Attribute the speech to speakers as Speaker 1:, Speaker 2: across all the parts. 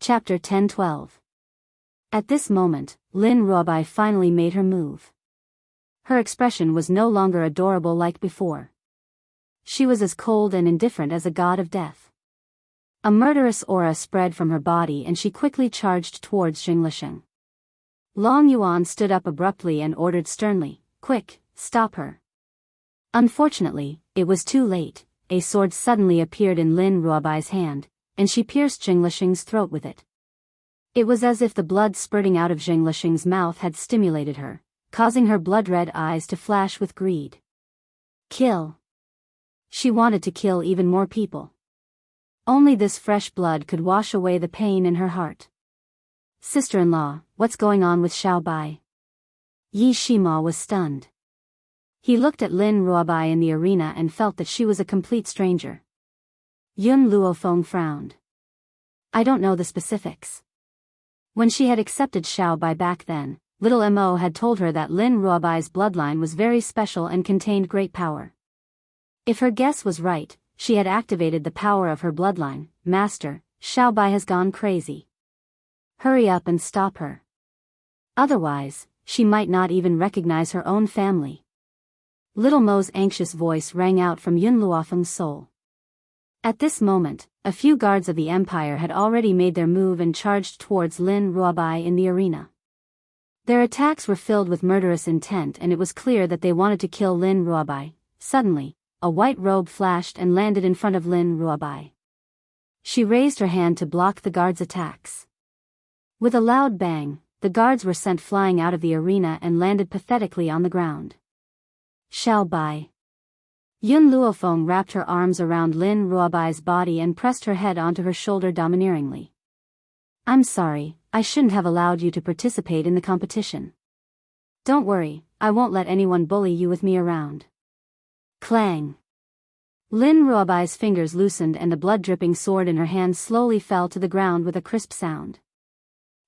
Speaker 1: Chapter 10-12. At this moment, Lin Ruobai finally made her move. Her expression was no longer adorable like before. She was as cold and indifferent as a god of death. A murderous aura spread from her body and she quickly charged towards Jinglisheng. Long Yuan stood up abruptly and ordered sternly, "Quick, stop her." Unfortunately, it was too late. A sword suddenly appeared in Lin Ruobai's hand, and she pierced Jinglisheng's throat with it. It was as if the blood spurting out of Jinglisheng's mouth had stimulated her, causing her blood-red eyes to flash with greed. Kill. She wanted to kill even more people. Only this fresh blood could wash away the pain in her heart. "Sister-in-law, what's going on with Xiao Bai?" Yi Shima was stunned. He looked at Lin Ruobai in the arena and felt that she was a complete stranger. Yun Luofeng frowned. "I don't know the specifics." When she had accepted Xiao Bai back then, little Mo had told her that Lin Ruobai's bloodline was very special and contained great power. If her guess was right, she had activated the power of her bloodline. "Master, Xiao Bai has gone crazy. Hurry up and stop her. Otherwise, she might not even recognize her own family." Little Mo's anxious voice rang out from Yun Luofeng's soul. At this moment, a few guards of the Empire had already made their move and charged towards Lin Ruobai in the arena. Their attacks were filled with murderous intent and it was clear that they wanted to kill Lin Ruobai. Suddenly, a white robe flashed and landed in front of Lin Ruobai. She raised her hand to block the guards' attacks. With a loud bang, the guards were sent flying out of the arena and landed pathetically on the ground. "Xiao Bai." Yun Luofeng wrapped her arms around Lin Ruobai's body and pressed her head onto her shoulder domineeringly. "I'm sorry, I shouldn't have allowed you to participate in the competition. Don't worry, I won't let anyone bully you with me around." Clang! Lin Ruobai's fingers loosened and the blood-dripping sword in her hand slowly fell to the ground with a crisp sound.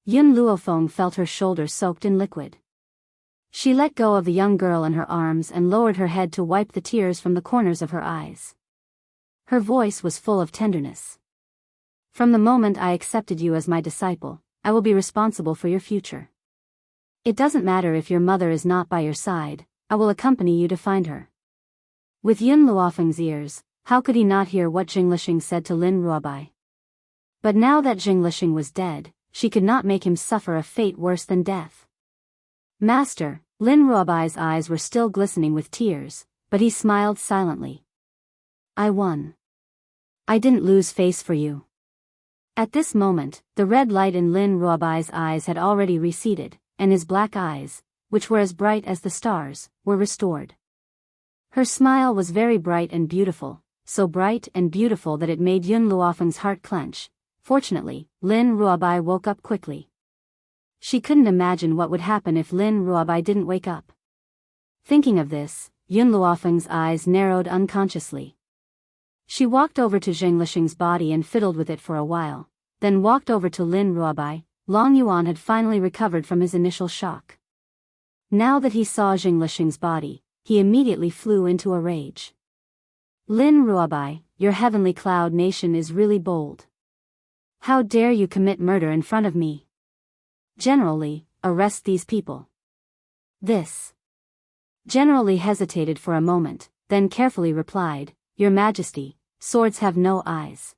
Speaker 1: Yun Luofeng felt her shoulder soaked in liquid. She let go of the young girl in her arms and lowered her head to wipe the tears from the corners of her eyes. Her voice was full of tenderness. "From the moment I accepted you as my disciple, I will be responsible for your future. It doesn't matter if your mother is not by your side, I will accompany you to find her." With Yun Luofeng's ears, how could he not hear what Jinglisheng said to Lin Ruobai? But now that Jinglisheng was dead, she could not make him suffer a fate worse than death. "Master," Lin Ruobai's eyes were still glistening with tears, but he smiled silently. "I won. I didn't lose face for you." At this moment, the red light in Lin Ruobai's eyes had already receded, and his black eyes, which were as bright as the stars, were restored. Her smile was very bright and beautiful, so bright and beautiful that it made Yun Luofeng's heart clench. Fortunately, Lin Ruobai woke up quickly. She couldn't imagine what would happen if Lin Ruobai didn't wake up. Thinking of this, Yun Luofeng's eyes narrowed unconsciously. She walked over to Jinglisheng's body and fiddled with it for a while, then walked over to Lin Ruobai. Long Yuan had finally recovered from his initial shock. Now that he saw Jinglisheng's body, he immediately flew into a rage. "Lin Ruobai, your heavenly cloud nation is really bold. How dare you commit murder in front of me? General Li, arrest these people." This. General Li hesitated for a moment, then carefully replied, "Your Majesty, swords have no eyes.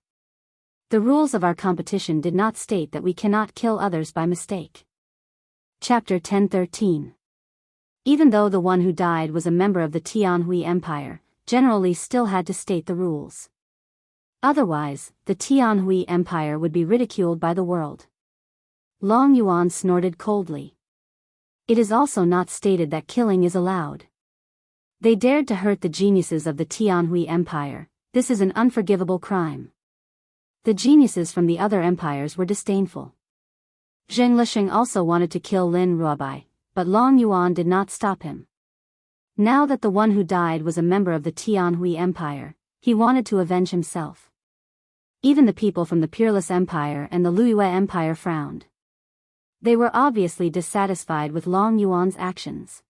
Speaker 1: The rules of our competition did not state that we cannot kill others by mistake." Chapter 10-13. Even though the one who died was a member of the Tianhui Empire, General Li still had to state the rules. Otherwise, the Tianhui Empire would be ridiculed by the world. Long Yuan snorted coldly. "It is also not stated that killing is allowed. They dared to hurt the geniuses of the Tianhui Empire. This is an unforgivable crime." The geniuses from the other empires were disdainful. Jinglisheng also wanted to kill Lin Ruobai, but Long Yuan did not stop him. Now that the one who died was a member of the Tianhui Empire, he wanted to avenge himself. Even the people from the Peerless Empire and the Liyue Empire frowned. They were obviously dissatisfied with Long Yuan's actions.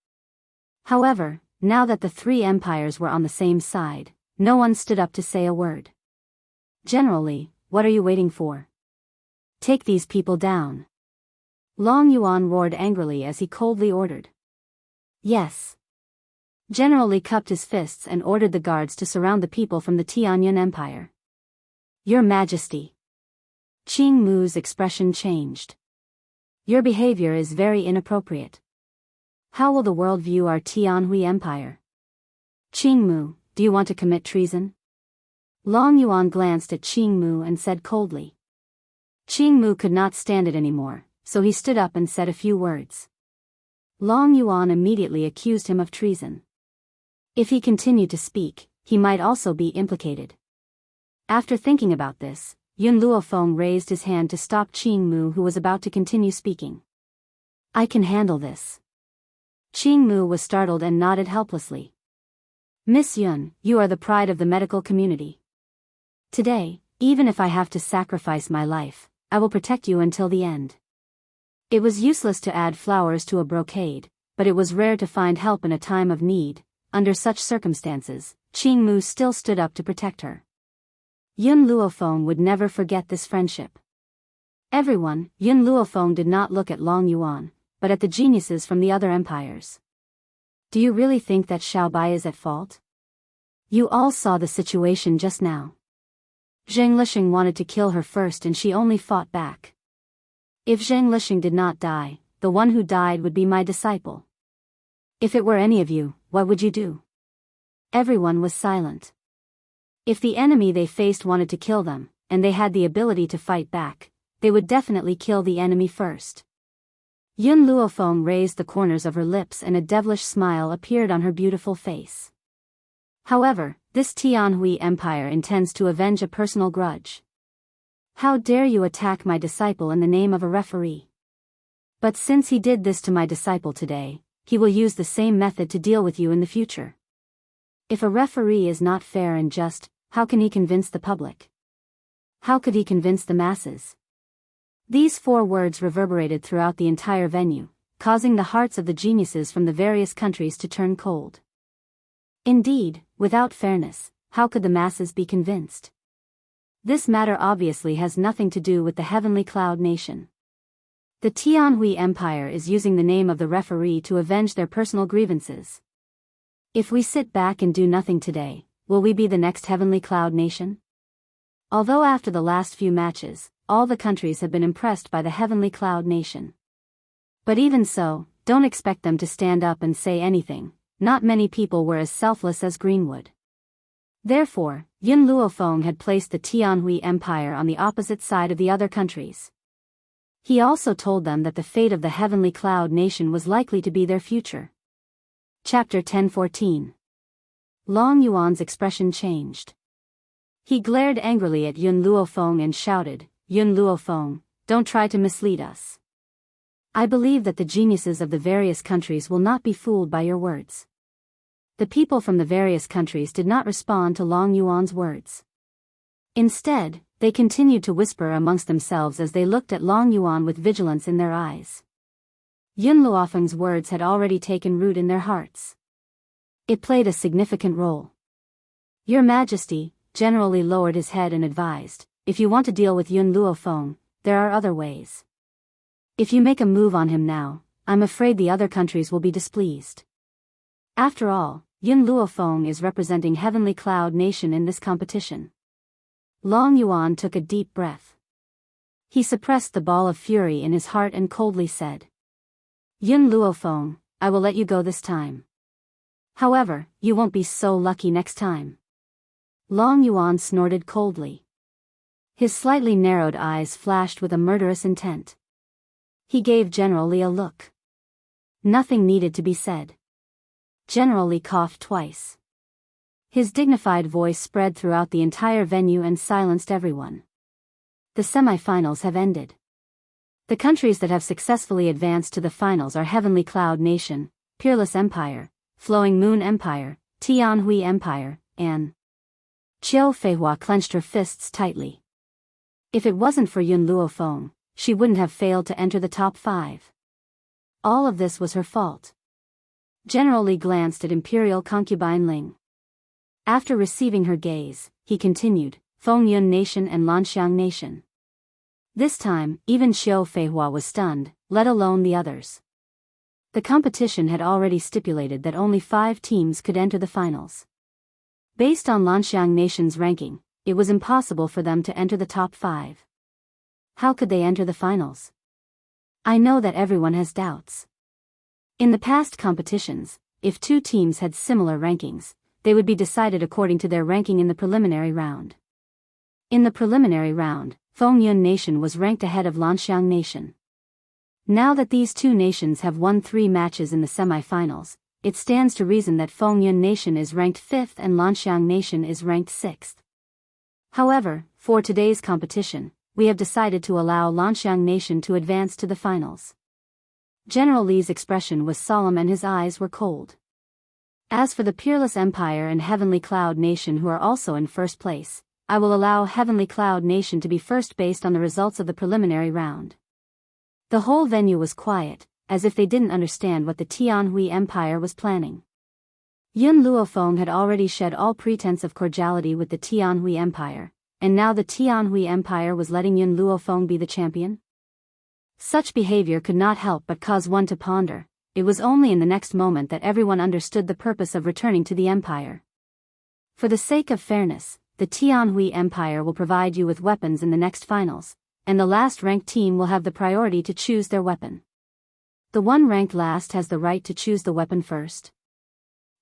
Speaker 1: However, now that the three empires were on the same side, no one stood up to say a word. "General Li, what are you waiting for? Take these people down. Long Yuan roared angrily as he coldly ordered. Yes. General Li cupped his fists and ordered the guards to surround the people from the Tianyun Empire. Your Majesty. Qing Mu's expression changed. Your behavior is very inappropriate. How will the world view our Tianhui Empire? Qing Mu, do you want to commit treason? Long Yuan glanced at Qing Mu and said coldly. Qing Mu could not stand it anymore, so he stood up and said a few words. Long Yuan immediately accused him of treason. If he continued to speak, he might also be implicated. After thinking about this, Yun Luofeng raised his hand to stop Qing Mu, who was about to continue speaking. I can handle this. Qing Mu was startled and nodded helplessly. Miss Yun, you are the pride of the medical community. Today, even if I have to sacrifice my life, I will protect you until the end. It was useless to add flowers to a brocade, but it was rare to find help in a time of need. Under such circumstances, Qing Mu still stood up to protect her. Yun Luofeng would never forget this friendship. Everyone, Yun Luofeng did not look at Long Yuan, but at the geniuses from the other empires. Do you really think that Xiao Bai is at fault? You all saw the situation just now. Zheng Lixing wanted to kill her first and she only fought back. If Zheng Lixing did not die, the one who died would be my disciple. If it were any of you, what would you do? Everyone was silent. If the enemy they faced wanted to kill them, and they had the ability to fight back, they would definitely kill the enemy first. Yun Luofeng raised the corners of her lips and a devilish smile appeared on her beautiful face. However, this Tianhui Empire intends to avenge a personal grudge. How dare you attack my disciple in the name of a referee? But since he did this to my disciple today, he will use the same method to deal with you in the future. If a referee is not fair and just, how can he convince the public? How could he convince the masses? These 4 words reverberated throughout the entire venue, causing the hearts of the geniuses from the various countries to turn cold. Indeed, without fairness, how could the masses be convinced? This matter obviously has nothing to do with the Heavenly Cloud Nation. The Tianhui Empire is using the name of the referee to avenge their personal grievances. If we sit back and do nothing today, will we be the next Heavenly Cloud Nation? Although after the last few matches, all the countries have been impressed by the Heavenly Cloud Nation. But even so, don't expect them to stand up and say anything. Not many people were as selfless as Greenwood. Therefore, Yun Luofeng had placed the Tianhui Empire on the opposite side of the other countries. He also told them that the fate of the Heavenly Cloud Nation was likely to be their future. Chapter 10:14. Long Yuan's expression changed. He glared angrily at Yun Luofeng and shouted, Yun Luofeng, don't try to mislead us. I believe that the geniuses of the various countries will not be fooled by your words. The people from the various countries did not respond to Long Yuan's words. Instead, they continued to whisper amongst themselves as they looked at Long Yuan with vigilance in their eyes. Yun Luofeng's words had already taken root in their hearts. It played a significant role. Your Majesty, General Li lowered his head and advised, if you want to deal with Yun Luofeng, there are other ways. If you make a move on him now, I'm afraid the other countries will be displeased. After all, Yun Luofeng is representing Heavenly Cloud Nation in this competition. Long Yuan took a deep breath. He suppressed the ball of fury in his heart and coldly said, Yun Luofeng, I will let you go this time. However, you won't be so lucky next time. Long Yuan snorted coldly. His slightly narrowed eyes flashed with a murderous intent. He gave General Li a look. Nothing needed to be said. General Li coughed twice. His dignified voice spread throughout the entire venue and silenced everyone. The semi-finals have ended. The countries that have successfully advanced to the finals are Heavenly Cloud Nation, Peerless Empire, Flowing Moon Empire, Tianhui Empire, and Qiu Feihua clenched her fists tightly. If it wasn't for Yun Luofeng, she wouldn't have failed to enter the top 5. All of this was her fault. General Li glanced at Imperial Concubine Ling. After receiving her gaze, he continued, Feng Yun Nation and Lanxiang Nation. This time, even Xiao Feihua was stunned, let alone the others. The competition had already stipulated that only 5 teams could enter the finals. Based on Lanxiang Nation's ranking, it was impossible for them to enter the top 5. How could they enter the finals? I know that everyone has doubts. In the past competitions, if 2 teams had similar rankings, they would be decided according to their ranking in the preliminary round. In the preliminary round, Fengyun Nation was ranked ahead of Lanxiang Nation. Now that these 2 nations have won 3 matches in the semi-finals, it stands to reason that Fengyun Nation is ranked 5th and Lanxiang Nation is ranked 6th. However, for today's competition, we have decided to allow Lanxiang Nation to advance to the finals. General Li's expression was solemn and his eyes were cold. As for the Peerless Empire and Heavenly Cloud Nation, who are also in first place, I will allow Heavenly Cloud Nation to be first based on the results of the preliminary round. The whole venue was quiet, as if they didn't understand what the Tianhui Empire was planning. Yun Luofeng had already shed all pretense of cordiality with the Tianhui Empire, and now the Tianhui Empire was letting Yun Luofeng be the champion? Such behavior could not help but cause one to ponder. It was only in the next moment that everyone understood the purpose of returning to the empire. For the sake of fairness, the Tianhui Empire will provide you with weapons in the next finals, and the last ranked team will have the priority to choose their weapon. The one ranked last has the right to choose the weapon first.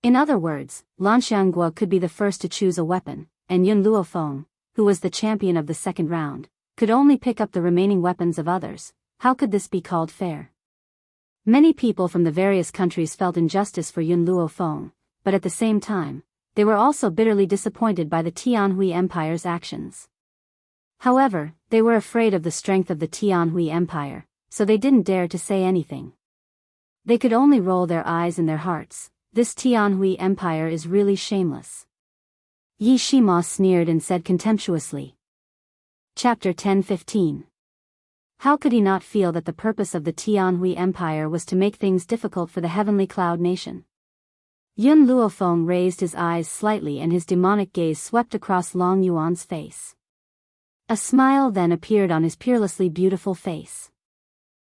Speaker 1: In other words, Lanxiang Guo could be the first to choose a weapon, and Yun Luofeng, who was the champion of the second round, could only pick up the remaining weapons of others. How could this be called fair? Many people from the various countries felt injustice for Yun Luofeng, but at the same time, they were also bitterly disappointed by the Tianhui Empire's actions. However, they were afraid of the strength of the Tianhui Empire, so they didn't dare to say anything. They could only roll their eyes in their hearts. This Tianhui Empire is really shameless. Yi Shima sneered and said contemptuously. Chapter 10:15. How could he not feel that the purpose of the Tianhui Empire was to make things difficult for the Heavenly Cloud Nation? Yun Luofeng raised his eyes slightly and his demonic gaze swept across Long Yuan's face. A smile then appeared on his peerlessly beautiful face.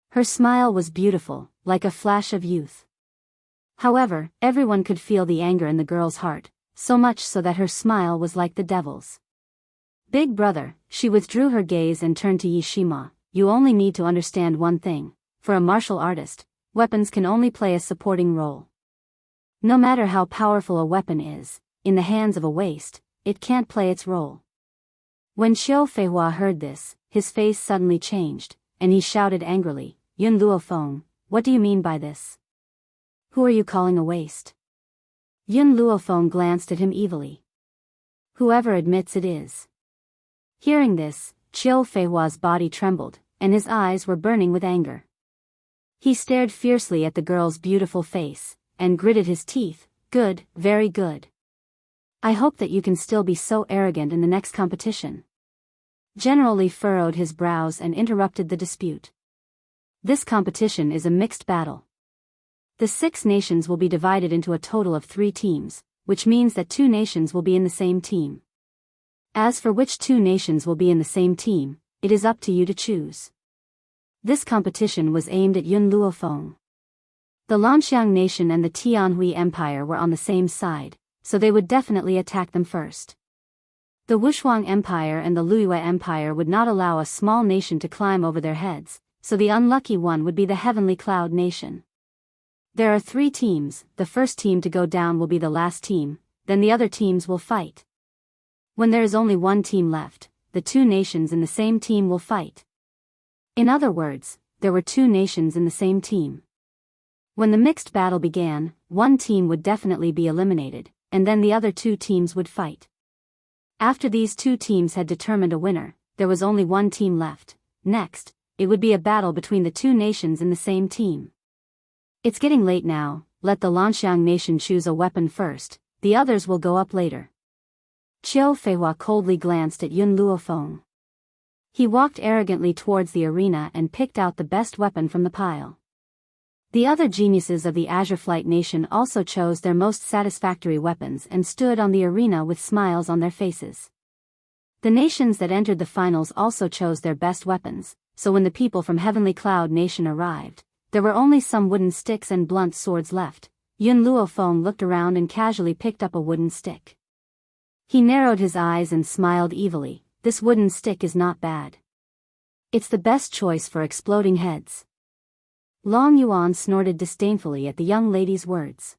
Speaker 1: Her smile was beautiful, like a flash of youth. However, everyone could feel the anger in the girl's heart, so much so that her smile was like the devil's. Big brother, she withdrew her gaze and turned to Yi Shima. You only need to understand one thing. For a martial artist, weapons can only play a supporting role. No matter how powerful a weapon is, in the hands of a waste, it can't play its role. When Xiao Feihua heard this, his face suddenly changed, and he shouted angrily, Yun Luofeng, what do you mean by this? Who are you calling a waste? Yun Luofeng glanced at him evilly. Whoever admits it is. Hearing this, Xiao Feihua's body trembled, and his eyes were burning with anger. He stared fiercely at the girl's beautiful face, and gritted his teeth. Good, very good. I hope that you can still be so arrogant in the next competition. General Li furrowed his brows and interrupted the dispute. This competition is a mixed battle. The 6 nations will be divided into a total of 3 teams, which means that 2 nations will be in the same team. As for which 2 nations will be in the same team, it is up to you to choose. This competition was aimed at Yun Luofeng. The Lanxiang Nation and the Tianhui Empire were on the same side, so they would definitely attack them first. The Wushuang Empire and the Luiyue Empire would not allow a small nation to climb over their heads, so the unlucky one would be the Heavenly Cloud Nation. There are 3 teams. The first team to go down will be the last team, then the other teams will fight. When there is only one team left, the 2 nations in the same team will fight. In other words, there were 2 nations in the same team. When the mixed battle began, one team would definitely be eliminated, and then the other 2 teams would fight. After these 2 teams had determined a winner, there was only one team left. Next, it would be a battle between the 2 nations in the same team. It's getting late now, let the Lanxiang Nation choose a weapon first, the others will go up later. Xiao Feihua coldly glanced at Yun Luofeng. He walked arrogantly towards the arena and picked out the best weapon from the pile. The other geniuses of the Azure Flight Nation also chose their most satisfactory weapons and stood on the arena with smiles on their faces. The nations that entered the finals also chose their best weapons, so when the people from Heavenly Cloud Nation arrived, there were only some wooden sticks and blunt swords left. Yun Luofeng looked around and casually picked up a wooden stick. He narrowed his eyes and smiled evilly. This wooden stick is not bad. It's the best choice for exploding heads. Long Yuan snorted disdainfully at the young lady's words.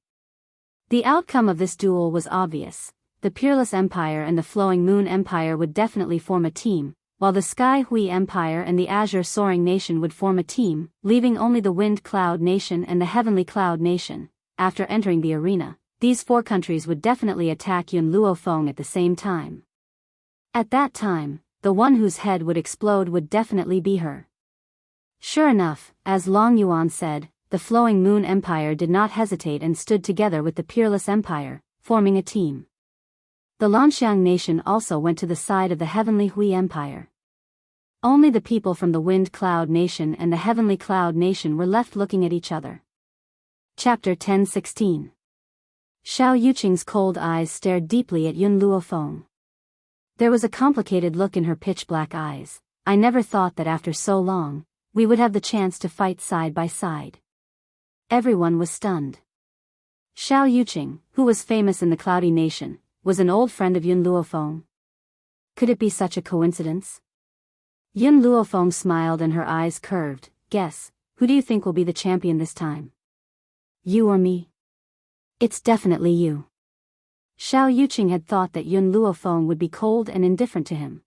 Speaker 1: The outcome of this duel was obvious. The Peerless Empire and the Flowing Moon Empire would definitely form a team, while the Sky Hui Empire and the Azure Soaring Nation would form a team, leaving only the Wind Cloud Nation and the Heavenly Cloud Nation. After entering the arena, these four countries would definitely attack Yun Luofeng at the same time. At that time, the one whose head would explode would definitely be her. Sure enough, as Long Yuan said, the Flowing Moon Empire did not hesitate and stood together with the Peerless Empire, forming a team. The Lanxiang Nation also went to the side of the Heavenly Hui Empire. Only the people from the Wind Cloud Nation and the Heavenly Cloud Nation were left looking at each other. Chapter 10:16. Xiao Yuqing's cold eyes stared deeply at Yun Luofeng. There was a complicated look in her pitch-black eyes. I never thought that after so long, we would have the chance to fight side by side. Everyone was stunned. Xiao Yuqing, who was famous in the Cloudy Nation, was an old friend of Yun Luofeng. Could it be such a coincidence? Yun Luofeng smiled and her eyes curved. Guess, who do you think will be the champion this time? You or me? It's definitely you. Xiao Yuqing had thought that Yun Luofeng would be cold and indifferent to him.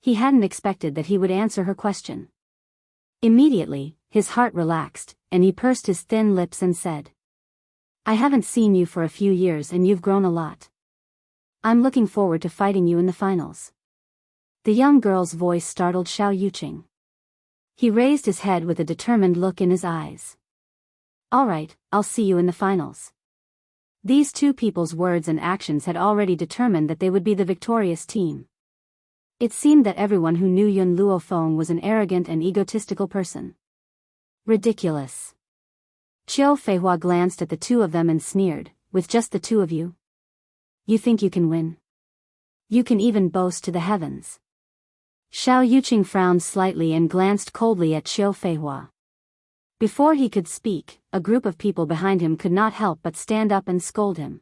Speaker 1: He hadn't expected that he would answer her question. Immediately, his heart relaxed, and he pursed his thin lips and said, I haven't seen you for a few years and you've grown a lot. I'm looking forward to fighting you in the finals. The young girl's voice startled Xiao Yuqing. He raised his head with a determined look in his eyes. All right, I'll see you in the finals. These two people's words and actions had already determined that they would be the victorious team. It seemed that everyone who knew Yun Luofeng was an arrogant and egotistical person. Ridiculous. Qiu Feihua glanced at the two of them and sneered, with just the two of you? You think you can win? You can even boast to the heavens. Xiao Yuqing frowned slightly and glanced coldly at Qiu Feihua. Before he could speak, a group of people behind him could not help but stand up and scold him.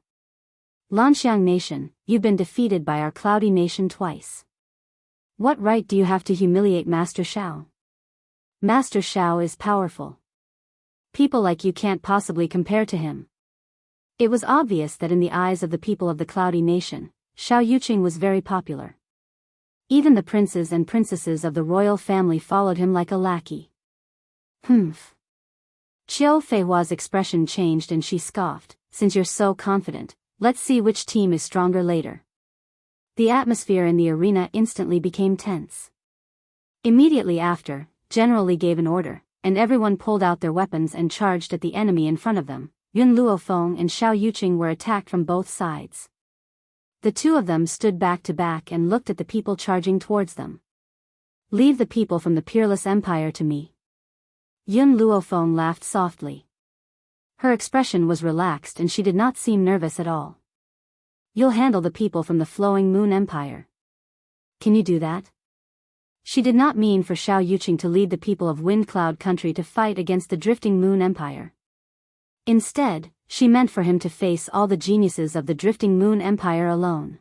Speaker 1: Lanxiang Nation, you've been defeated by our Cloudy Nation twice. What right do you have to humiliate Master Xiao? Master Xiao is powerful. People like you can't possibly compare to him. It was obvious that in the eyes of the people of the Cloudy Nation, Xiao Yuqing was very popular. Even the princes and princesses of the royal family followed him like a lackey. Humph. Qiu Feihua's expression changed and she scoffed, since you're so confident, let's see which team is stronger later. The atmosphere in the arena instantly became tense. Immediately after, General Li gave an order, and everyone pulled out their weapons and charged at the enemy in front of them. Yun Luofeng and Xiao Yuqing were attacked from both sides. The two of them stood back to back and looked at the people charging towards them. Leave the people from the Peerless Empire to me. Yun Luofeng laughed softly. Her expression was relaxed and she did not seem nervous at all. You'll handle the people from the Flowing Moon Empire. Can you do that? She did not mean for Xiao Yuqing to lead the people of Wind Cloud Country to fight against the Drifting Moon Empire. Instead, she meant for him to face all the geniuses of the Drifting Moon Empire alone.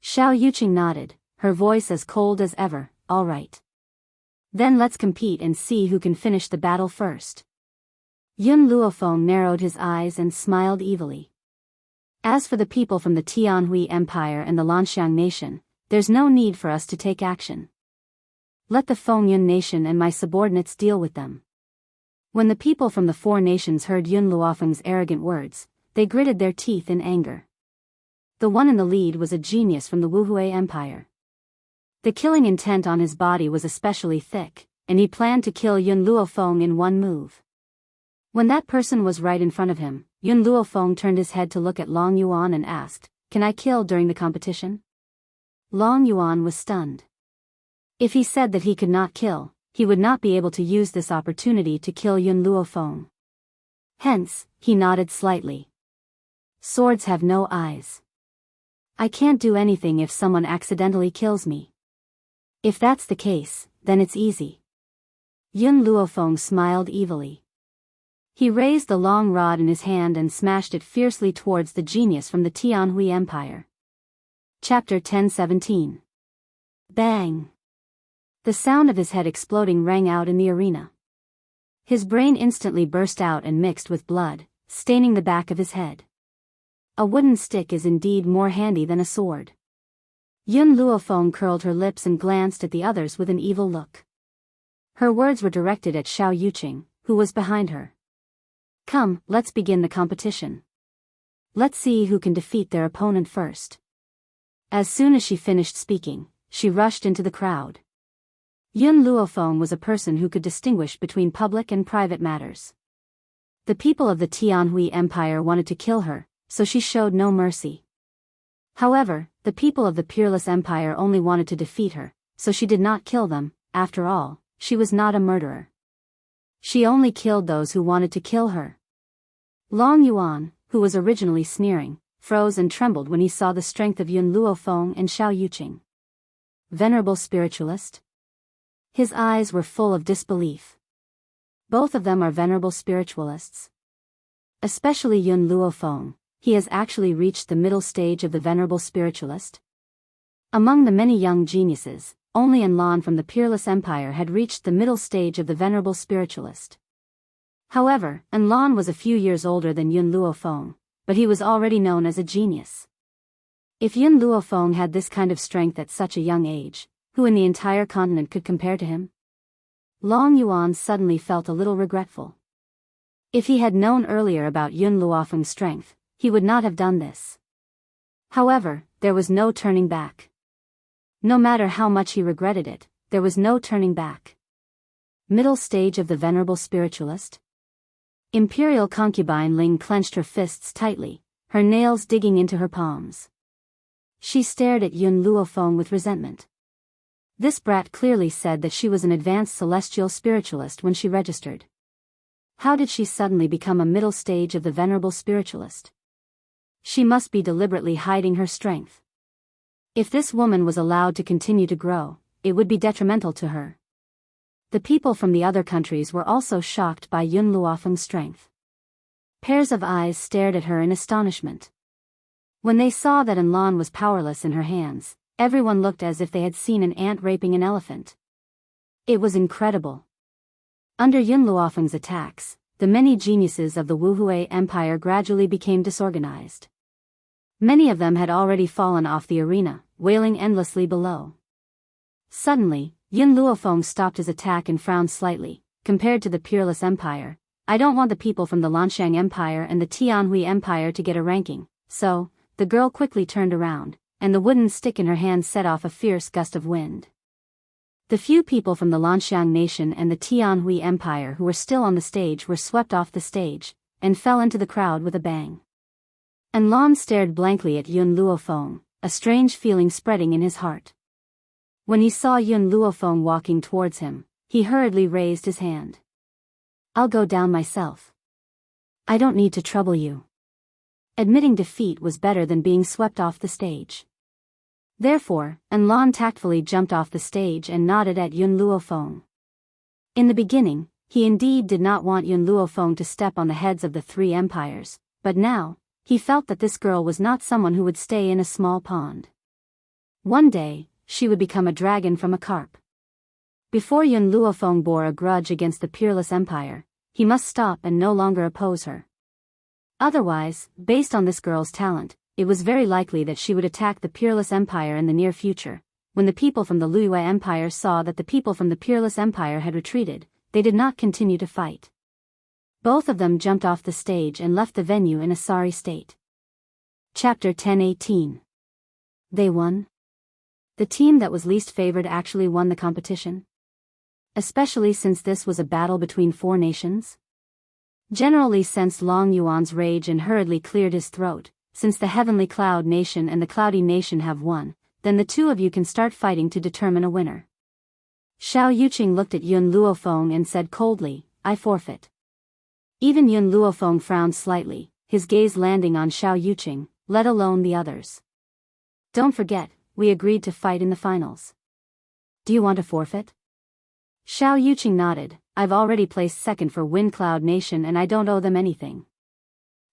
Speaker 1: Xiao Yuqing nodded, her voice as cold as ever. All right. Then let's compete and see who can finish the battle first. Yun Luofeng narrowed his eyes and smiled evilly. As for the people from the Tianhui Empire and the Lanxiang Nation, there's no need for us to take action. Let the Fengyun Nation and my subordinates deal with them. When the people from the four nations heard Yun Luofeng's arrogant words, they gritted their teeth in anger. The one in the lead was a genius from the Wuhui Empire. The killing intent on his body was especially thick, and he planned to kill Yun Luofeng in one move. When that person was right in front of him, Yun Luofeng turned his head to look at Long Yuan and asked, "Can I kill during the competition?" Long Yuan was stunned. If he said that he could not kill, he would not be able to use this opportunity to kill Yun Luofeng. Hence, he nodded slightly. Swords have no eyes. I can't do anything if someone accidentally kills me. If that's the case, then it's easy. Yun Luofeng smiled evilly. He raised the long rod in his hand and smashed it fiercely towards the genius from the Tianhui Empire. Chapter 10:17. Bang! The sound of his head exploding rang out in the arena. His brain instantly burst out and mixed with blood, staining the back of his head. A wooden stick is indeed more handy than a sword. Yun Luofeng curled her lips and glanced at the others with an evil look. Her words were directed at Xiao Yuqing, who was behind her. Come, let's begin the competition. Let's see who can defeat their opponent first. As soon as she finished speaking, she rushed into the crowd. Yun Luofeng was a person who could distinguish between public and private matters. The people of the Tianhui Empire wanted to kill her, so she showed no mercy. However, the people of the Peerless Empire only wanted to defeat her, so she did not kill them. After all, she was not a murderer. She only killed those who wanted to kill her. Long Yuan, who was originally sneering, froze and trembled when he saw the strength of Yun Luofeng and Xiao Yuqing. Venerable spiritualist? His eyes were full of disbelief. Both of them are venerable spiritualists. Especially Yun Luofeng, he has actually reached the middle stage of the venerable spiritualist. Among the many young geniuses, only Enlon from the Peerless Empire had reached the middle stage of the venerable spiritualist. However, Enlon was a few years older than Yun Luofeng, but he was already known as a genius. If Yun Luofeng had this kind of strength at such a young age, who in the entire continent could compare to him? Long Yuan suddenly felt a little regretful. If he had known earlier about Yun Luofeng's strength, he would not have done this. However, there was no turning back. No matter how much he regretted it, there was no turning back. Middle stage of the venerable spiritualist? Imperial concubine Ling clenched her fists tightly, her nails digging into her palms. She stared at Yun Luofeng with resentment. This brat clearly said that she was an advanced celestial spiritualist when she registered. How did she suddenly become a middle stage of the venerable spiritualist? She must be deliberately hiding her strength. If this woman was allowed to continue to grow, it would be detrimental to her. The people from the other countries were also shocked by Yun Luofeng's strength. Pairs of eyes stared at her in astonishment. When they saw that Enlon was powerless in her hands, everyone looked as if they had seen an ant raping an elephant. It was incredible. Under Yun Luofeng's attacks, the many geniuses of the Wuhui Empire gradually became disorganized. Many of them had already fallen off the arena, wailing endlessly below. Suddenly, Yun Luofeng stopped his attack and frowned slightly. Compared to the Peerless Empire, I don't want the people from the Lanxiang Empire and the Tianhui Empire to get a ranking, so, the girl quickly turned around, and the wooden stick in her hand set off a fierce gust of wind. The few people from the Lanxiang nation and the Tianhui Empire who were still on the stage were swept off the stage, and fell into the crowd with a bang. Enlon stared blankly at Yun Luofeng, a strange feeling spreading in his heart. When he saw Yun Luofeng walking towards him, he hurriedly raised his hand. I'll go down myself. I don't need to trouble you. Admitting defeat was better than being swept off the stage. Therefore, Enlon tactfully jumped off the stage and nodded at Yun Luofeng. In the beginning, he indeed did not want Yun Luofeng to step on the heads of the three empires, but now, he felt that this girl was not someone who would stay in a small pond. One day, she would become a dragon from a carp. Before Yun Luofeng bore a grudge against the Peerless Empire, he must stop and no longer oppose her. Otherwise, based on this girl's talent, it was very likely that she would attack the Peerless Empire in the near future. When the people from the Luiyue Empire saw that the people from the Peerless Empire had retreated, they did not continue to fight. Both of them jumped off the stage and left the venue in a sorry state. Chapter 10:18. They won? The team that was least favored actually won the competition? Especially since this was a battle between four nations? General Li sensed Long Yuan's rage and hurriedly cleared his throat. Since the Heavenly Cloud Nation and the Cloudy Nation have won, then the two of you can start fighting to determine a winner. Xiao Yuqing looked at Yun Luofeng and said coldly, I forfeit. Even Yun Luofeng frowned slightly, his gaze landing on Xiao Yuqing, let alone the others. Don't forget, we agreed to fight in the finals. Do you want to forfeit? Xiao Yuqing nodded. I've already placed second for Wind Cloud Nation and I don't owe them anything.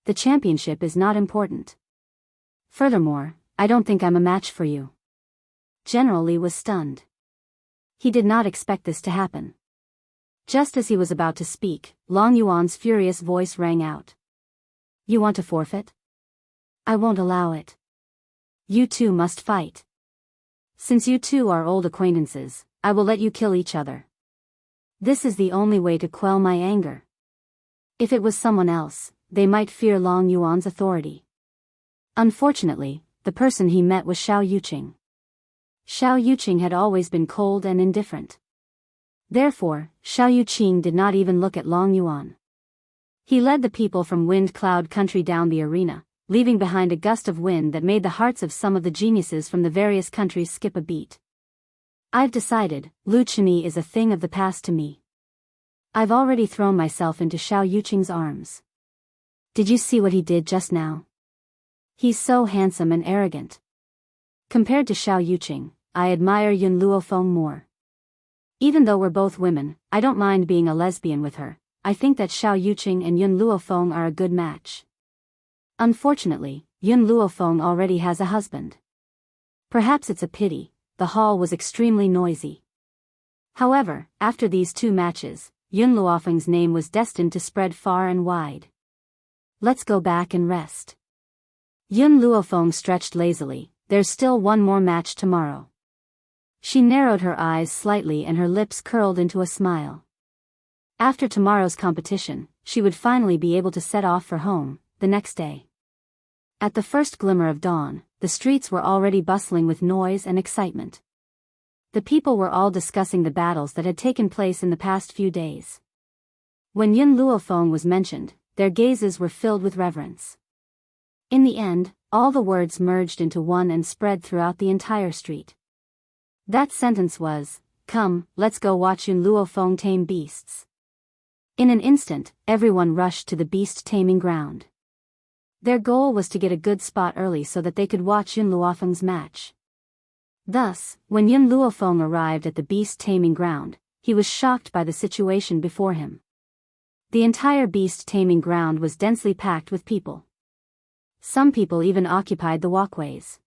Speaker 1: The championship is not important. Furthermore, I don't think I'm a match for you. General Li was stunned. He did not expect this to happen. Just as he was about to speak, Long Yuan's furious voice rang out. You want to forfeit? I won't allow it. You two must fight. Since you two are old acquaintances, I will let you kill each other. This is the only way to quell my anger. If it was someone else, they might fear Long Yuan's authority. Unfortunately, the person he met was Xiao Yuqing. Xiao Yuqing had always been cold and indifferent. Therefore, Xiao Yuqing did not even look at Long Yuan. He led the people from Wind Cloud Country down the arena, leaving behind a gust of wind that made the hearts of some of the geniuses from the various countries skip a beat. I've decided, Lu Chini is a thing of the past to me. I've already thrown myself into Xiao Yuqing's arms. Did you see what he did just now? He's so handsome and arrogant. Compared to Xiao Yuqing, I admire Yun Luofeng more. Even though we're both women, I don't mind being a lesbian with her. I think that Xiao Yuqing and Yun Luofeng are a good match. Unfortunately, Yun Luofeng already has a husband. Perhaps it's a pity, the hall was extremely noisy. However, after these two matches, Yun Luofeng's name was destined to spread far and wide. Let's go back and rest. Yun Luofeng stretched lazily. There's still one more match tomorrow. She narrowed her eyes slightly and her lips curled into a smile. After tomorrow's competition, she would finally be able to set off for home, the next day. At the first glimmer of dawn, the streets were already bustling with noise and excitement. The people were all discussing the battles that had taken place in the past few days. When Yun Luofeng was mentioned, their gazes were filled with reverence. In the end, all the words merged into one and spread throughout the entire street. That sentence was, "Come, let's go watch Yun Luofeng tame beasts." In an instant, everyone rushed to the beast-taming ground. Their goal was to get a good spot early so that they could watch Yun Luofeng's match. Thus, when Yun Luofeng arrived at the beast-taming ground, he was shocked by the situation before him. The entire beast-taming ground was densely packed with people. Some people even occupied the walkways.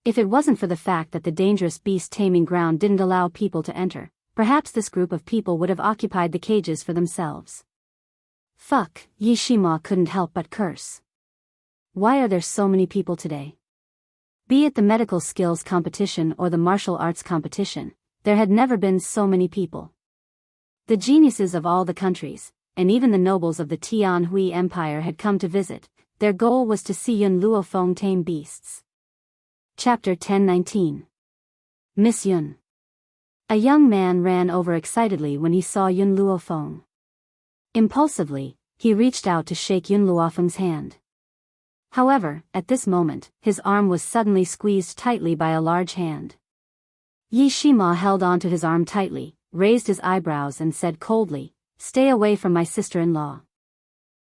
Speaker 1: If it wasn't for the fact that the dangerous beast-taming ground didn't allow people to enter, perhaps this group of people would have occupied the cages for themselves. Fuck, Yi Shima couldn't help but curse. Why are there so many people today? Be it the medical skills competition or the martial arts competition, there had never been so many people. The geniuses of all the countries, and even the nobles of the Tianhui Empire had come to visit. Their goal was to see Yun Luofeng tame beasts. Chapter 1019. Miss Yun. A young man ran over excitedly when he saw Yun Luofeng. Impulsively, he reached out to shake Yun Luofeng's hand. However, at this moment, his arm was suddenly squeezed tightly by a large hand. Yi Shima held onto his arm tightly, raised his eyebrows and said coldly, "Stay away from my sister-in-law."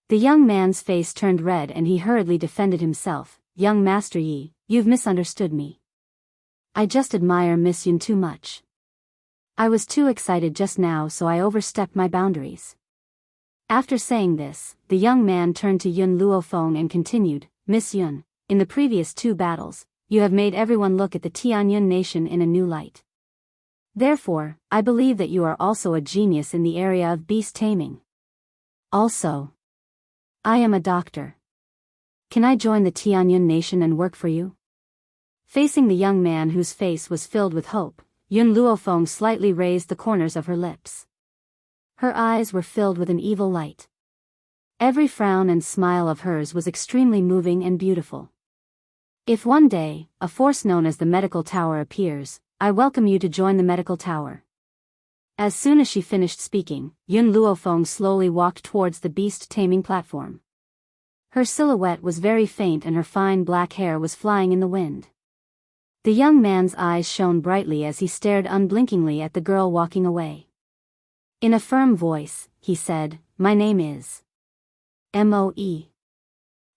Speaker 1: The young man's face turned red and he hurriedly defended himself. "Young Master Yi, you've misunderstood me. I just admire Miss Yun too much. I was too excited just now so I overstepped my boundaries." After saying this, the young man turned to Yun Luofeng and continued, "Miss Yun, in the previous two battles, you have made everyone look at the Tianyun nation in a new light. Therefore, I believe that you are also a genius in the area of beast taming. Also, I am a doctor. Can I join the Tianyun nation and work for you?" Facing the young man whose face was filled with hope, Yun Luofeng slightly raised the corners of her lips. Her eyes were filled with an evil light. Every frown and smile of hers was extremely moving and beautiful. "If one day, a force known as the Medical Tower appears, I welcome you to join the Medical Tower." As soon as she finished speaking, Yun Luofeng slowly walked towards the beast-taming platform. Her silhouette was very faint and her fine black hair was flying in the wind. The young man's eyes shone brightly as he stared unblinkingly at the girl walking away. In a firm voice, he said, "My name is Moe.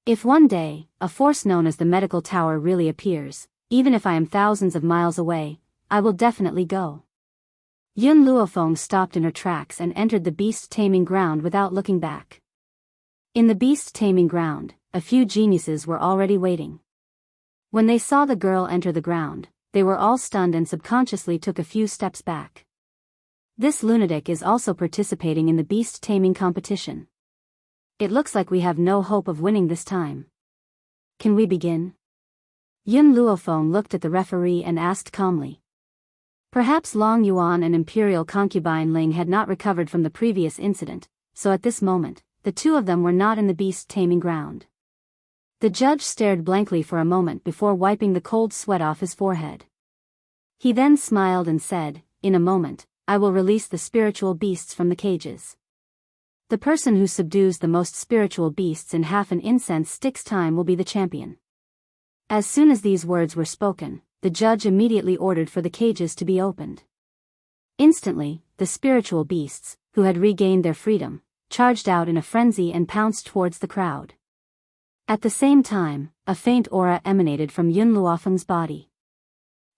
Speaker 1: If one day, a force known as the Medical Tower really appears, even if I am thousands of miles away, I will definitely go. Yun Luofeng stopped in her tracks and entered the beast-taming ground without looking back. In the beast-taming ground, a few geniuses were already waiting. When they saw the girl enter the ground, they were all stunned and subconsciously took a few steps back. This lunatic is also participating in the beast-taming competition. It looks like we have no hope of winning this time. Can we begin? Yun Luofeng looked at the referee and asked calmly. Perhaps Long Yuan and Imperial concubine Ling had not recovered from the previous incident, so at this moment, the two of them were not in the beast-taming ground. The judge stared blankly for a moment before wiping the cold sweat off his forehead. He then smiled and said, "In a moment, I will release the spiritual beasts from the cages. The person who subdues the most spiritual beasts in half an incense stick's time will be the champion." As soon as these words were spoken, the judge immediately ordered for the cages to be opened. Instantly, the spiritual beasts, who had regained their freedom, charged out in a frenzy and pounced towards the crowd. At the same time, a faint aura emanated from Yun Luofeng's body.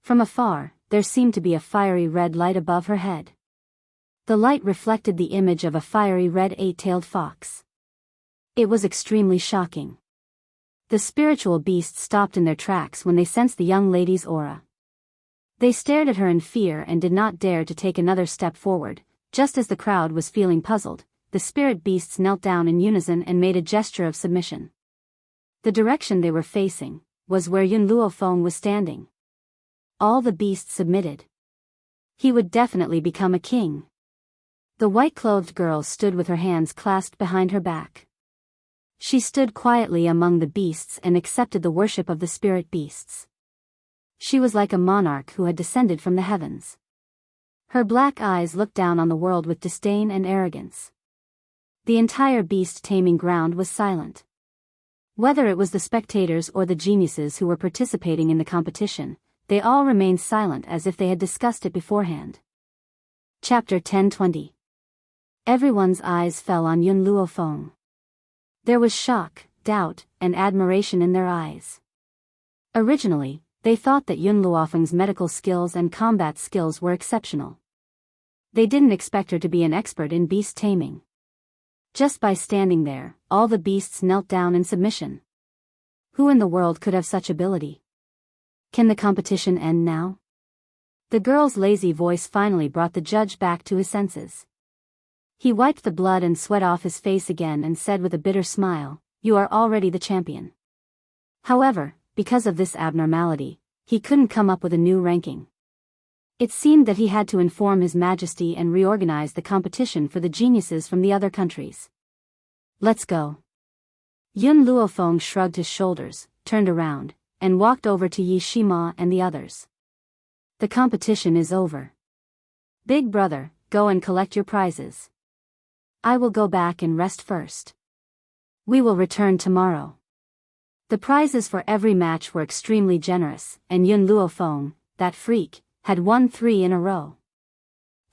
Speaker 1: From afar, there seemed to be a fiery red light above her head. The light reflected the image of a fiery red eight-tailed fox. It was extremely shocking. The spiritual beasts stopped in their tracks when they sensed the young lady's aura. They stared at her in fear and did not dare to take another step forward. Just as the crowd was feeling puzzled, the spirit beasts knelt down in unison and made a gesture of submission. The direction they were facing was where Yun Luofeng was standing. All the beasts submitted. He would definitely become a king. The white-clothed girl stood with her hands clasped behind her back. She stood quietly among the beasts and accepted the worship of the spirit beasts. She was like a monarch who had descended from the heavens. Her black eyes looked down on the world with disdain and arrogance. The entire beast-taming ground was silent. Whether it was the spectators or the geniuses who were participating in the competition, they all remained silent as if they had discussed it beforehand. Chapter 1020. Everyone's eyes fell on Yun Luofeng. There was shock, doubt, and admiration in their eyes. Originally, they thought that Yun Luofeng's medical skills and combat skills were exceptional. They didn't expect her to be an expert in beast taming. Just by standing there, all the beasts knelt down in submission. Who in the world could have such ability? Can the competition end now? The girl's lazy voice finally brought the judge back to his senses. He wiped the blood and sweat off his face again and said with a bitter smile, "You are already the champion." However, because of this abnormality, he couldn't come up with a new ranking. It seemed that he had to inform His Majesty and reorganize the competition for the geniuses from the other countries. "Let's go." Yun Luofeng shrugged his shoulders, turned around, and walked over to Yi Shima and the others. "The competition is over. Big brother, go and collect your prizes. I will go back and rest first. We will return tomorrow." The prizes for every match were extremely generous, and Yun Luofeng, that freak, had won 3 in a row.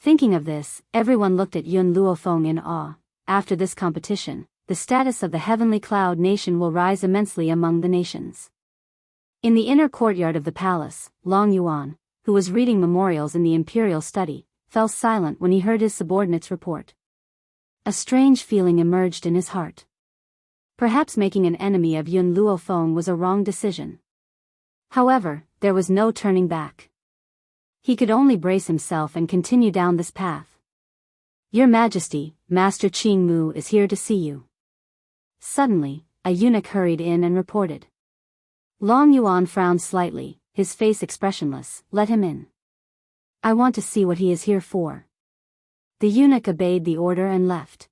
Speaker 1: Thinking of this, everyone looked at Yun Luofeng in awe. After this competition, the status of the Heavenly Cloud Nation will rise immensely among the nations. In the inner courtyard of the palace, Long Yuan, who was reading memorials in the imperial study, fell silent when he heard his subordinate's report. A strange feeling emerged in his heart. Perhaps making an enemy of Yun Luofeng was a wrong decision. However, there was no turning back. He could only brace himself and continue down this path. "Your Majesty, Master Qing Mu is here to see you." Suddenly, a eunuch hurried in and reported. Long Yuan frowned slightly, his face expressionless. "Let him in. I want to see what he is here for." The eunuch obeyed the order and left.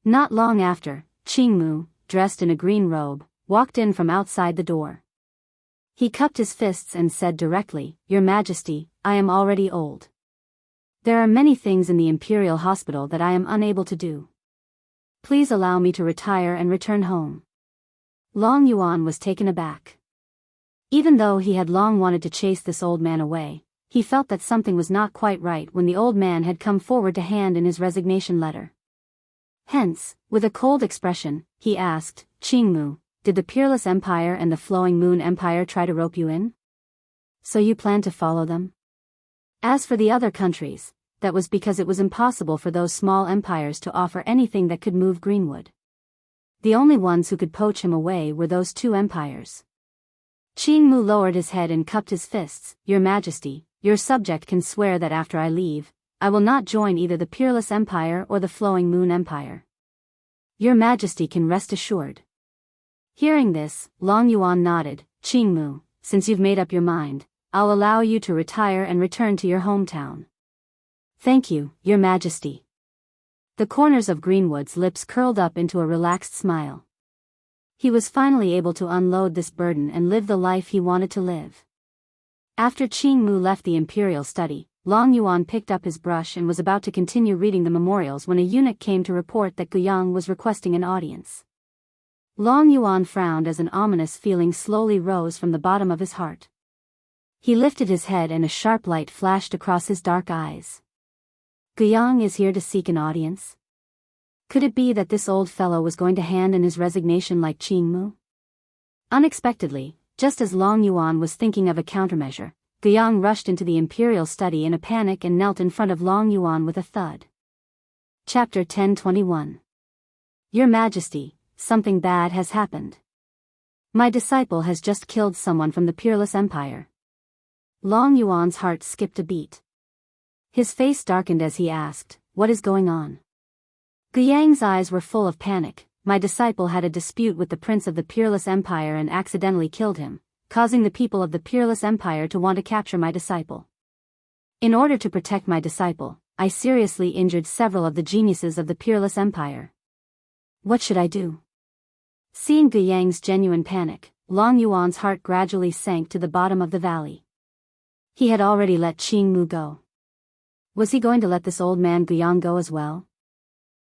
Speaker 1: Not long after, Qing Mu, dressed in a green robe, walked in from outside the door. He cupped his fists and said directly, "Your Majesty, I am already old. There are many things in the Imperial Hospital that I am unable to do. Please allow me to retire and return home." Long Yuan was taken aback. Even though he had long wanted to chase this old man away, he felt that something was not quite right when the old man had come forward to hand in his resignation letter. Hence, with a cold expression, he asked, "Qing Mu, did the Peerless Empire and the Flowing Moon Empire try to rope you in?" So you plan to follow them? As for the other countries, that was because it was impossible for those small empires to offer anything that could move Greenwood. The only ones who could poach him away were those two empires. Qing Mu lowered his head and cupped his fists. Your Majesty, your subject can swear that after I leave, I will not join either the Peerless Empire or the Flowing Moon Empire. Your Majesty can rest assured. Hearing this, Long Yuan nodded. Qing Mu, since you've made up your mind, I'll allow you to retire and return to your hometown. Thank you, Your Majesty. The corners of Greenwood's lips curled up into a relaxed smile. He was finally able to unload this burden and live the life he wanted to live. After Qing Mu left the imperial study, Long Yuan picked up his brush and was about to continue reading the memorials when a eunuch came to report that Guiyang was requesting an audience. Long Yuan frowned as an ominous feeling slowly rose from the bottom of his heart. He lifted his head and a sharp light flashed across his dark eyes. Guiyang is here to seek an audience? Could it be that this old fellow was going to hand in his resignation like Qing Mu? Unexpectedly, just as Long Yuan was thinking of a countermeasure, Guiyang rushed into the imperial study in a panic and knelt in front of Long Yuan with a thud. Chapter 1021. Your Majesty, something bad has happened. My disciple has just killed someone from the Peerless Empire. Long Yuan's heart skipped a beat. His face darkened as he asked, what is going on? Guiyang's eyes were full of panic. My disciple had a dispute with the prince of the Peerless Empire and accidentally killed him, causing the people of the Peerless Empire to want to capture my disciple. In order to protect my disciple, I seriously injured several of the geniuses of the Peerless Empire. What should I do? Seeing Guiyang's genuine panic, Long Yuan's heart gradually sank to the bottom of the valley. He had already let Qing Mu go. Was he going to let this old man Guiyang go as well?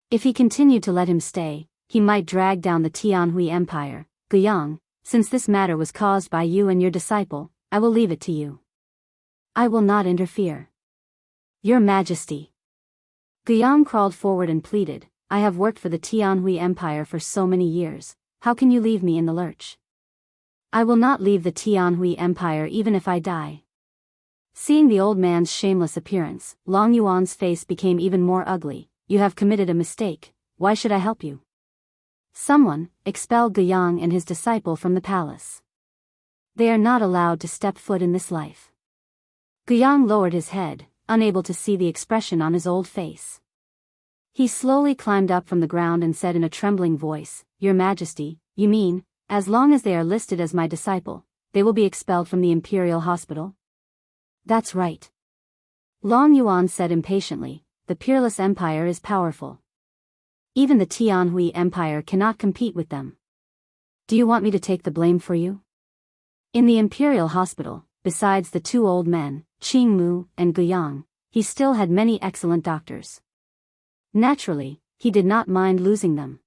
Speaker 1: If he continued to let him stay, he might drag down the Tianhui Empire. Guiyang, since this matter was caused by you and your disciple, I will leave it to you. I will not interfere. Your Majesty. Guiyang crawled forward and pleaded, I have worked for the Tianhui Empire for so many years, how can you leave me in the lurch? I will not leave the Tianhui Empire even if I die. Seeing the old man's shameless appearance, Long Yuan's face became even more ugly. You have committed a mistake, why should I help you? Someone, expel Guiyang and his disciple from the palace. They are not allowed to step foot in this life. Guiyang lowered his head, unable to see the expression on his old face. He slowly climbed up from the ground and said in a trembling voice, Your Majesty, you mean, as long as they are listed as my disciple, they will be expelled from the imperial hospital? That's right. Long Yuan said impatiently, the Peerless Empire is powerful. Even the Tianhui Empire cannot compete with them. Do you want me to take the blame for you? In the imperial hospital, besides the two old men, Qing Mu and Guiyang, he still had many excellent doctors. Naturally, he did not mind losing them.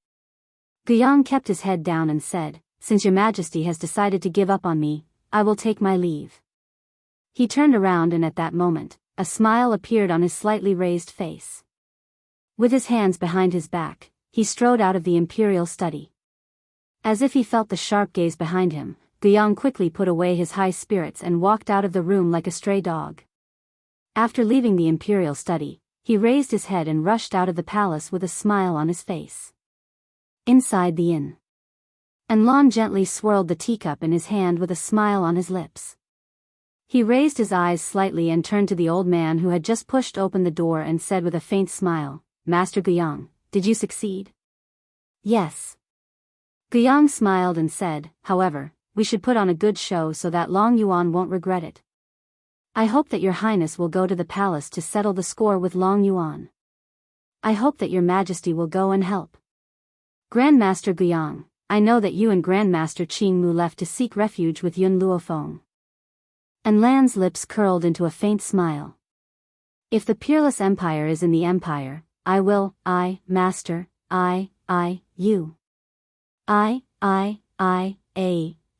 Speaker 1: Guiyang kept his head down and said, Since your Majesty has decided to give up on me, I will take my leave. He turned around and at that moment, a smile appeared on his slightly raised face. With his hands behind his back, he strode out of the imperial study. As if he felt the sharp gaze behind him, Guiyang quickly put away his high spirits and walked out of the room like a stray dog. After leaving the imperial study, he raised his head and rushed out of the palace with a smile on his face. Inside the inn, Anlan gently swirled the teacup in his hand with a smile on his lips. He raised his eyes slightly and turned to the old man who had just pushed open the door and said with a faint smile, Master Guiyang, did you succeed? Yes. Guiyang smiled and said, however, we should put on a good show so that Long Yuan won't regret it. I hope that your highness will go to the palace to settle the score with Long Yuan. I hope that your Majesty will go and help. Grandmaster Guiyang, I know that you and Grandmaster Qing Mu left to seek refuge with Yun Luofeng. And Lan's lips curled into a faint smile. If the Peerless Empire is in the Empire, I will, Master, you. A,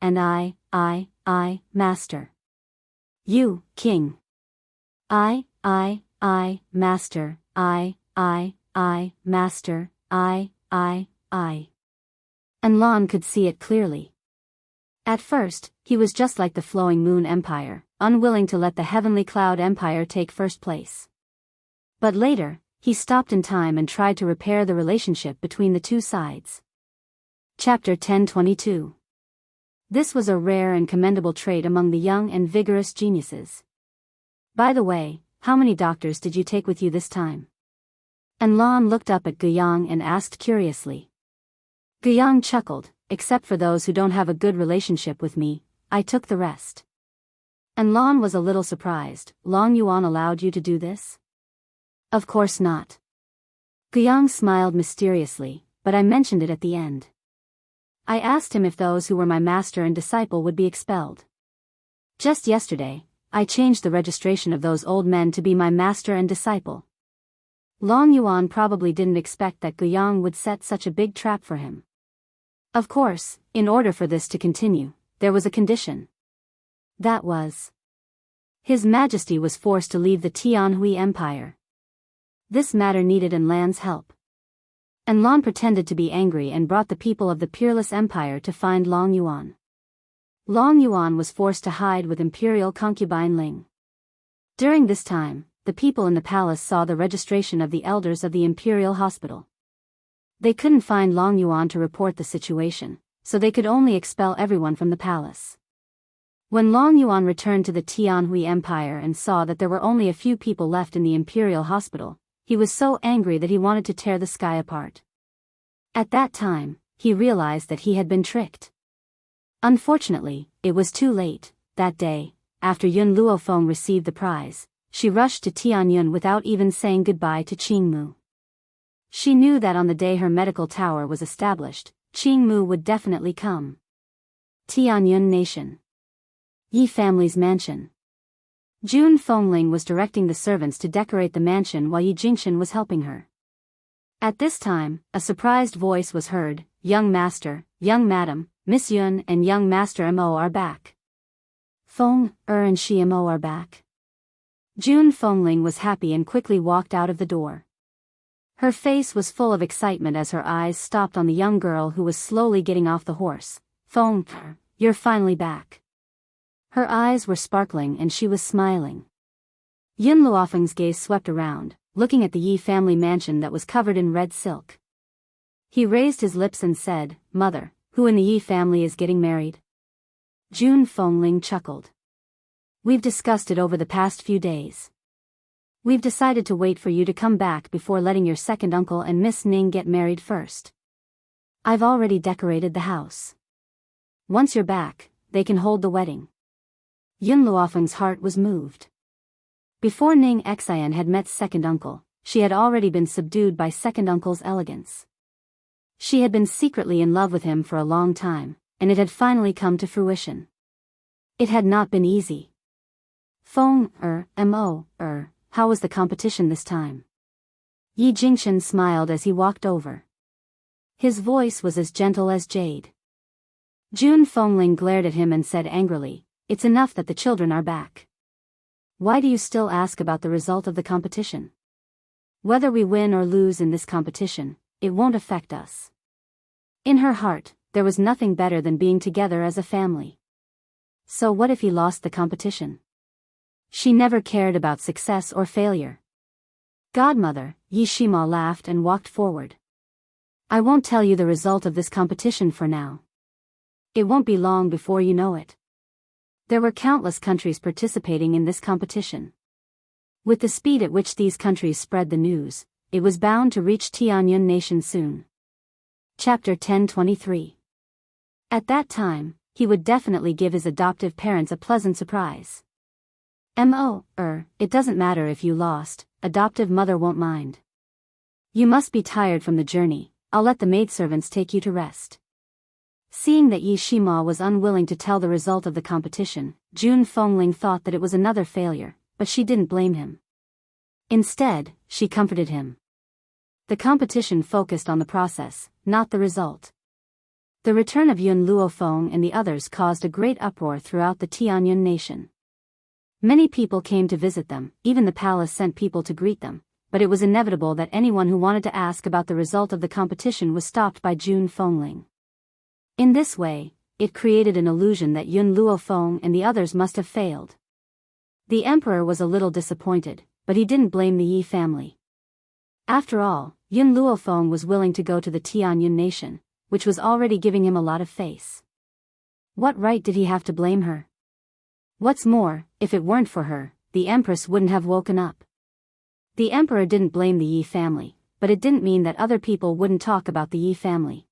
Speaker 1: and I, Master. You, King. I, Master, Master, I. And Lan could see it clearly. At first, he was just like the Flowing Moon Empire, unwilling to let the Heavenly Cloud Empire take first place. But later, he stopped in time and tried to repair the relationship between the two sides. Chapter 1022. This was a rare and commendable trait among the young and vigorous geniuses. By the way, how many doctors did you take with you this time? Enlon looked up at Guiyang and asked curiously. Guiyang chuckled, except for those who don't have a good relationship with me, I took the rest. Enlon was a little surprised. Long Yuan allowed you to do this? Of course not. Guiyang smiled mysteriously, but I mentioned it at the end. I asked him if those who were my master and disciple would be expelled. Just yesterday, I changed the registration of those old men to be my master and disciple. Long Yuan probably didn't expect that Guiyang would set such a big trap for him. Of course, in order for this to continue, there was a condition. That was, His Majesty was forced to leave the Tianhui Empire. This matter needed Enlan's help. Enlan pretended to be angry and brought the people of the Peerless Empire to find Long Yuan. Long Yuan was forced to hide with imperial concubine Ling. During this time, the people in the palace saw the registration of the elders of the imperial hospital. They couldn't find Long Yuan to report the situation, so they could only expel everyone from the palace. When Long Yuan returned to the Tianhui Empire and saw that there were only a few people left in the imperial hospital, he was so angry that he wanted to tear the sky apart. At that time, he realized that he had been tricked. Unfortunately, it was too late. That day, after Yun Luofeng received the prize, she rushed to Tianyun without even saying goodbye to Qingmu. She knew that on the day her medical tower was established, Qingmu would definitely come. Tianyun Nation. Yi family's mansion. Jun Fengling was directing the servants to decorate the mansion while Yi Jingshan was helping her. At this time, a surprised voice was heard, Young Master, Young Madam, Miss Yun and Young Master Mo are back. Feng, and she Mo are back. Jun Fengling was happy and quickly walked out of the door. Her face was full of excitement as her eyes stopped on the young girl who was slowly getting off the horse. Feng, you're finally back. Her eyes were sparkling and she was smiling. Yun Luofeng's gaze swept around, looking at the Yi family mansion that was covered in red silk. He raised his lips and said, Mother, who in the Yi family is getting married? Jun Fengling chuckled. We've discussed it over the past few days. We've decided to wait for you to come back before letting your second uncle and Miss Ning get married first. I've already decorated the house. Once you're back, they can hold the wedding. Yun Luofeng's heart was moved. Before Ning Xian had met second uncle, she had already been subdued by second uncle's elegance. She had been secretly in love with him for a long time, and it had finally come to fruition. It had not been easy. Feng, Mo, how was the competition this time? Yi Jingshan smiled as he walked over. His voice was as gentle as jade. Jun Fengling glared at him and said angrily, It's enough that the children are back. Why do you still ask about the result of the competition? Whether we win or lose in this competition, it won't affect us. In her heart, there was nothing better than being together as a family. So what if he lost the competition? She never cared about success or failure. Godmother, Yi Shima laughed and walked forward. I won't tell you the result of this competition for now. It won't be long before you know it. There were countless countries participating in this competition. With the speed at which these countries spread the news, it was bound to reach Tianyun Nation soon. Chapter 1023. At that time, he would definitely give his adoptive parents a pleasant surprise. It doesn't matter if you lost, adoptive mother won't mind. You must be tired from the journey, I'll let the maidservants take you to rest. Seeing that Yi Shima was unwilling to tell the result of the competition, Jun Fengling thought that it was another failure, but she didn't blame him. Instead, she comforted him. The competition focused on the process, not the result. The return of Yun Luofeng and the others caused a great uproar throughout the Tianyun Nation. Many people came to visit them, even the palace sent people to greet them, but it was inevitable that anyone who wanted to ask about the result of the competition was stopped by Jun Fengling. In this way, it created an illusion that Yun Luofeng and the others must have failed. The emperor was a little disappointed, but he didn't blame the Yi family. After all, Yun Luofeng was willing to go to the Tianyun nation, which was already giving him a lot of face. What right did he have to blame her? What's more, if it weren't for her, the empress wouldn't have woken up. The emperor didn't blame the Yi family, but it didn't mean that other people wouldn't talk about the Yi family.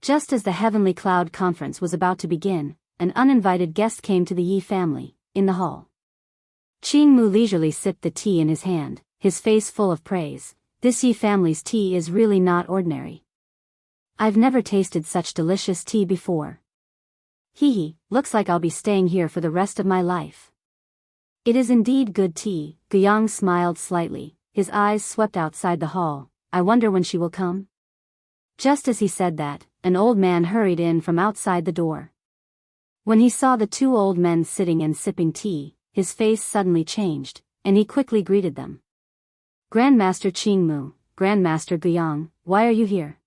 Speaker 1: Just as the Heavenly Cloud Conference was about to begin, an uninvited guest came to the Yi family, in the hall. Qing Mu leisurely sipped the tea in his hand, his face full of praise. This Yi family's tea is really not ordinary. I've never tasted such delicious tea before. Hee, looks like I'll be staying here for the rest of my life. It is indeed good tea. Guyang smiled slightly, his eyes swept outside the hall. I wonder when she will come? Just as he said that, an old man hurried in from outside the door. When he saw the two old men sitting and sipping tea, his face suddenly changed, and he quickly greeted them. Grandmaster Qingmu, Grandmaster Guyang, why are you here?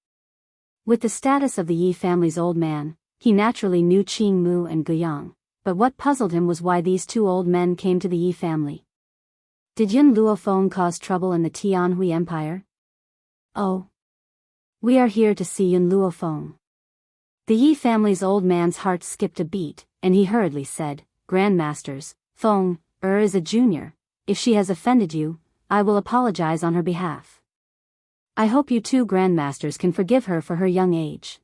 Speaker 1: With the status of the Yi family's old man, he naturally knew Qingmu and Guyang, but what puzzled him was why these two old men came to the Yi family. Did Yun Luofeng cause trouble in the Tianhui Empire? Oh. We are here to see Yun Luofeng. The Yi family's old man's heart skipped a beat, and he hurriedly said, Grandmasters, Feng is a junior. If she has offended you, I will apologize on her behalf. I hope you two grandmasters can forgive her for her young age.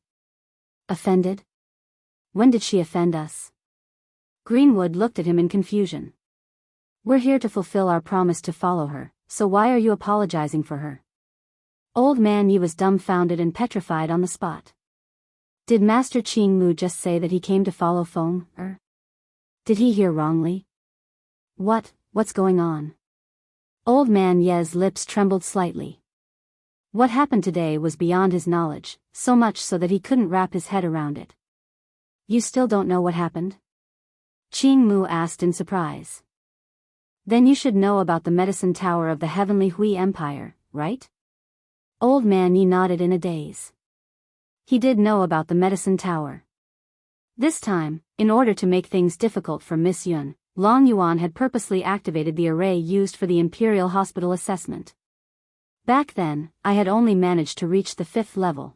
Speaker 1: Offended? When did she offend us? Greenwood looked at him in confusion. We're here to fulfill our promise to follow her, so why are you apologizing for her? Old man Yi was dumbfounded and petrified on the spot. Did Master Qingmu just say that he came to follow Feng? Did he hear wrongly? What's going on? Old man Ye's lips trembled slightly. What happened today was beyond his knowledge, so much so that he couldn't wrap his head around it. You still don't know what happened? Qingmu asked in surprise. Then you should know about the medicine tower of the Heavenly Hui Empire, right? Old man Yi nodded in a daze. He did know about the medicine tower. This time, in order to make things difficult for Miss Yun, Long Yuan had purposely activated the array used for the Imperial Hospital assessment. Back then, I had only managed to reach the 5th level.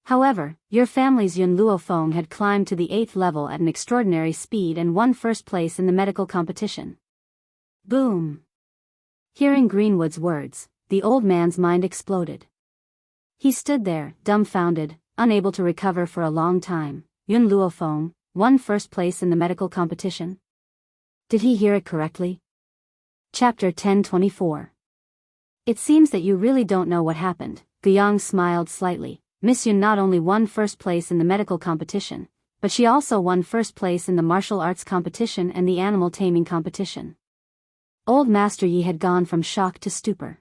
Speaker 1: However, your family's Yun Luofeng had climbed to the 8th level at an extraordinary speed and won first place in the medical competition. Boom! Hearing Greenwood's words, the old man's mind exploded. He stood there, dumbfounded, unable to recover for a long time. Yun Luofeng won first place in the medical competition? Did he hear it correctly? Chapter 1024. It seems that you really don't know what happened. Guyang smiled slightly. Miss Yun not only won first place in the medical competition, but she also won first place in the martial arts competition and the animal taming competition. Old Master Yi had gone from shock to stupor.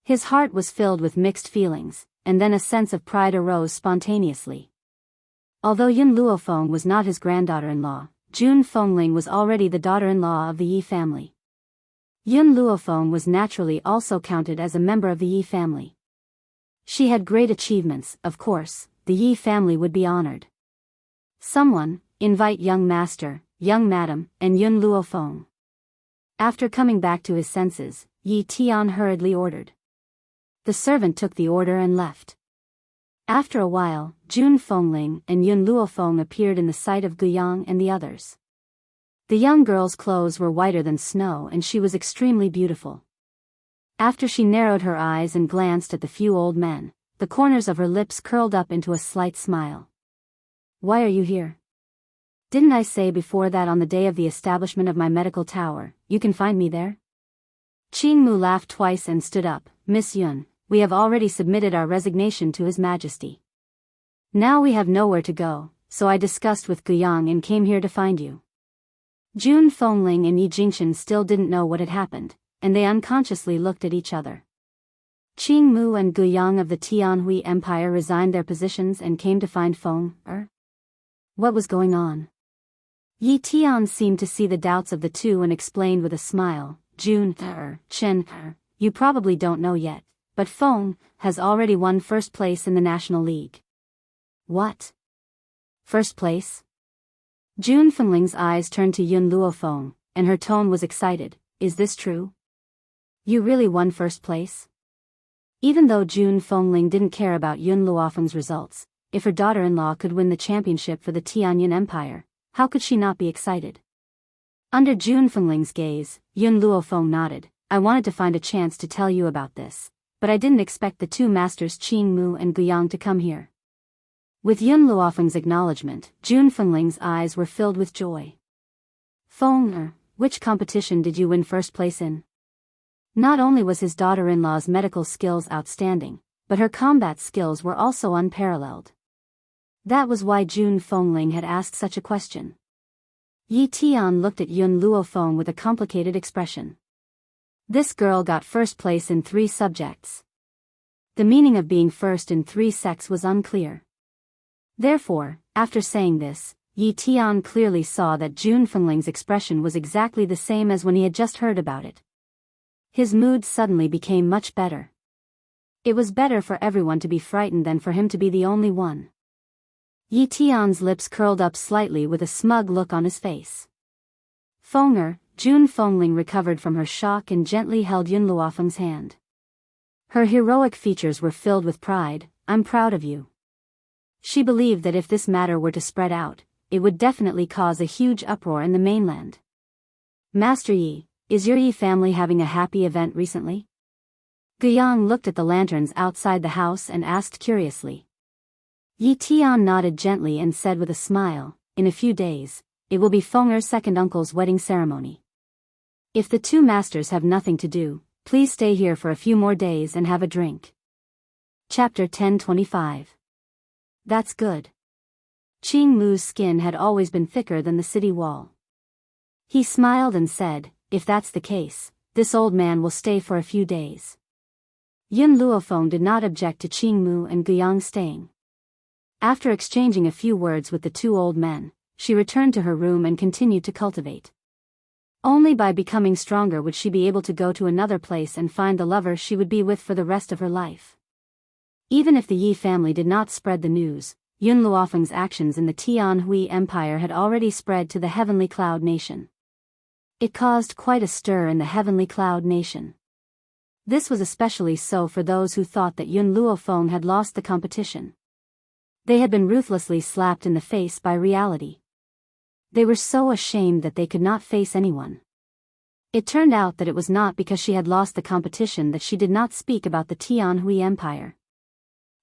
Speaker 1: His heart was filled with mixed feelings, and then a sense of pride arose spontaneously. Although Yun Luofeng was not his granddaughter-in-law, Jun Fengling was already the daughter-in-law of the Yi family. Yun Luofeng was naturally also counted as a member of the Yi family. She had great achievements, of course, the Yi family would be honored. Someone, invite young master, young madam, and Yun Luofeng. After coming back to his senses, Yi Tian hurriedly ordered. The servant took the order and left. After a while, Jun Fengling and Yun Luofeng appeared in the sight of Guyang and the others. The young girl's clothes were whiter than snow and she was extremely beautiful. After she narrowed her eyes and glanced at the few old men, the corners of her lips curled up into a slight smile. Why are you here? Didn't I say before that on the day of the establishment of my medical tower, you can find me there? Qingmu laughed twice and stood up. Miss Yun, we have already submitted our resignation to His Majesty. Now we have nowhere to go, so I discussed with Guyang and came here to find you. Jun Fengling and Yi Jingshan still didn't know what had happened, and they unconsciously looked at each other. Qingmu and Guyang of the Tianhui Empire resigned their positions and came to find Feng. What was going on? Yi Tian seemed to see the doubts of the two and explained with a smile. Jun, Chen, you probably don't know yet, but Feng has already won first place in the National League. What? First place? Jun Fengling's eyes turned to Yun Luofeng. and her tone was excited. Is this true? You really won first place? Even though Jun Fengling didn't care about Yun Luofeng's results, if her daughter-in-law could win the championship for the Tianyin Empire, how could she not be excited? Under Jun Fengling's gaze, Yun Luofeng nodded. I wanted to find a chance to tell you about this, but I didn't expect the two masters Qing Mu and Guiyang to come here. With Yun Luofeng's acknowledgement, Jun Fengling's eyes were filled with joy. Feng, which competition did you win first place in? Not only was his daughter-in-law's medical skills outstanding, but her combat skills were also unparalleled. That was why Jun Fengling had asked such a question. Yi Tian looked at Yun Luofeng with a complicated expression. This girl got first place in 3 subjects. The meaning of being first in 3 sects was unclear. Therefore, after saying this, Yi Tian clearly saw that Jun Fengling's expression was exactly the same as when he had just heard about it. His mood suddenly became much better. It was better for everyone to be frightened than for him to be the only one. Yi Tian's lips curled up slightly with a smug look on his face. Fenger, Jun Fengling recovered from her shock and gently held Yun Luofeng's hand. Her heroic features were filled with pride. I'm proud of you. She believed that if this matter were to spread out, it would definitely cause a huge uproar in the mainland. Master Yi, is your Yi family having a happy event recently? Guiyang looked at the lanterns outside the house and asked curiously. Yi Tian nodded gently and said with a smile, in a few days, it will be Fenger's second uncle's wedding ceremony. If the two masters have nothing to do, please stay here for a few more days and have a drink. Chapter 1025. That's good. Qing Mu's skin had always been thicker than the city wall. He smiled and said, if that's the case, this old man will stay for a few days. Yun Luofeng did not object to Qing Mu and Guiyang staying. After exchanging a few words with the 2 old men, she returned to her room and continued to cultivate. Only by becoming stronger would she be able to go to another place and find the lover she would be with for the rest of her life. Even if the Yi family did not spread the news, Yun Luofeng's actions in the Tianhui Empire had already spread to the Heavenly Cloud Nation. It caused quite a stir in the Heavenly Cloud Nation. This was especially so for those who thought that Yun Luofeng had lost the competition. They had been ruthlessly slapped in the face by reality. They were so ashamed that they could not face anyone. It turned out that it was not because she had lost the competition that she did not speak about the Tianhui Empire.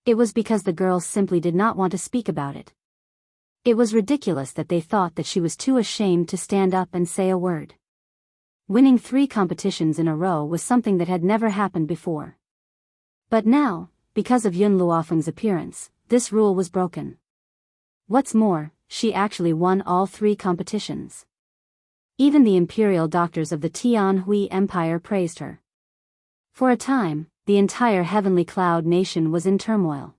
Speaker 1: It was because the girls simply did not want to speak about it. It was ridiculous that they thought that she was too ashamed to stand up and say a word. Winning 3 competitions in a row was something that had never happened before. But now, because of Yun Luofeng's appearance, this rule was broken. What's more, she actually won all 3 competitions. Even the imperial doctors of the Tianhui Empire praised her. For a time, the entire Heavenly Cloud Nation was in turmoil.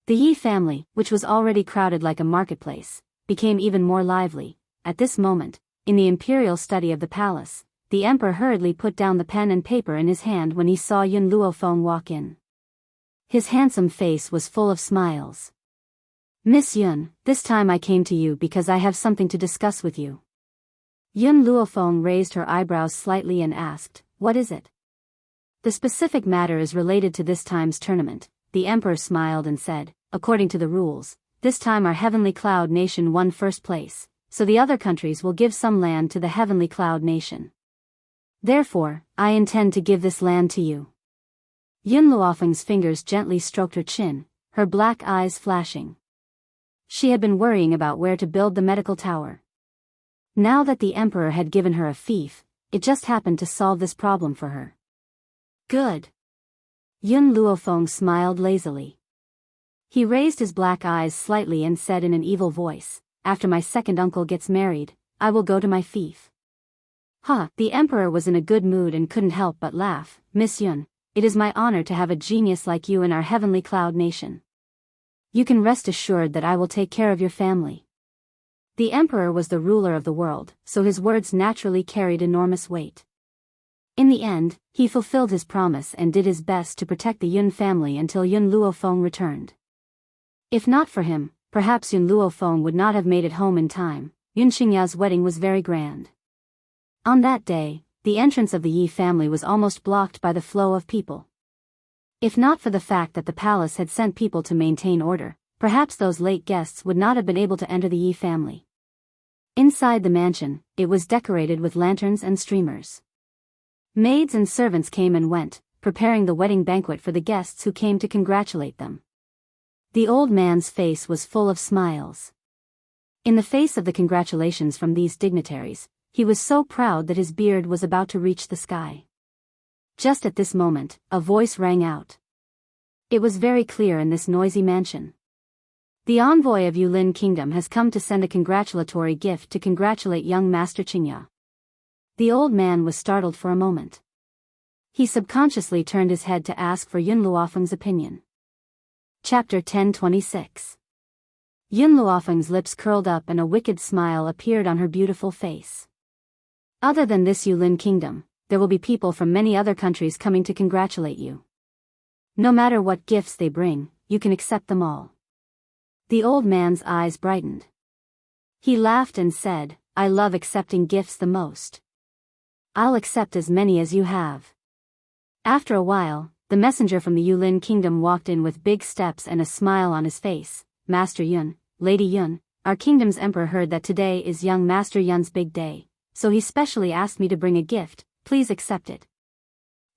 Speaker 1: The Yi family, which was already crowded like a marketplace, became even more lively. At this moment, in the imperial study of the palace, the emperor hurriedly put down the pen and paper in his hand when he saw Yun Luofeng walk in. His handsome face was full of smiles. Miss Yun, this time I came to you because I have something to discuss with you. Yun Luofeng raised her eyebrows slightly and asked, what is it? The specific matter is related to this time's tournament. The emperor smiled and said, according to the rules, this time our Heavenly Cloud Nation won first place, so the other countries will give some land to the Heavenly Cloud Nation. Therefore, I intend to give this land to you. Yun Luofeng's fingers gently stroked her chin, her black eyes flashing. She had been worrying about where to build the medical tower. Now that the emperor had given her a fief, it just happened to solve this problem for her. Good. Yun Luofeng smiled lazily. He raised his black eyes slightly and said in an evil voice, after my second uncle gets married, I will go to my fief. The emperor was in a good mood and couldn't help but laugh. Miss Yun, it is my honor to have a genius like you in our Heavenly Cloud Nation. You can rest assured that I will take care of your family. The emperor was the ruler of the world, so his words naturally carried enormous weight. In the end, he fulfilled his promise and did his best to protect the Yun family until Yun Luofeng returned. If not for him, perhaps Yun Luofeng would not have made it home in time. Yun Xingya's wedding was very grand. On that day, the entrance of the Yi family was almost blocked by the flow of people. If not for the fact that the palace had sent people to maintain order, perhaps those late guests would not have been able to enter the Yi family. Inside the mansion, it was decorated with lanterns and streamers. Maids and servants came and went, preparing the wedding banquet for the guests who came to congratulate them. The old man's face was full of smiles. In the face of the congratulations from these dignitaries, he was so proud that his beard was about to reach the sky. Just at this moment, a voice rang out. It was very clear in this noisy mansion. The envoy of Yulin Kingdom has come to send a congratulatory gift to congratulate young Master Qingya. The old man was startled for a moment. He subconsciously turned his head to ask for Yun Luofeng's opinion. Chapter 10:26. Yun Luofeng's lips curled up and a wicked smile appeared on her beautiful face. Other than this Yulin Kingdom, there will be people from many other countries coming to congratulate you. No matter what gifts they bring, you can accept them all. The old man's eyes brightened. He laughed and said, I love accepting gifts the most. I'll accept as many as you have. After a while, the messenger from the Yulin Kingdom walked in with big steps and a smile on his face. Master Yun, Lady Yun, our kingdom's emperor heard that today is young Master Yun's big day, so he specially asked me to bring a gift, please accept it.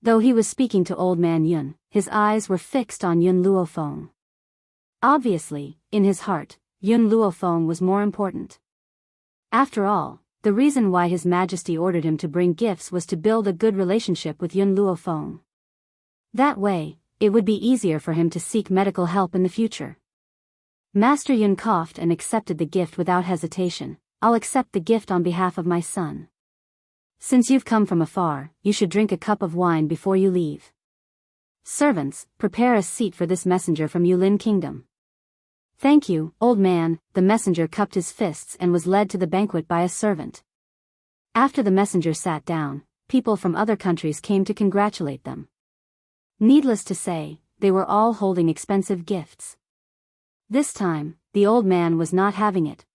Speaker 1: Though he was speaking to old man Yun, his eyes were fixed on Yun Luofeng. Obviously, in his heart, Yun Luofeng was more important. After all, the reason why His Majesty ordered him to bring gifts was to build a good relationship with Yun Luofeng. That way, it would be easier for him to seek medical help in the future. Master Yun coughed and accepted the gift without hesitation. I'll accept the gift on behalf of my son. Since you've come from afar, you should drink a cup of wine before you leave. Servants, prepare a seat for this messenger from Yulin Kingdom. Thank you, old man. The messenger cupped his fists and was led to the banquet by a servant. After the messenger sat down, people from other countries came to congratulate them. Needless to say, they were all holding expensive gifts. This time, the old man was not having it.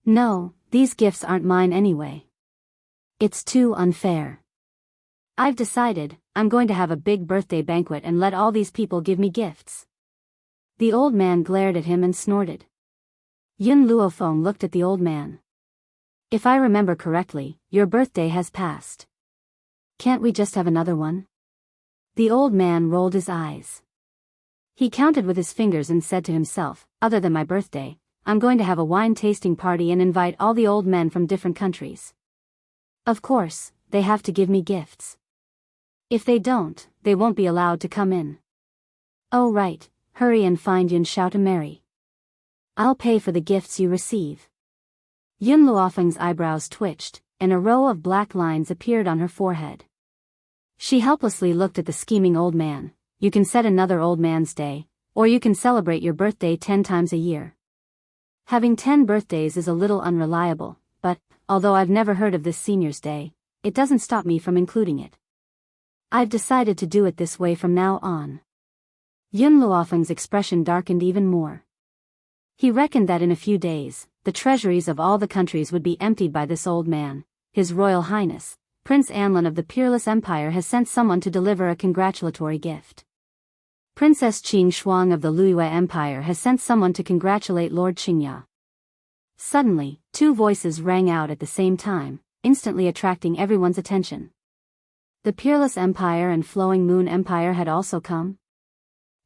Speaker 1: No, these gifts aren't mine anyway. It's too unfair. I've decided, I'm going to have a big birthday banquet and let all these people give me gifts. The old man glared at him and snorted. Yun Luofeng looked at the old man. If I remember correctly, your birthday has passed. Can't we just have another one? The old man rolled his eyes. He counted with his fingers and said to himself, other than my birthday, I'm going to have a wine tasting party and invite all the old men from different countries. Of course, they have to give me gifts. If they don't, they won't be allowed to come in. Oh right, hurry and find Yun Xiao to marry. I'll pay for the gifts you receive. Yun Luofeng's eyebrows twitched, and a row of black lines appeared on her forehead. She helplessly looked at the scheming old man. You can set another old man's day, or you can celebrate your birthday 10 times a year. Having 10 birthdays is a little unreliable, but, although I've never heard of this senior's day, it doesn't stop me from including it. I've decided to do it this way from now on. Yun Luofeng's expression darkened even more. He reckoned that in a few days, the treasuries of all the countries would be emptied by this old man. His Royal Highness, Prince Anlin of the Peerless Empire has sent someone to deliver a congratulatory gift. Princess Qing Shuang of the Liyue Empire has sent someone to congratulate Lord Qingya. Suddenly, two voices rang out at the same time, instantly attracting everyone's attention. The Peerless Empire and Flowing Moon Empire had also come.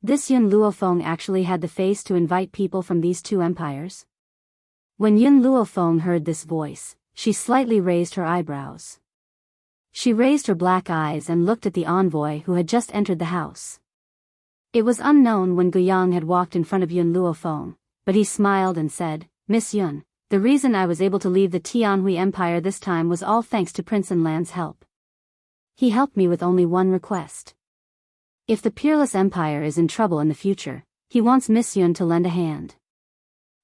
Speaker 1: This Yun Luofeng actually had the face to invite people from these two empires. When Yun Luofeng heard this voice, she slightly raised her eyebrows. She raised her black eyes and looked at the envoy who had just entered the house. It was unknown when Guiyang had walked in front of Yun Luofeng, but he smiled and said, Miss Yun, the reason I was able to leave the Tianhui Empire this time was all thanks to Prince Anlan's help. He helped me with only one request. If the Peerless Empire is in trouble in the future, he wants Miss Yun to lend a hand.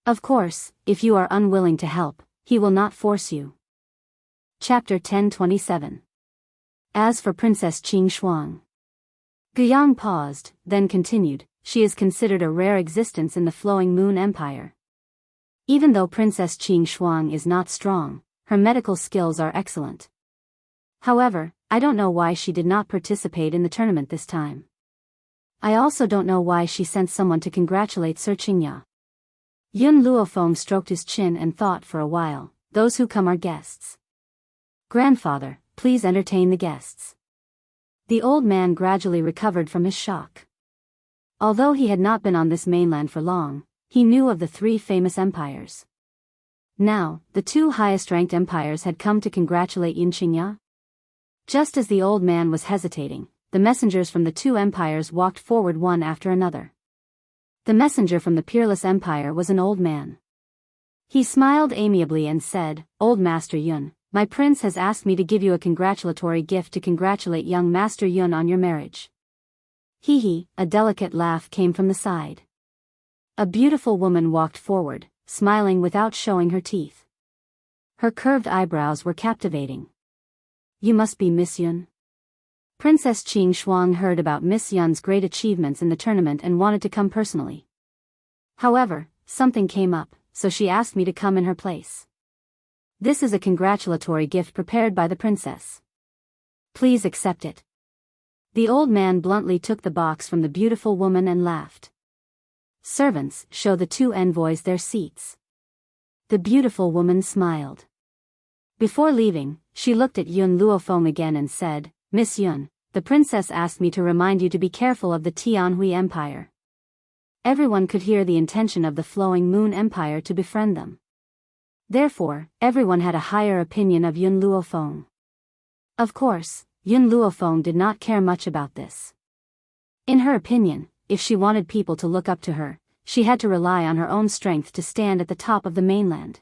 Speaker 1: Of course, if you are unwilling to help, he will not force you. Chapter 10:27. As for Princess Qing Shuang. Guiyang paused, then continued, she is considered a rare existence in the Flowing Moon Empire. Even though Princess Qing Shuang is not strong, her medical skills are excellent. However, I don't know why she did not participate in the tournament this time. I also don't know why she sent someone to congratulate Sir Qingya. Yun Luofeng stroked his chin and thought for a while. Those who come are guests. Grandfather, please entertain the guests. The old man gradually recovered from his shock. Although he had not been on this mainland for long, he knew of the 3 famous empires. Now, the 2 highest-ranked empires had come to congratulate Yun Qingya. Just as the old man was hesitating, the messengers from the 2 empires walked forward one after another. The messenger from the Peerless Empire was an old man. He smiled amiably and said, "Old Master Yun, my prince has asked me to give you a congratulatory gift to congratulate young Master Yun on your marriage." Hee, a delicate laugh came from the side. A beautiful woman walked forward, smiling without showing her teeth. Her curved eyebrows were captivating. "You must be Miss Yun." Princess Qing Shuang heard about Miss Yun's great achievements in the tournament and wanted to come personally. However, something came up, so she asked me to come in her place. This is a congratulatory gift prepared by the princess. Please accept it. The old man bluntly took the box from the beautiful woman and laughed. Servants, show the 2 envoys their seats. The beautiful woman smiled. Before leaving, she looked at Yun Luofeng again and said, "Miss Yun, the princess asked me to remind you to be careful of the Tianhui Empire." Everyone could hear the intention of the Flowing Moon Empire to befriend them. Therefore, everyone had a higher opinion of Yun Luofeng. Of course, Yun Luofeng did not care much about this. In her opinion, if she wanted people to look up to her, she had to rely on her own strength to stand at the top of the mainland.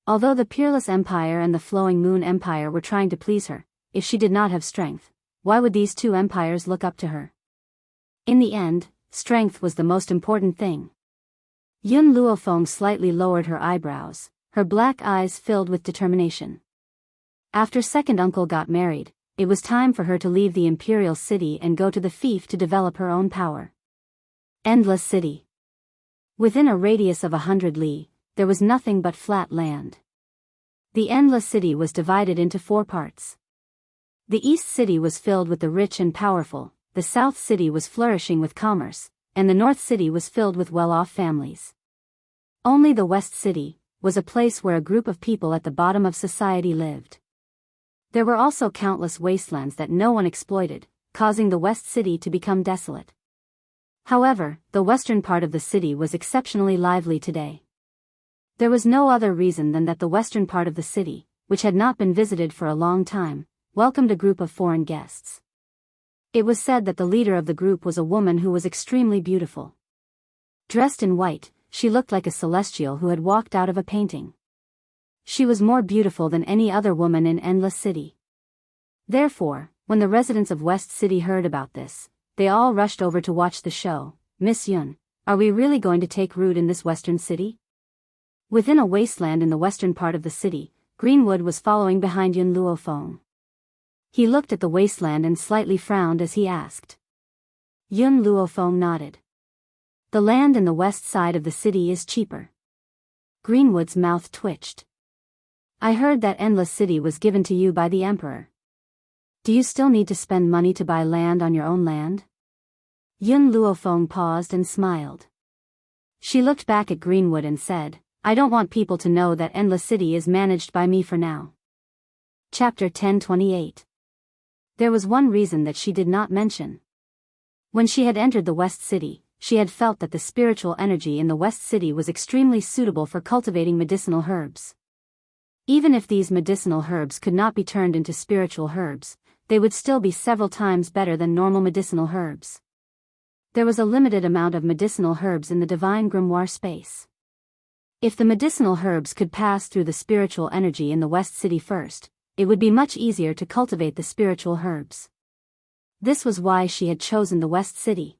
Speaker 1: Although the Peerless Empire and the Flowing Moon Empire were trying to please her, if she did not have strength, why would these 2 empires look up to her? In the end, strength was the most important thing. Yun Luofeng slightly lowered her eyebrows, her black eyes filled with determination. After second uncle got married, it was time for her to leave the imperial city and go to the fief to develop her own power. Endless City. Within a radius of 100 li, there was nothing but flat land. The Endless City was divided into 4 parts. The East City was filled with the rich and powerful, the South City was flourishing with commerce, and the North City was filled with well-off families. Only the West City was a place where a group of people at the bottom of society lived. There were also countless wastelands that no one exploited, causing the West City to become desolate. However, the western part of the city was exceptionally lively today. There was no other reason than that the western part of the city, which had not been visited for a long time, welcomed a group of foreign guests. It was said that the leader of the group was a woman who was extremely beautiful. Dressed in white, she looked like a celestial who had walked out of a painting. She was more beautiful than any other woman in Endless City. Therefore, when the residents of West City heard about this, they all rushed over to watch the show. "Miss Yun, are we really going to take root in this western city?" Within a wasteland in the western part of the city, Greenwood was following behind Yun Luofeng. He looked at the wasteland and slightly frowned as he asked. Yun Luofeng nodded. "The land in the west side of the city is cheaper." Greenwood's mouth twitched. "I heard that Endless City was given to you by the Emperor. Do you still need to spend money to buy land on your own land?" Yun Luofeng paused and smiled. She looked back at Greenwood and said, "I don't want people to know that Endless City is managed by me for now." Chapter 1028. There was one reason that she did not mention. When she had entered the West City, she had felt that the spiritual energy in the West City was extremely suitable for cultivating medicinal herbs. Even if these medicinal herbs could not be turned into spiritual herbs, they would still be several times better than normal medicinal herbs. There was a limited amount of medicinal herbs in the divine grimoire space. If the medicinal herbs could pass through the spiritual energy in the West City first, it would be much easier to cultivate the spiritual herbs. This was why she had chosen the West City.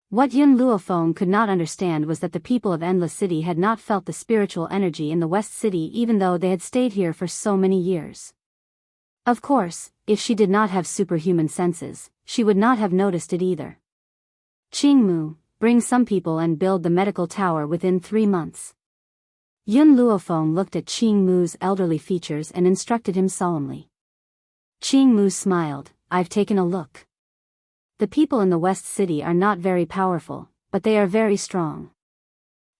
Speaker 1: What Yun Luofeng could not understand was that the people of Endless City had not felt the spiritual energy in the West City even though they had stayed here for so many years. Of course, if she did not have superhuman senses, she would not have noticed it either. Qingmu, bring some people and build the medical tower within 3 months. Yun Luofeng looked at Qingmu's elderly features and instructed him solemnly. Ching Mu smiled. I've taken a look. The people in the West City are not very powerful, but they are very strong.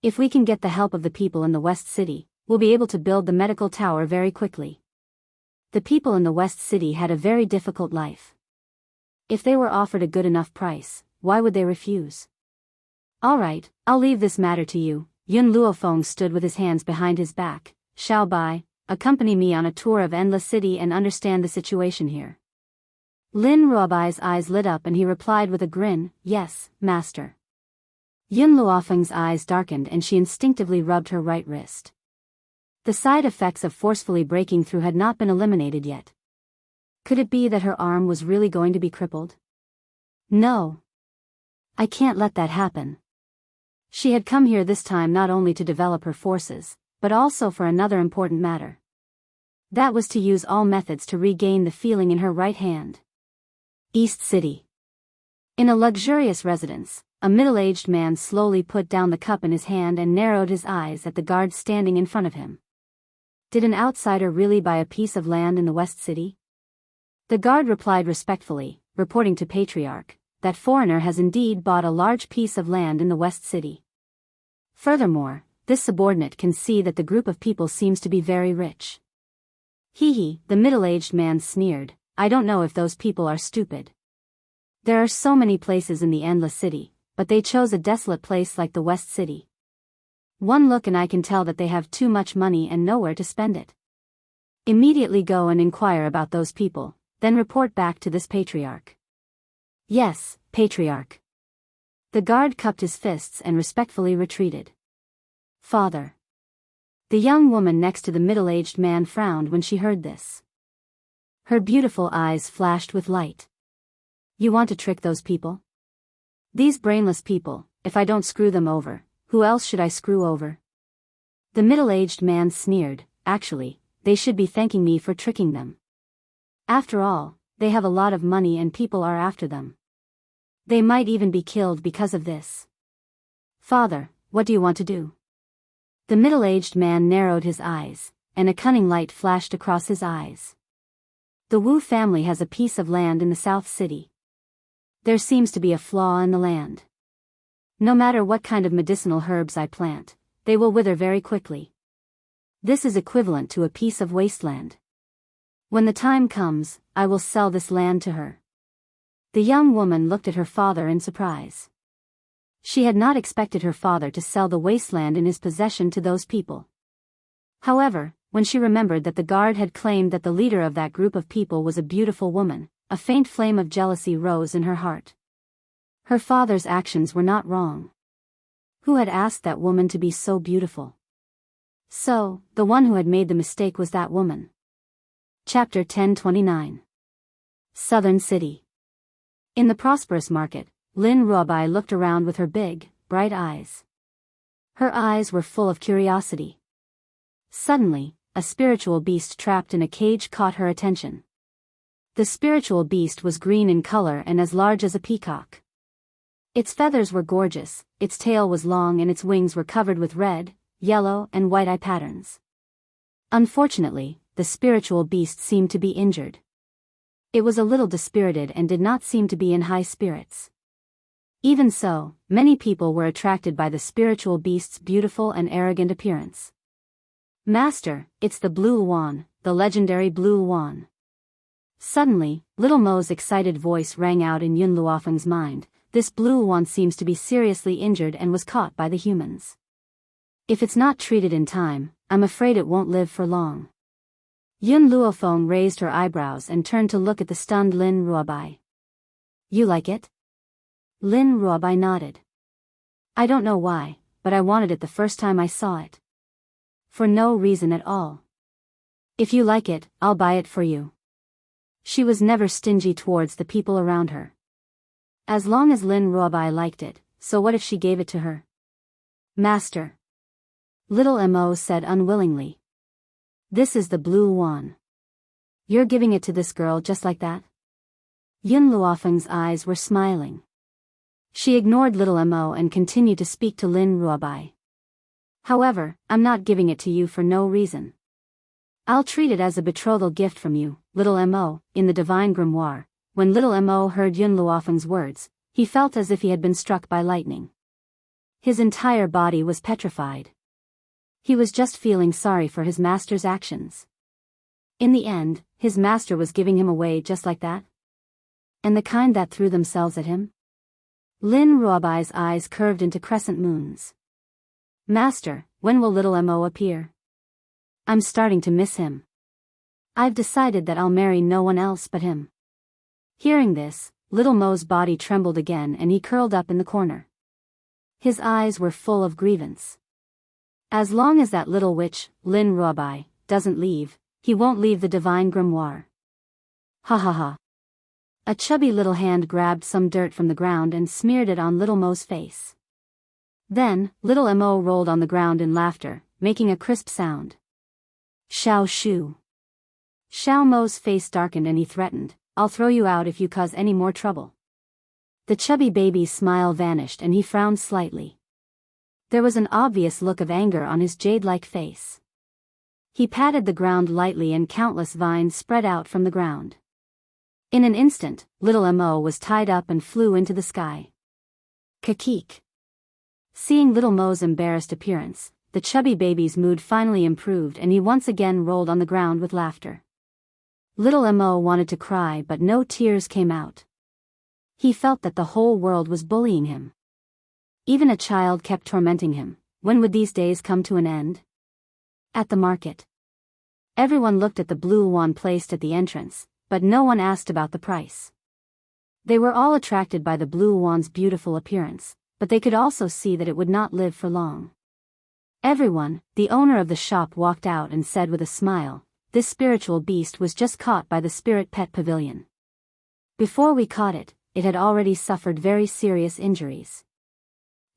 Speaker 1: If we can get the help of the people in the West City, we'll be able to build the medical tower very quickly. The people in the West City had a very difficult life. If they were offered a good enough price, why would they refuse? All right, I'll leave this matter to you. Yun Luofeng stood with his hands behind his back. Xiao Bai, accompany me on a tour of Endless City and understand the situation here. Lin Ruobai's eyes lit up and he replied with a grin, yes, master. Yun Luofeng's eyes darkened and she instinctively rubbed her right wrist. The side effects of forcefully breaking through had not been eliminated yet. Could it be that her arm was really going to be crippled? No. I can't let that happen. She had come here this time not only to develop her forces, but also for another important matter. That was to use all methods to regain the feeling in her right hand. East City. In a luxurious residence, a middle-aged man slowly put down the cup in his hand and narrowed his eyes at the guard standing in front of him. Did an outsider really buy a piece of land in the West City? The guard replied respectfully, reporting to Patriarch, that foreigner has indeed bought a large piece of land in the West City. Furthermore, this subordinate can see that the group of people seems to be very rich. Hee, the middle-aged man sneered, I don't know if those people are stupid. There are so many places in the Endless City, but they chose a desolate place like the West City. One look and I can tell that they have too much money and nowhere to spend it. Immediately go and inquire about those people, then report back to this Patriarch. Yes, Patriarch. The guard cupped his fists and respectfully retreated. Father. The young woman next to the middle-aged man frowned when she heard this. Her beautiful eyes flashed with light. You want to trick those people? These brainless people, if I don't screw them over, who else should I screw over? The middle-aged man sneered, actually, they should be thanking me for tricking them. After all, they have a lot of money and people are after them. They might even be killed because of this. Father, what do you want to do? The middle-aged man narrowed his eyes, and a cunning light flashed across his eyes. The Wu family has a piece of land in the South City. There seems to be a flaw in the land. No matter what kind of medicinal herbs I plant, they will wither very quickly. This is equivalent to a piece of wasteland. When the time comes, I will sell this land to her. The young woman looked at her father in surprise. She had not expected her father to sell the wasteland in his possession to those people. However, when she remembered that the guard had claimed that the leader of that group of people was a beautiful woman, a faint flame of jealousy rose in her heart. Her father's actions were not wrong. Who had asked that woman to be so beautiful? So, the one who had made the mistake was that woman. Chapter 1029. Southern City. In the prosperous market, Lin Ruobai looked around with her big, bright eyes. Her eyes were full of curiosity. Suddenly, a spiritual beast trapped in a cage caught her attention. The spiritual beast was green in color and as large as a peacock. Its feathers were gorgeous, its tail was long and its wings were covered with red, yellow and white eye patterns. Unfortunately, the spiritual beast seemed to be injured. It was a little dispirited and did not seem to be in high spirits. Even so, many people were attracted by the spiritual beast's beautiful and arrogant appearance. Master, it's the Blue Wan, the legendary Blue Wan. Suddenly, Little Mo's excited voice rang out in Yun Luofeng's mind. This Blue Wan seems to be seriously injured and was caught by the humans. If it's not treated in time, I'm afraid it won't live for long. Yun Luofeng raised her eyebrows and turned to look at the stunned Lin Ruobai. You like it? Lin Ruobai nodded. I don't know why, but I wanted it the first time I saw it. For no reason at all. If you like it, I'll buy it for you. She was never stingy towards the people around her. As long as Lin Ruobai liked it, so what if she gave it to her? Master. Little Mo said unwillingly. This is the Blue Wan. You're giving it to this girl just like that? Yun Luofeng's eyes were smiling. She ignored Little Mo and continued to speak to Lin Ruobai. However, I'm not giving it to you for no reason. I'll treat it as a betrothal gift from you, little Mo, in the divine grimoire. When little Mo heard Yun Luofeng's words, he felt as if he had been struck by lightning. His entire body was petrified. He was just feeling sorry for his master's actions. In the end, his master was giving him away just like that? And the kind that threw themselves at him? Lin Ruobai's eyes curved into crescent moons. Master, when will little Mo appear? I'm starting to miss him. I've decided that I'll marry no one else but him. Hearing this, little Mo's body trembled again and he curled up in the corner. His eyes were full of grievance. As long as that little witch, Lin Ruobai, doesn't leave, he won't leave the divine grimoire. Ha ha ha. A chubby little hand grabbed some dirt from the ground and smeared it on little Mo's face. Then, little Mo rolled on the ground in laughter, making a crisp sound. Xiao Shu. Xiao Mo's face darkened and he threatened, I'll throw you out if you cause any more trouble. The chubby baby's smile vanished and he frowned slightly. There was an obvious look of anger on his jade-like face. He patted the ground lightly and countless vines spread out from the ground. In an instant, little Mo was tied up and flew into the sky. Kakik. Seeing little Mo's embarrassed appearance, the chubby baby's mood finally improved and he once again rolled on the ground with laughter. Little Mo wanted to cry but no tears came out. He felt that the whole world was bullying him. Even a child kept tormenting him. When would these days come to an end? At the market. Everyone looked at the blue wand placed at the entrance, but no one asked about the price. They were all attracted by the blue wand's beautiful appearance, but they could also see that it would not live for long. Everyone, the owner of the shop walked out and said with a smile, this spiritual beast was just caught by the spirit pet pavilion. Before we caught it, it had already suffered very serious injuries.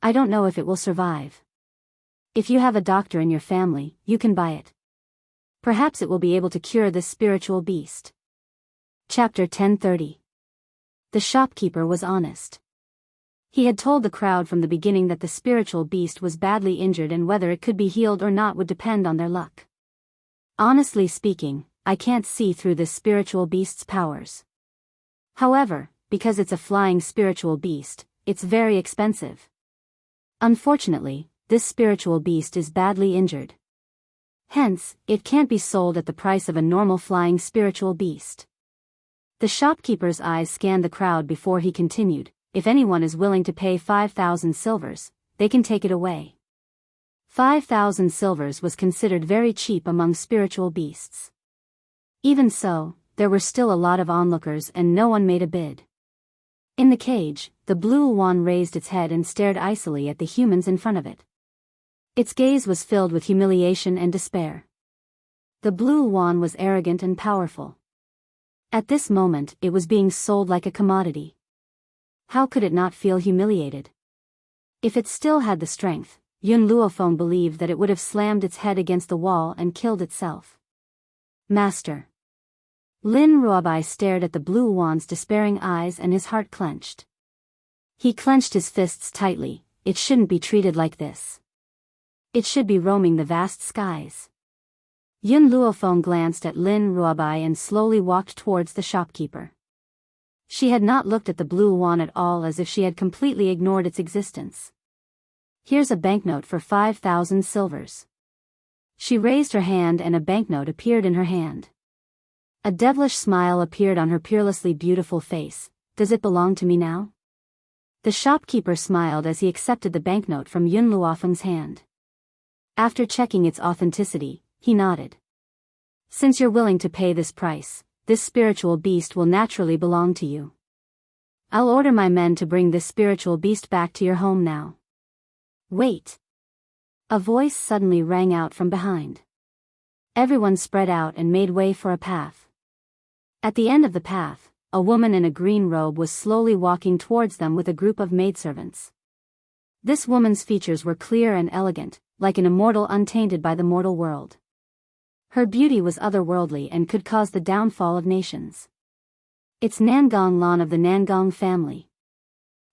Speaker 1: I don't know if it will survive. If you have a doctor in your family, you can buy it. Perhaps it will be able to cure this spiritual beast. Chapter 1030. The shopkeeper was honest. He had told the crowd from the beginning that the spiritual beast was badly injured and whether it could be healed or not would depend on their luck. Honestly speaking, I can't see through this spiritual beast's powers. However, because it's a flying spiritual beast, it's very expensive. Unfortunately, this spiritual beast is badly injured. Hence, it can't be sold at the price of a normal flying spiritual beast. The shopkeeper's eyes scanned the crowd before he continued, if anyone is willing to pay 5,000 silvers, they can take it away. 5,000 silvers was considered very cheap among spiritual beasts. Even so, there were still a lot of onlookers and no one made a bid. In the cage, the blue wand raised its head and stared icily at the humans in front of it. Its gaze was filled with humiliation and despair. The blue wand was arrogant and powerful. At this moment, it was being sold like a commodity. How could it not feel humiliated? If it still had the strength, Yun Luofeng believed that it would have slammed its head against the wall and killed itself. Master. Lin Ruobai stared at the blue wand's despairing eyes and his heart clenched. He clenched his fists tightly. It shouldn't be treated like this. It should be roaming the vast skies. Yun Luofeng glanced at Lin Ruobai and slowly walked towards the shopkeeper. She had not looked at the blue wand at all, as if she had completely ignored its existence. Here's a banknote for 5,000 silvers. She raised her hand and a banknote appeared in her hand. A devilish smile appeared on her peerlessly beautiful face. Does it belong to me now? The shopkeeper smiled as he accepted the banknote from Yun Luofeng's hand. After checking its authenticity, he nodded. Since you're willing to pay this price, this spiritual beast will naturally belong to you. I'll order my men to bring this spiritual beast back to your home now. Wait. A voice suddenly rang out from behind. Everyone spread out and made way for a path. At the end of the path, a woman in a green robe was slowly walking towards them with a group of maidservants. This woman's features were clear and elegant, like an immortal untainted by the mortal world. Her beauty was otherworldly and could cause the downfall of nations. It's Nangong Lan of the Nangong family.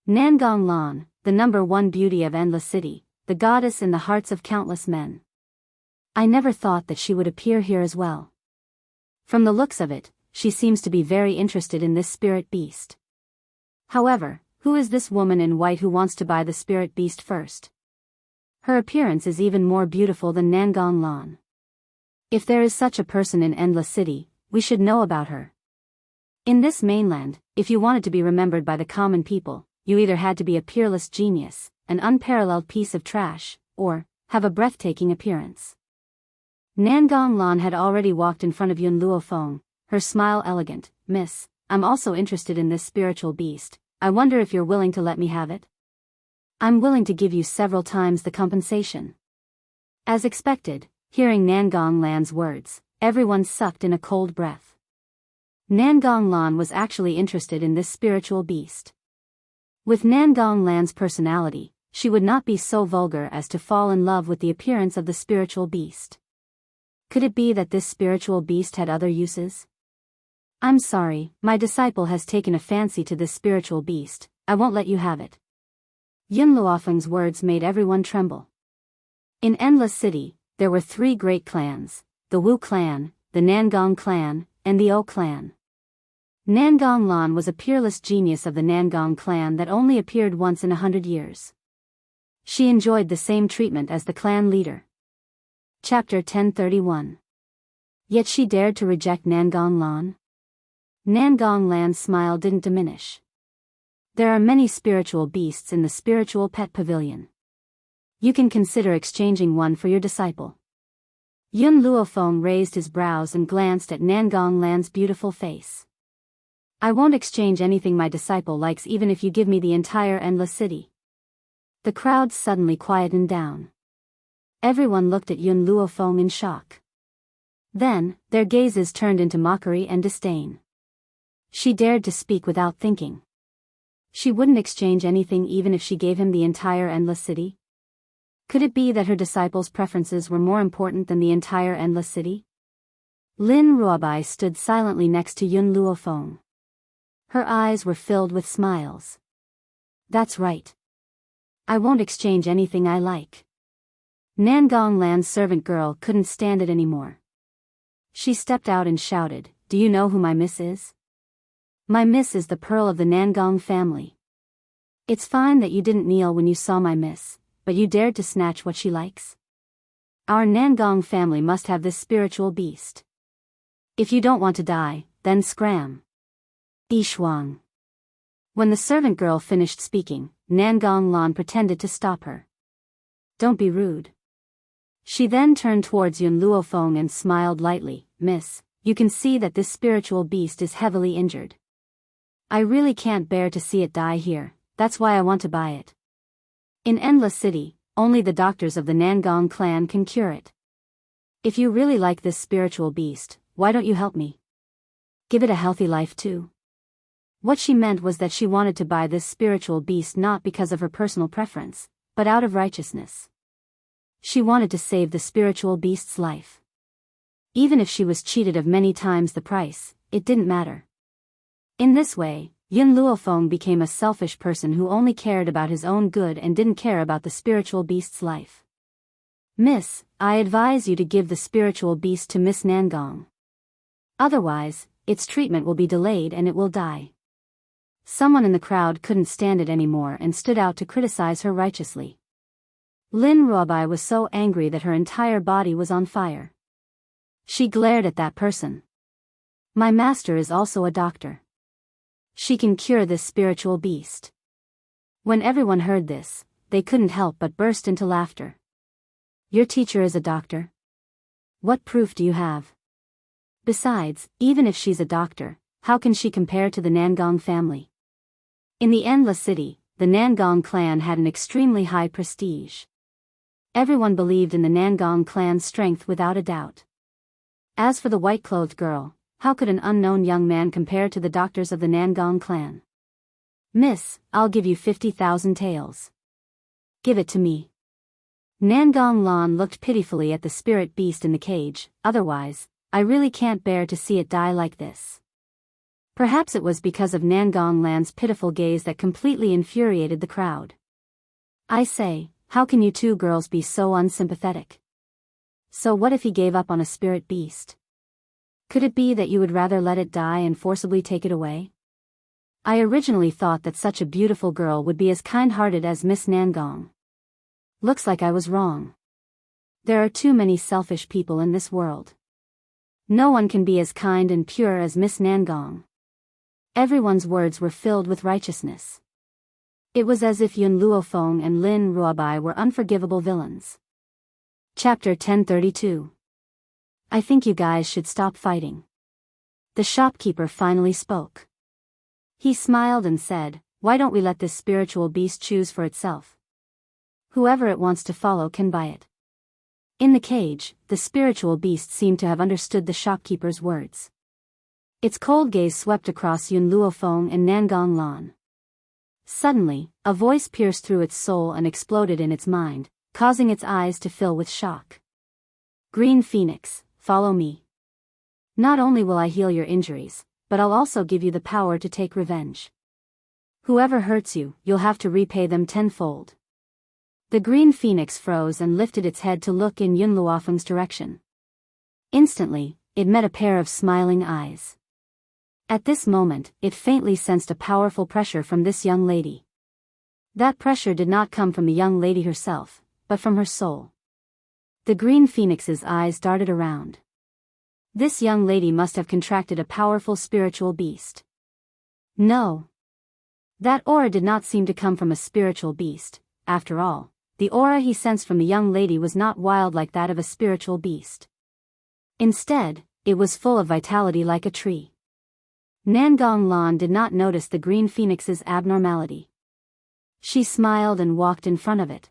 Speaker 1: Nangong Lan, the #1 beauty of Endless City, the goddess in the hearts of countless men. I never thought that she would appear here as well. From the looks of it, she seems to be very interested in this spirit beast. However, who is this woman in white who wants to buy the spirit beast first? Her appearance is even more beautiful than Nangong Lan. If there is such a person in Endless City, we should know about her. In this mainland, if you wanted to be remembered by the common people, you either had to be a peerless genius, an unparalleled piece of trash, or have a breathtaking appearance. Nangong Lan had already walked in front of Yun Luofeng, her smile elegant. "Miss, I'm also interested in this spiritual beast. I wonder if you're willing to let me have it? I'm willing to give you several times the compensation." As expected, hearing Nangong Lan's words, everyone sucked in a cold breath. Nangong Lan was actually interested in this spiritual beast. With Nangong Lan's personality, she would not be so vulgar as to fall in love with the appearance of the spiritual beast. Could it be that this spiritual beast had other uses? "I'm sorry, my disciple has taken a fancy to this spiritual beast. I won't let you have it." Yun Luofeng's words made everyone tremble. In Endless City, there were 3 great clans: the Wu clan, the Nangong clan, and the O clan. Nangong Lan was a peerless genius of the Nangong clan that only appeared once in 100 years. She enjoyed the same treatment as the clan leader. Chapter 1031. Yet she dared to reject Nangong Lan? Nangong Lan's smile didn't diminish. "There are many spiritual beasts in the spiritual pet pavilion. You can consider exchanging one for your disciple." Yun Luofeng raised his brows and glanced at Nangong Lan's beautiful face. "I won't exchange anything my disciple likes, even if you give me the entire Endless City." The crowd suddenly quietened down. Everyone looked at Yun Luofeng in shock. Then, their gazes turned into mockery and disdain. She dared to speak without thinking. She wouldn't exchange anything even if she gave him the entire Endless City? Could it be that her disciple's preferences were more important than the entire Endless City? Lin Ruobai stood silently next to Yun Luofeng. Her eyes were filled with smiles. "That's right. I won't exchange anything I like." Nangong Lan's servant girl couldn't stand it anymore. She stepped out and shouted, "Do you know who my miss is? My miss is the pearl of the Nangong family. It's fine that you didn't kneel when you saw my miss, but you dared to snatch what she likes. Our Nangong family must have this spiritual beast. If you don't want to die, then scram." Ishuang. When the servant girl finished speaking, Nangong Lan pretended to stop her. "Don't be rude." She then turned towards Yun Luofeng and smiled lightly. "Miss, you can see that this spiritual beast is heavily injured. I really can't bear to see it die here, that's why I want to buy it. In Endless City, only the doctors of the Nangong clan can cure it. If you really like this spiritual beast, why don't you help me? Give it a healthy life too." What she meant was that she wanted to buy this spiritual beast not because of her personal preference, but out of righteousness. She wanted to save the spiritual beast's life. Even if she was cheated of many times the price, it didn't matter. In this way, Yun Luofeng became a selfish person who only cared about his own good and didn't care about the spiritual beast's life. "Miss, I advise you to give the spiritual beast to Miss Nangong. Otherwise, its treatment will be delayed and it will die." Someone in the crowd couldn't stand it anymore and stood out to criticize her righteously. Lin Ruobai was so angry that her entire body was on fire. She glared at that person. "My master is also a doctor. She can cure this spiritual beast." When everyone heard this, they couldn't help but burst into laughter. "Your teacher is a doctor? What proof do you have? Besides, even if she's a doctor, how can she compare to the Nangong family?" In the Endless City, the Nangong clan had an extremely high prestige. Everyone believed in the Nangong clan's strength without a doubt. As for the white-clothed girl, how could an unknown young man compare to the doctors of the Nangong clan? "Miss, I'll give you 50,000 taels. Give it to me." Nangong Lan looked pitifully at the spirit beast in the cage. "Otherwise, I really can't bear to see it die like this." Perhaps it was because of Nangong Lan's pitiful gaze that completely infuriated the crowd. "I say, how can you two girls be so unsympathetic? So what if he gave up on a spirit beast? Could it be that you would rather let it die and forcibly take it away? I originally thought that such a beautiful girl would be as kind-hearted as Miss Nangong. Looks like I was wrong. There are too many selfish people in this world. No one can be as kind and pure as Miss Nangong. Everyone's words were filled with righteousness. It was as if Yun Luofeng and Lin Ruobai were unforgivable villains. Chapter 1032. I think you guys should stop fighting. The shopkeeper finally spoke. He smiled and said, "Why don't we let this spiritual beast choose for itself? Whoever it wants to follow can buy it." In the cage, the spiritual beast seemed to have understood the shopkeeper's words. Its cold gaze swept across Yun Luofeng and Nangong Lan. Suddenly, a voice pierced through its soul and exploded in its mind, causing its eyes to fill with shock. "Green Phoenix, follow me. Not only will I heal your injuries, but I'll also give you the power to take revenge. Whoever hurts you, you'll have to repay them tenfold." The green phoenix froze and lifted its head to look in Yun Luofeng's direction. Instantly, it met a pair of smiling eyes. At this moment, it faintly sensed a powerful pressure from this young lady. That pressure did not come from the young lady herself, but from her soul. The green phoenix's eyes darted around. This young lady must have contracted a powerful spiritual beast. No. That aura did not seem to come from a spiritual beast. After all, the aura he sensed from the young lady was not wild like that of a spiritual beast. Instead, it was full of vitality like a tree. Nangong Lan did not notice the green phoenix's abnormality. She smiled and walked in front of it.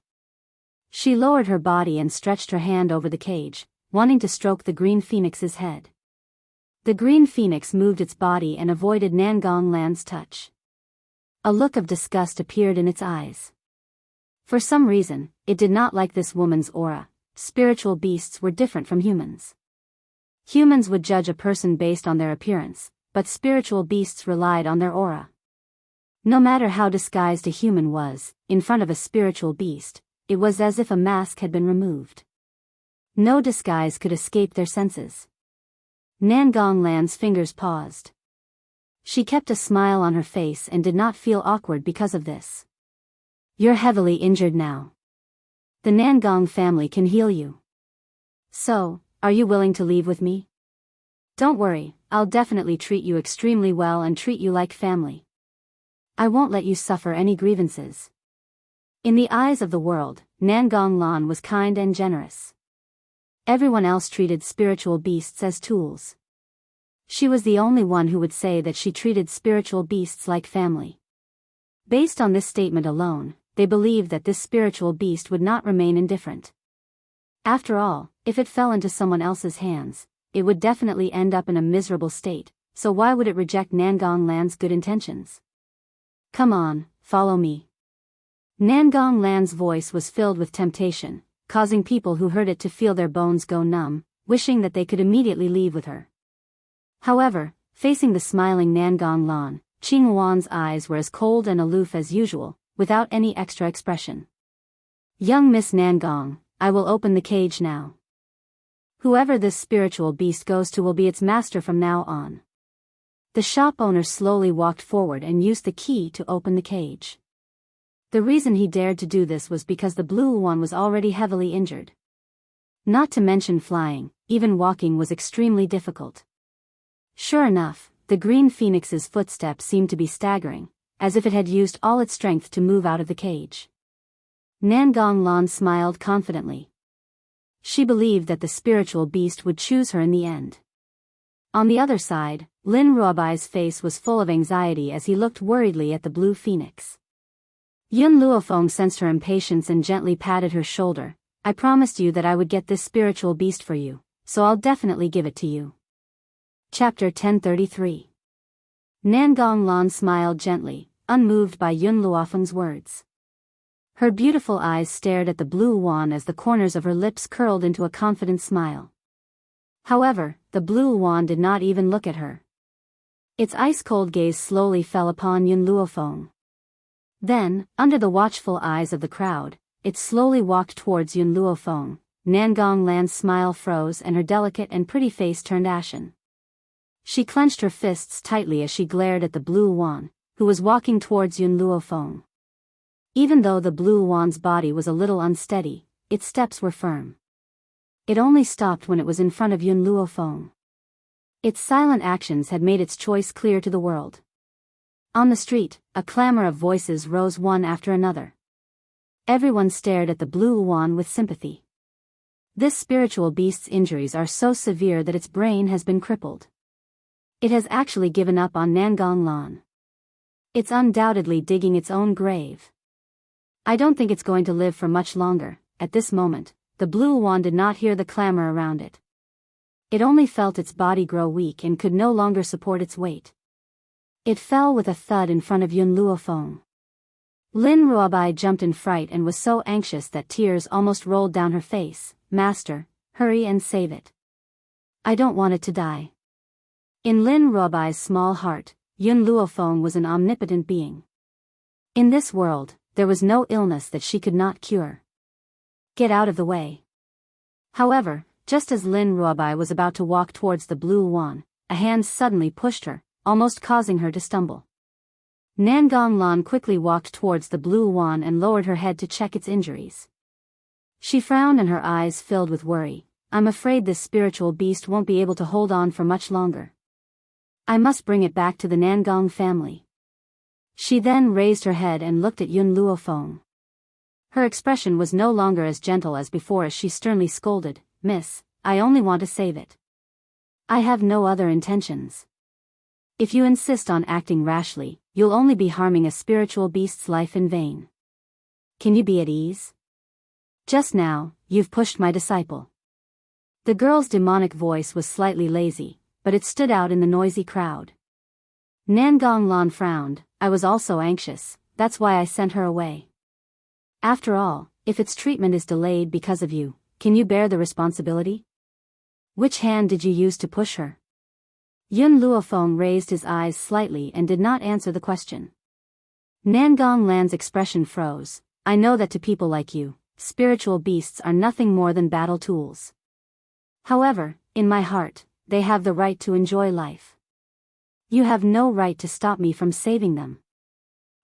Speaker 1: She lowered her body and stretched her hand over the cage, wanting to stroke the green phoenix's head. The green phoenix moved its body and avoided Nangong Lan's touch. A look of disgust appeared in its eyes. For some reason, it did not like this woman's aura. Spiritual beasts were different from humans. Humans would judge a person based on their appearance, but spiritual beasts relied on their aura. No matter how disguised a human was, in front of a spiritual beast, it was as if a mask had been removed. No disguise could escape their senses. Nangong Lan's fingers paused. She kept a smile on her face and did not feel awkward because of this. "You're heavily injured now. The Nangong family can heal you. So, are you willing to leave with me? Don't worry, I'll definitely treat you extremely well and treat you like family. I won't let you suffer any grievances." In the eyes of the world, Nangong Lan was kind and generous. Everyone else treated spiritual beasts as tools. She was the only one who would say that she treated spiritual beasts like family. Based on this statement alone, they believed that this spiritual beast would not remain indifferent. After all, if it fell into someone else's hands, it would definitely end up in a miserable state, so why would it reject Nangong Lan's good intentions? "Come on, follow me." Nangong Lan's voice was filled with temptation, causing people who heard it to feel their bones go numb, wishing that they could immediately leave with her. However, facing the smiling Nangong Lan, Qing Wan's eyes were as cold and aloof as usual, without any extra expression. "Young Miss Nangong, I will open the cage now. Whoever this spiritual beast goes to will be its master from now on." The shop owner slowly walked forward and used the key to open the cage. The reason he dared to do this was because the blue one was already heavily injured. Not to mention flying, even walking was extremely difficult. Sure enough, the green phoenix's footsteps seemed to be staggering, as if it had used all its strength to move out of the cage. Nangong Lan smiled confidently. She believed that the spiritual beast would choose her in the end. On the other side, Lin Ruobai's face was full of anxiety as he looked worriedly at the blue phoenix. Yun Luofeng sensed her impatience and gently patted her shoulder. "I promised you that I would get this spiritual beast for you, so I'll definitely give it to you." Chapter 1033. Nangong Lan smiled gently, unmoved by Yun Luofeng's words. Her beautiful eyes stared at the blue wand as the corners of her lips curled into a confident smile. However, the blue wand did not even look at her. Its ice-cold gaze slowly fell upon Yun Luofeng. Then, under the watchful eyes of the crowd, it slowly walked towards Yun Luofeng. Nangong Lan's smile froze and her delicate and pretty face turned ashen. She clenched her fists tightly as she glared at the blue wand, who was walking towards Yun Luofeng. Even though the blue wand's body was a little unsteady, its steps were firm. It only stopped when it was in front of Yun Luofeng. Its silent actions had made its choice clear to the world. On the street, a clamor of voices rose one after another. Everyone stared at the blue wand with sympathy. This spiritual beast's injuries are so severe that its brain has been crippled. It has actually given up on Nangong Lan. It's undoubtedly digging its own grave. I don't think it's going to live for much longer. At this moment, the blue wand did not hear the clamor around it. It only felt its body grow weak and could no longer support its weight. It fell with a thud in front of Yun Luofeng. Lin Ruobai jumped in fright and was so anxious that tears almost rolled down her face. Master, hurry and save it. I don't want it to die. In Lin Ruobai's small heart, Yun Luofeng was an omnipotent being. In this world, there was no illness that she could not cure. Get out of the way. However, just as Lin Ruobai was about to walk towards the blue wand, a hand suddenly pushed her, almost causing her to stumble. Nangong Lan quickly walked towards the blue wand and lowered her head to check its injuries. She frowned and her eyes filled with worry. I'm afraid this spiritual beast won't be able to hold on for much longer. I must bring it back to the Nangong family. She then raised her head and looked at Yun Luofeng. Her expression was no longer as gentle as before as she sternly scolded, Miss, I only want to save it. I have no other intentions. If you insist on acting rashly, you'll only be harming a spiritual beast's life in vain. Can you be at ease? Just now, you've pushed my disciple. The girl's demonic voice was slightly lazy, but it stood out in the noisy crowd. Nangong Lan frowned. I was also anxious, that's why I sent her away. After all, if its treatment is delayed because of you, can you bear the responsibility? Which hand did you use to push her? Yun Luofeng raised his eyes slightly and did not answer the question. Nangong Lan's expression froze. I know that to people like you, spiritual beasts are nothing more than battle tools. However, in my heart, they have the right to enjoy life. You have no right to stop me from saving them.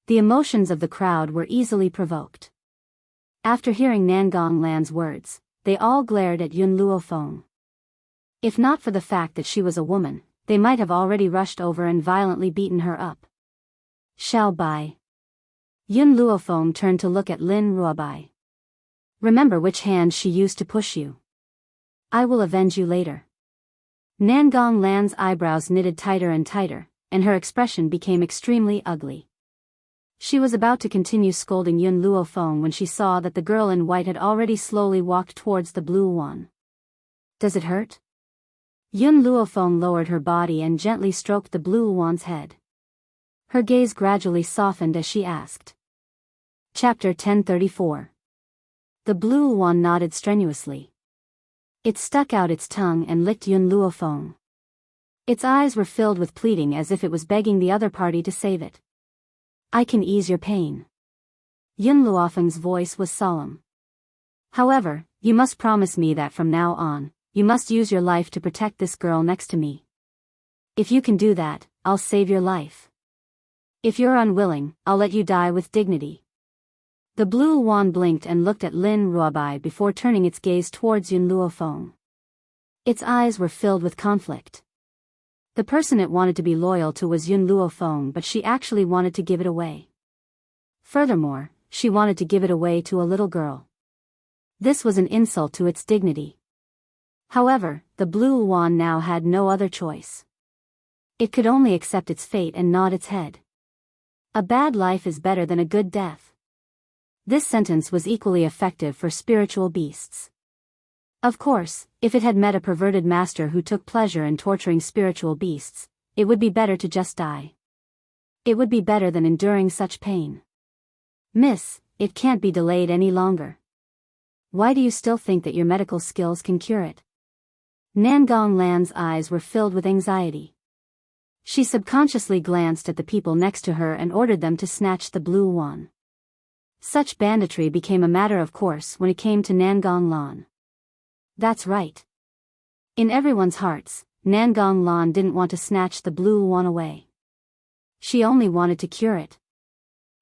Speaker 1: The emotions of the crowd were easily provoked. After hearing Nangong Lan's words, they all glared at Yun Luofeng. If not for the fact that she was a woman, they might have already rushed over and violently beaten her up. Shall Bai. Yun Luofeng turned to look at Lin Ruobai. Remember which hand she used to push you. I will avenge you later. Nangong Lan's eyebrows knitted tighter and tighter, and her expression became extremely ugly. She was about to continue scolding Yun Luofeng when she saw that the girl in white had already slowly walked towards the blue one. Does it hurt? Yun Luofeng lowered her body and gently stroked the blue wand's head. Her gaze gradually softened as she asked. Chapter 1034. The blue wand nodded strenuously. It stuck out its tongue and licked Yun Luofeng. Its eyes were filled with pleading as if it was begging the other party to save it. I can ease your pain. Yun Luofeng's voice was solemn. However, you must promise me that from now on, you must use your life to protect this girl next to me. If you can do that, I'll save your life. If you're unwilling, I'll let you die with dignity. The blue wand blinked and looked at Lin Ruobai before turning its gaze towards Yun Luofeng. Its eyes were filled with conflict. The person it wanted to be loyal to was Yun Luofeng, but she actually wanted to give it away. Furthermore, she wanted to give it away to a little girl. This was an insult to its dignity. However, the blue wand now had no other choice. It could only accept its fate and nod its head. A bad life is better than a good death. This sentence was equally effective for spiritual beasts. Of course, if it had met a perverted master who took pleasure in torturing spiritual beasts, it would be better to just die. It would be better than enduring such pain. Miss, it can't be delayed any longer. Why do you still think that your medical skills can cure it? Nangong Lan's eyes were filled with anxiety. She subconsciously glanced at the people next to her and ordered them to snatch the blue wand. Such banditry became a matter of course when it came to Nangong Lan. That's right. In everyone's hearts, Nangong Lan didn't want to snatch the blue one away. She only wanted to cure it.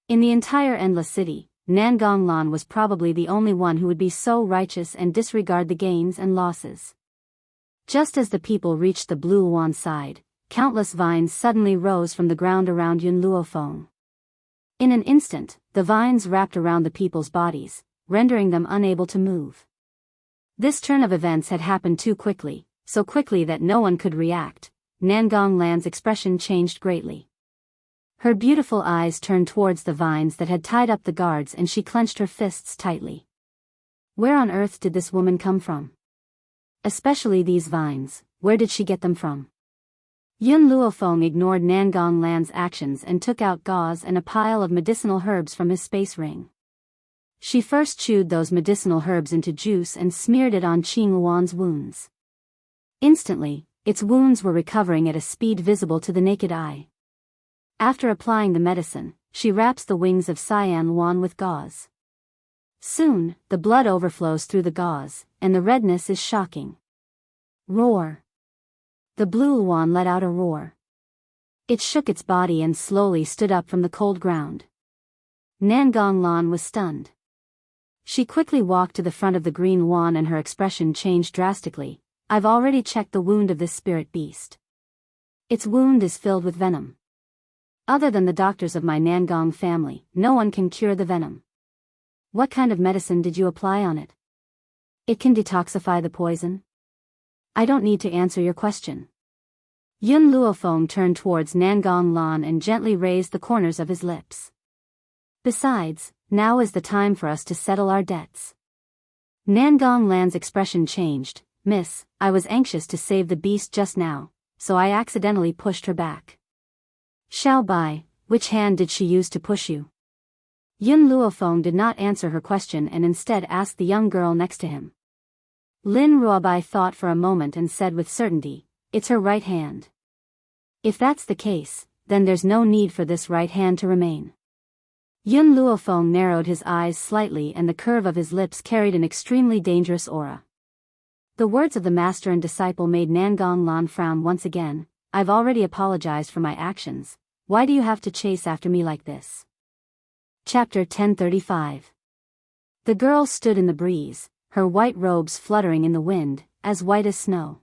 Speaker 1: In the entire Endless City, Nangong Lan was probably the only one who would be so righteous and disregard the gains and losses. Just as the people reached the blue wand's side, countless vines suddenly rose from the ground around Yun Luofeng. In an instant, the vines wrapped around the people's bodies, rendering them unable to move. This turn of events had happened too quickly, so quickly that no one could react. Nangong Lan's expression changed greatly. Her beautiful eyes turned towards the vines that had tied up the guards, and she clenched her fists tightly. Where on earth did this woman come from? Especially these vines, where did she get them from? Yun Luofeng ignored Nangong Lan's actions and took out gauze and a pile of medicinal herbs from his space ring. She first chewed those medicinal herbs into juice and smeared it on Qing Wan's wounds. Instantly, its wounds were recovering at a speed visible to the naked eye. After applying the medicine, she wraps the wings of Cyan Wan with gauze. Soon, the blood overflows through the gauze, and the redness is shocking. Roar! The blue Wan let out a roar. It shook its body and slowly stood up from the cold ground. Nangong Lan was stunned. She quickly walked to the front of the green Wan and her expression changed drastically. I've already checked the wound of this spirit beast. Its wound is filled with venom. Other than the doctors of my Nangong family, no one can cure the venom. What kind of medicine did you apply on it? It can detoxify the poison. I don't need to answer your question. Yun Luofeng turned towards Nangong Lan and gently raised the corners of his lips. Besides, now is the time for us to settle our debts. Nangong Lan's expression changed. Miss, I was anxious to save the beast just now, so I accidentally pushed her back. Xiao Bai, which hand did she use to push you? Yun Luofeng did not answer her question and instead asked the young girl next to him. Lin Ruobai thought for a moment and said with certainty, it's her right hand. If that's the case, then there's no need for this right hand to remain. Yun Luofeng narrowed his eyes slightly and the curve of his lips carried an extremely dangerous aura. The words of the master and disciple made Nangong Lan frown once again. I've already apologized for my actions. Why do you have to chase after me like this? Chapter 1035. The girl stood in the breeze, her white robes fluttering in the wind, as white as snow.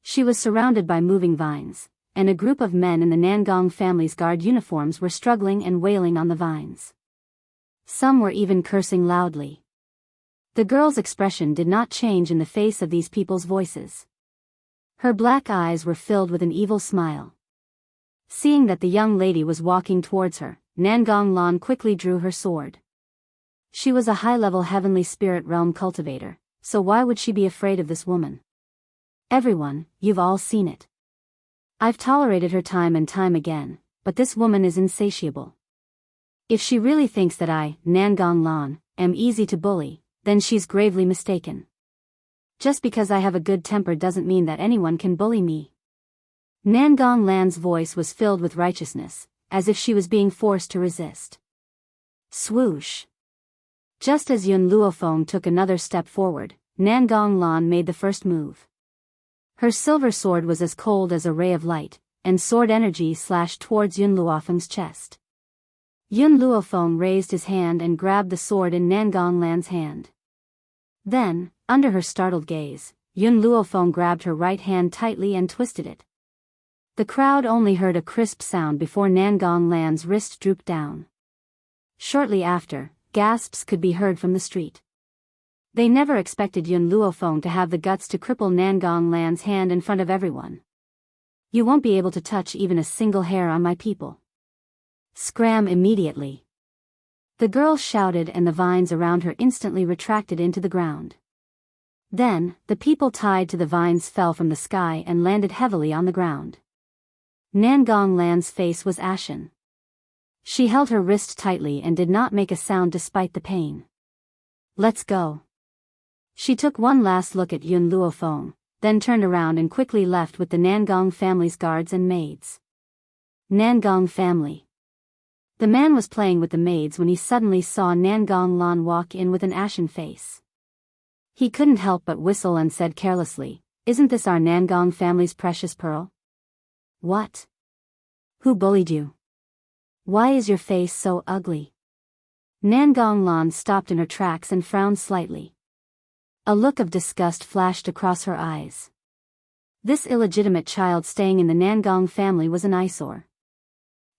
Speaker 1: She was surrounded by moving vines, and a group of men in the Nangong family's guard uniforms were struggling and wailing on the vines. Some were even cursing loudly. The girl's expression did not change in the face of these people's voices. Her black eyes were filled with an evil smile. Seeing that the young lady was walking towards her, Nangong Lan quickly drew her sword. She was a high-level heavenly spirit realm cultivator, so why would she be afraid of this woman? Everyone, you've all seen it. I've tolerated her time and time again, but this woman is insatiable. If she really thinks that I, Nangong Lan, am easy to bully, then she's gravely mistaken. Just because I have a good temper doesn't mean that anyone can bully me. Nangong Lan's voice was filled with righteousness, as if she was being forced to resist. Swoosh! Just as Yun Luofeng took another step forward, Nangong Lan made the first move. Her silver sword was as cold as a ray of light, and sword energy slashed towards Yun Luofeng's chest. Yun Luofeng raised his hand and grabbed the sword in Nangong Lan's hand. Then, under her startled gaze, Yun Luofeng grabbed her right hand tightly and twisted it. The crowd only heard a crisp sound before Nangong Lan's wrist drooped down. Shortly after, gasps could be heard from the street. They never expected Yun Luofeng to have the guts to cripple Nangong Lan's hand in front of everyone. You won't be able to touch even a single hair on my people. Scram immediately. The girl shouted and the vines around her instantly retracted into the ground. Then, the people tied to the vines fell from the sky and landed heavily on the ground. Nangong Lan's face was ashen. She held her wrist tightly and did not make a sound despite the pain. Let's go. She took one last look at Yun Luofeng, then turned around and quickly left with the Nangong family's guards and maids. Nangong family. The man was playing with the maids when he suddenly saw Nangong Lan walk in with an ashen face. He couldn't help but whistle and said carelessly, isn't this our Nangong family's precious pearl? What? Who bullied you? Why is your face so ugly? Nangong Lan stopped in her tracks and frowned slightly. A look of disgust flashed across her eyes. This illegitimate child staying in the Nangong family was an eyesore.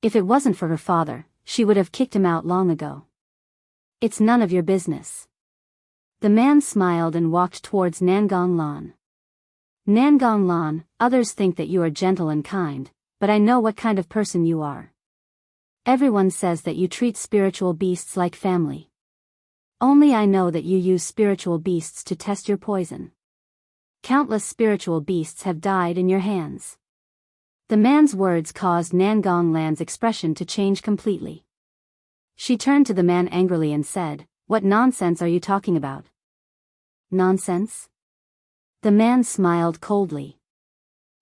Speaker 1: If it wasn't for her father, she would have kicked him out long ago. It's none of your business. The man smiled and walked towards Nangong Lan. Nangong Lan, others think that you are gentle and kind, but I know what kind of person you are. Everyone says that you treat spiritual beasts like family. Only I know that you use spiritual beasts to test your poison. Countless spiritual beasts have died in your hands. The man's words caused Nangong Lan's expression to change completely. She turned to the man angrily and said, "What nonsense are you talking about?" Nonsense? The man smiled coldly.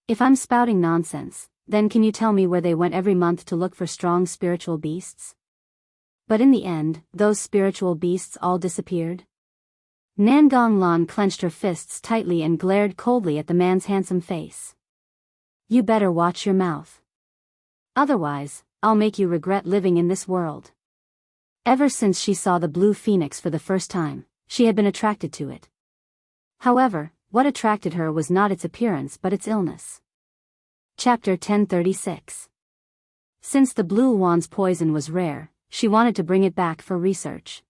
Speaker 1: If I'm spouting nonsense, then can you tell me where they went every month to look for strong spiritual beasts? But in the end, those spiritual beasts all disappeared. Nangong Lan clenched her fists tightly and glared coldly at the man's handsome face. You better watch your mouth. Otherwise, I'll make you regret living in this world. Ever since she saw the blue phoenix for the first time, she had been attracted to it. However, what attracted her was not its appearance but its illness. Chapter 1036. Since the blue wand's poison was rare, she wanted to bring it back for research.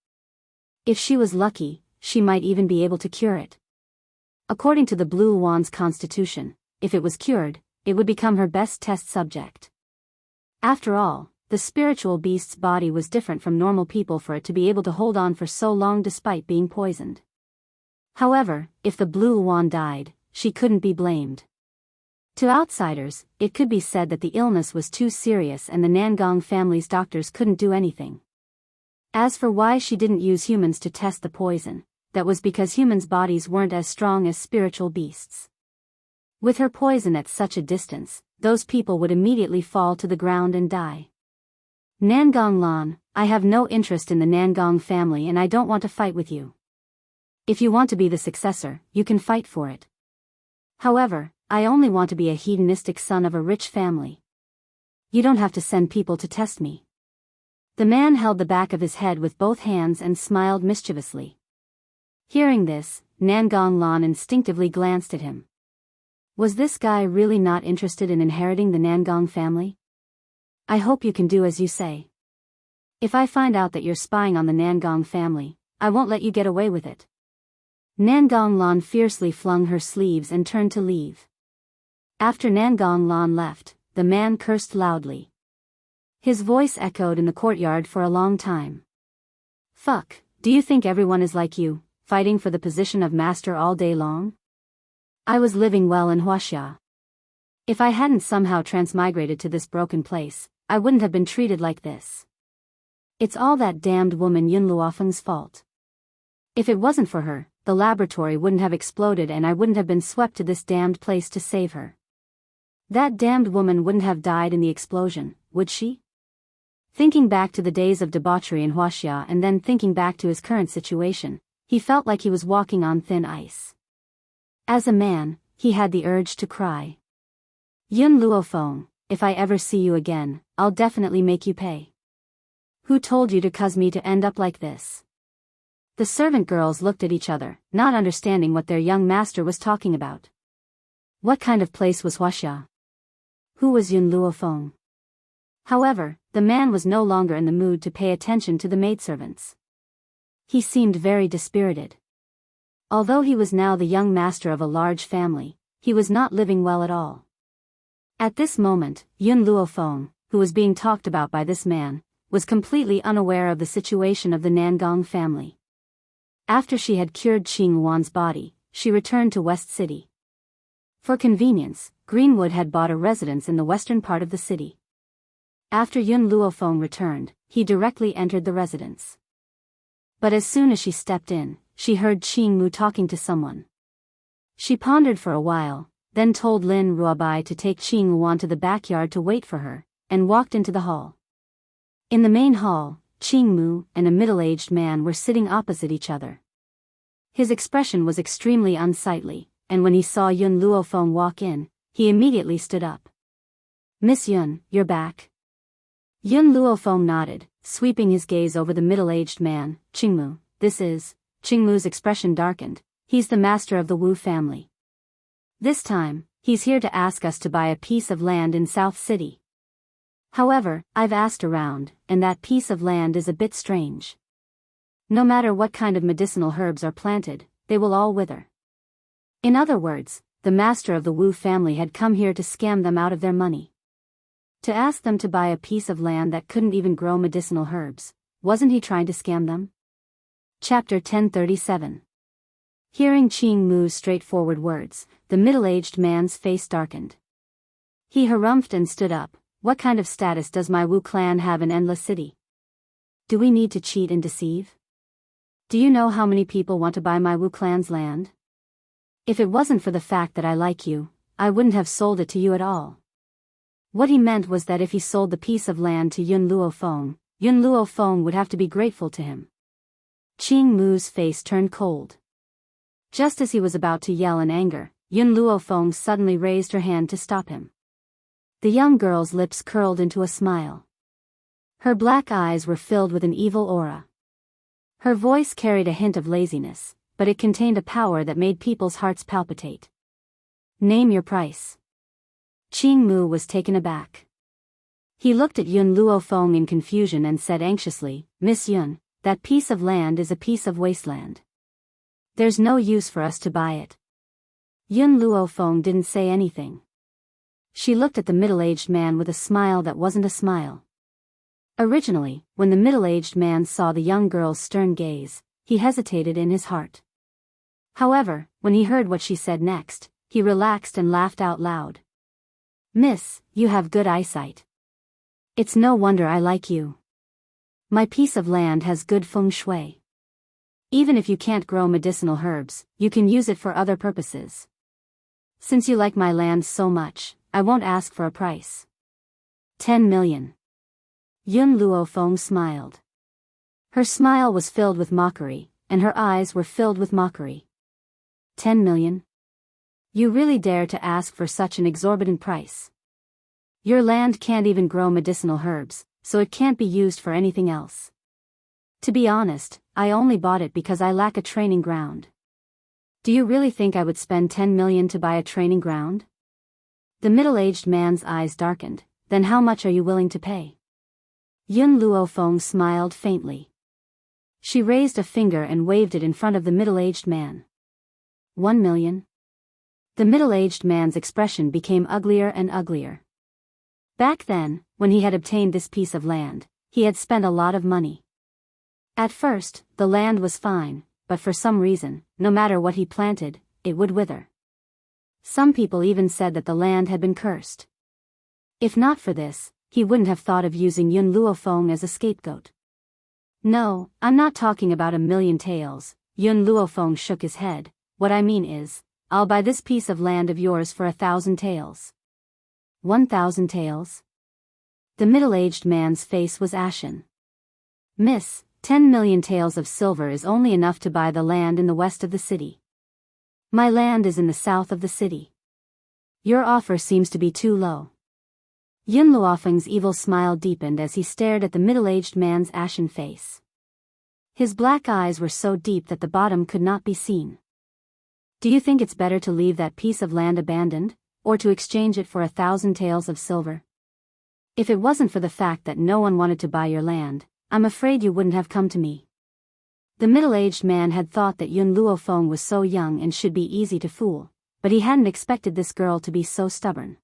Speaker 1: If she was lucky, she might even be able to cure it. According to the blue wand's constitution, if it was cured, it would become her best test subject. After all, the spiritual beast's body was different from normal people for it to be able to hold on for so long despite being poisoned. However, if the blue wand died, she couldn't be blamed. To outsiders, it could be said that the illness was too serious and the Nangong family's doctors couldn't do anything. As for why she didn't use humans to test the poison, that was because humans' bodies weren't as strong as spiritual beasts. With her poison at such a distance, those people would immediately fall to the ground and die. Nangong Lan, I have no interest in the Nangong family and I don't want to fight with you. If you want to be the successor, you can fight for it. However, I only want to be a hedonistic son of a rich family. You don't have to send people to test me. The man held the back of his head with both hands and smiled mischievously. Hearing this, Nangong Lan instinctively glanced at him. Was this guy really not interested in inheriting the Nangong family? I hope you can do as you say. If I find out that you're spying on the Nangong family, I won't let you get away with it. Nangong Lan fiercely flung her sleeves and turned to leave. After Nangong Lan left, the man cursed loudly. His voice echoed in the courtyard for a long time. Fuck, do you think everyone is like you, fighting for the position of master all day long? I was living well in Huaxia. If I hadn't somehow transmigrated to this broken place, I wouldn't have been treated like this. It's all that damned woman Yun Luofeng's fault. If it wasn't for her, the laboratory wouldn't have exploded and I wouldn't have been swept to this damned place to save her. That damned woman wouldn't have died in the explosion, would she? Thinking back to the days of debauchery in Huaxia and then thinking back to his current situation, he felt like he was walking on thin ice. As a man, he had the urge to cry. Yun Luofeng, if I ever see you again, I'll definitely make you pay. Who told you to cause me to end up like this? The servant girls looked at each other, not understanding what their young master was talking about. What kind of place was Huaxia? Who was Yun Luofeng? However, the man was no longer in the mood to pay attention to the maidservants. He seemed very dispirited. Although he was now the young master of a large family, he was not living well at all. At this moment, Yun Luofeng, who was being talked about by this man, was completely unaware of the situation of the Nangong family. After she had cured Qing Wan's body, she returned to West City. For convenience, Greenwood had bought a residence in the western part of the city. After Yun Luofeng returned, he directly entered the residence. But as soon as she stepped in, she heard Qing Mu talking to someone. She pondered for a while, then told Lin Ruobai to take Qing Wan to the backyard to wait for her, and walked into the hall. In the main hall, Qing Mu and a middle-aged man were sitting opposite each other. His expression was extremely unsightly, and when he saw Yun Luofeng walk in, he immediately stood up. "Miss Yun, you're back?" Yun Luofeng nodded, sweeping his gaze over the middle-aged man. "Qingmu, this is..." Qingmu's expression darkened. "He's the master of the Wu family. This time, he's here to ask us to buy a piece of land in South City. However, I've asked around, and that piece of land is a bit strange. No matter what kind of medicinal herbs are planted, they will all wither." In other words, the master of the Wu family had come here to scam them out of their money. To ask them to buy a piece of land that couldn't even grow medicinal herbs. Wasn't he trying to scam them? Chapter 1037. Hearing Qing Mu's straightforward words, the middle-aged man's face darkened. He harumphed and stood up. "What kind of status does my Wu clan have in Endless City? Do we need to cheat and deceive? Do you know how many people want to buy my Wu clan's land? If it wasn't for the fact that I like you, I wouldn't have sold it to you at all." What he meant was that if he sold the piece of land to Yun Luofeng would have to be grateful to him. Qing Mu's face turned cold. Just as he was about to yell in anger, Yun Luofeng suddenly raised her hand to stop him. The young girl's lips curled into a smile. Her black eyes were filled with an evil aura. Her voice carried a hint of laziness, but it contained a power that made people's hearts palpitate. "Name your price." Qing Mu was taken aback. He looked at Yun Luofeng in confusion and said anxiously, "Miss Yun, that piece of land is a piece of wasteland. There's no use for us to buy it." Yun Luofeng didn't say anything. She looked at the middle-aged man with a smile that wasn't a smile. Originally, when the middle-aged man saw the young girl's stern gaze, he hesitated in his heart. However, when he heard what she said next, he relaxed and laughed out loud. "Miss, you have good eyesight. It's no wonder I like you. My piece of land has good feng shui. Even if you can't grow medicinal herbs, you can use it for other purposes. Since you like my land so much, I won't ask for a price. 10 million. Yun Luofeng smiled. Her smile was filled with mockery, and her eyes were filled with mockery. 10 million? You really dare to ask for such an exorbitant price? Your land can't even grow medicinal herbs, so it can't be used for anything else. To be honest, I only bought it because I lack a training ground. Do you really think I would spend 10 million to buy a training ground?" The middle-aged man's eyes darkened. "Then how much are you willing to pay?" Yun Luofeng smiled faintly. She raised a finger and waved it in front of the middle-aged man. 1 million? The middle-aged man's expression became uglier and uglier. Back then, when he had obtained this piece of land, he had spent a lot of money. At first, the land was fine, but for some reason, no matter what he planted, it would wither. Some people even said that the land had been cursed. If not for this, he wouldn't have thought of using Yun Luofeng as a scapegoat. "No, I'm not talking about 1,000,000 taels, Yun Luofeng shook his head. "What I mean is, I'll buy this piece of land of yours for 1,000 taels. 1,000 taels? The middle-aged man's face was ashen. "Miss, 10 million taels of silver is only enough to buy the land in the west of the city. My land is in the south of the city. Your offer seems to be too low." Yun Luofeng's evil smile deepened as he stared at the middle-aged man's ashen face. His black eyes were so deep that the bottom could not be seen. "Do you think it's better to leave that piece of land abandoned, or to exchange it for 1,000 taels of silver? If it wasn't for the fact that no one wanted to buy your land, I'm afraid you wouldn't have come to me." The middle-aged man had thought that Yun Luofeng was so young and should be easy to fool, but he hadn't expected this girl to be so stubborn.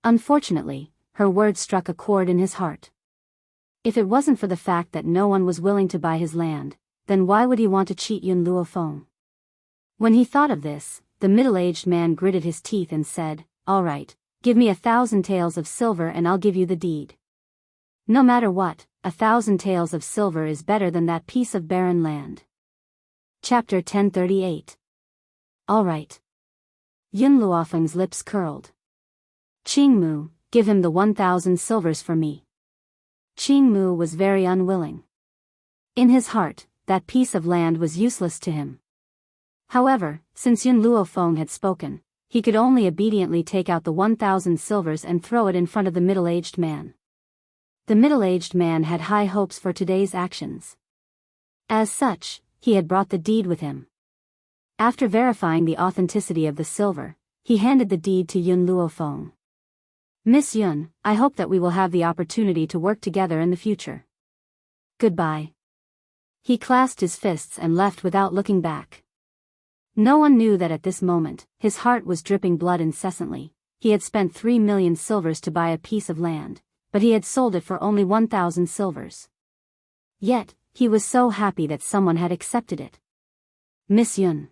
Speaker 1: Unfortunately, her words struck a chord in his heart. If it wasn't for the fact that no one was willing to buy his land, then why would he want to cheat Yun Luofeng? When he thought of this, the middle-aged man gritted his teeth and said, "All right, give me 1,000 taels of silver and I'll give you the deed. No matter what, 1,000 taels of silver is better than that piece of barren land." Chapter 1038. "All right." Yun Luofeng's lips curled. "Qing Mu, give him the 1,000 silvers for me." Qing Mu was very unwilling. In his heart, that piece of land was useless to him. However, since Yun Luofeng had spoken, he could only obediently take out the 1,000 silvers and throw it in front of the middle-aged man. The middle-aged man had high hopes for today's actions. As such, he had brought the deed with him. After verifying the authenticity of the silver, he handed the deed to Yun Luofeng. Miss Yun, I hope that we will have the opportunity to work together in the future. Goodbye. He clasped his fists and left without looking back. No one knew that at this moment, his heart was dripping blood incessantly. He had spent 3 million silvers to buy a piece of land, but he had sold it for only 1,000 silvers. Yet, he was so happy that someone had accepted it. Miss Yun.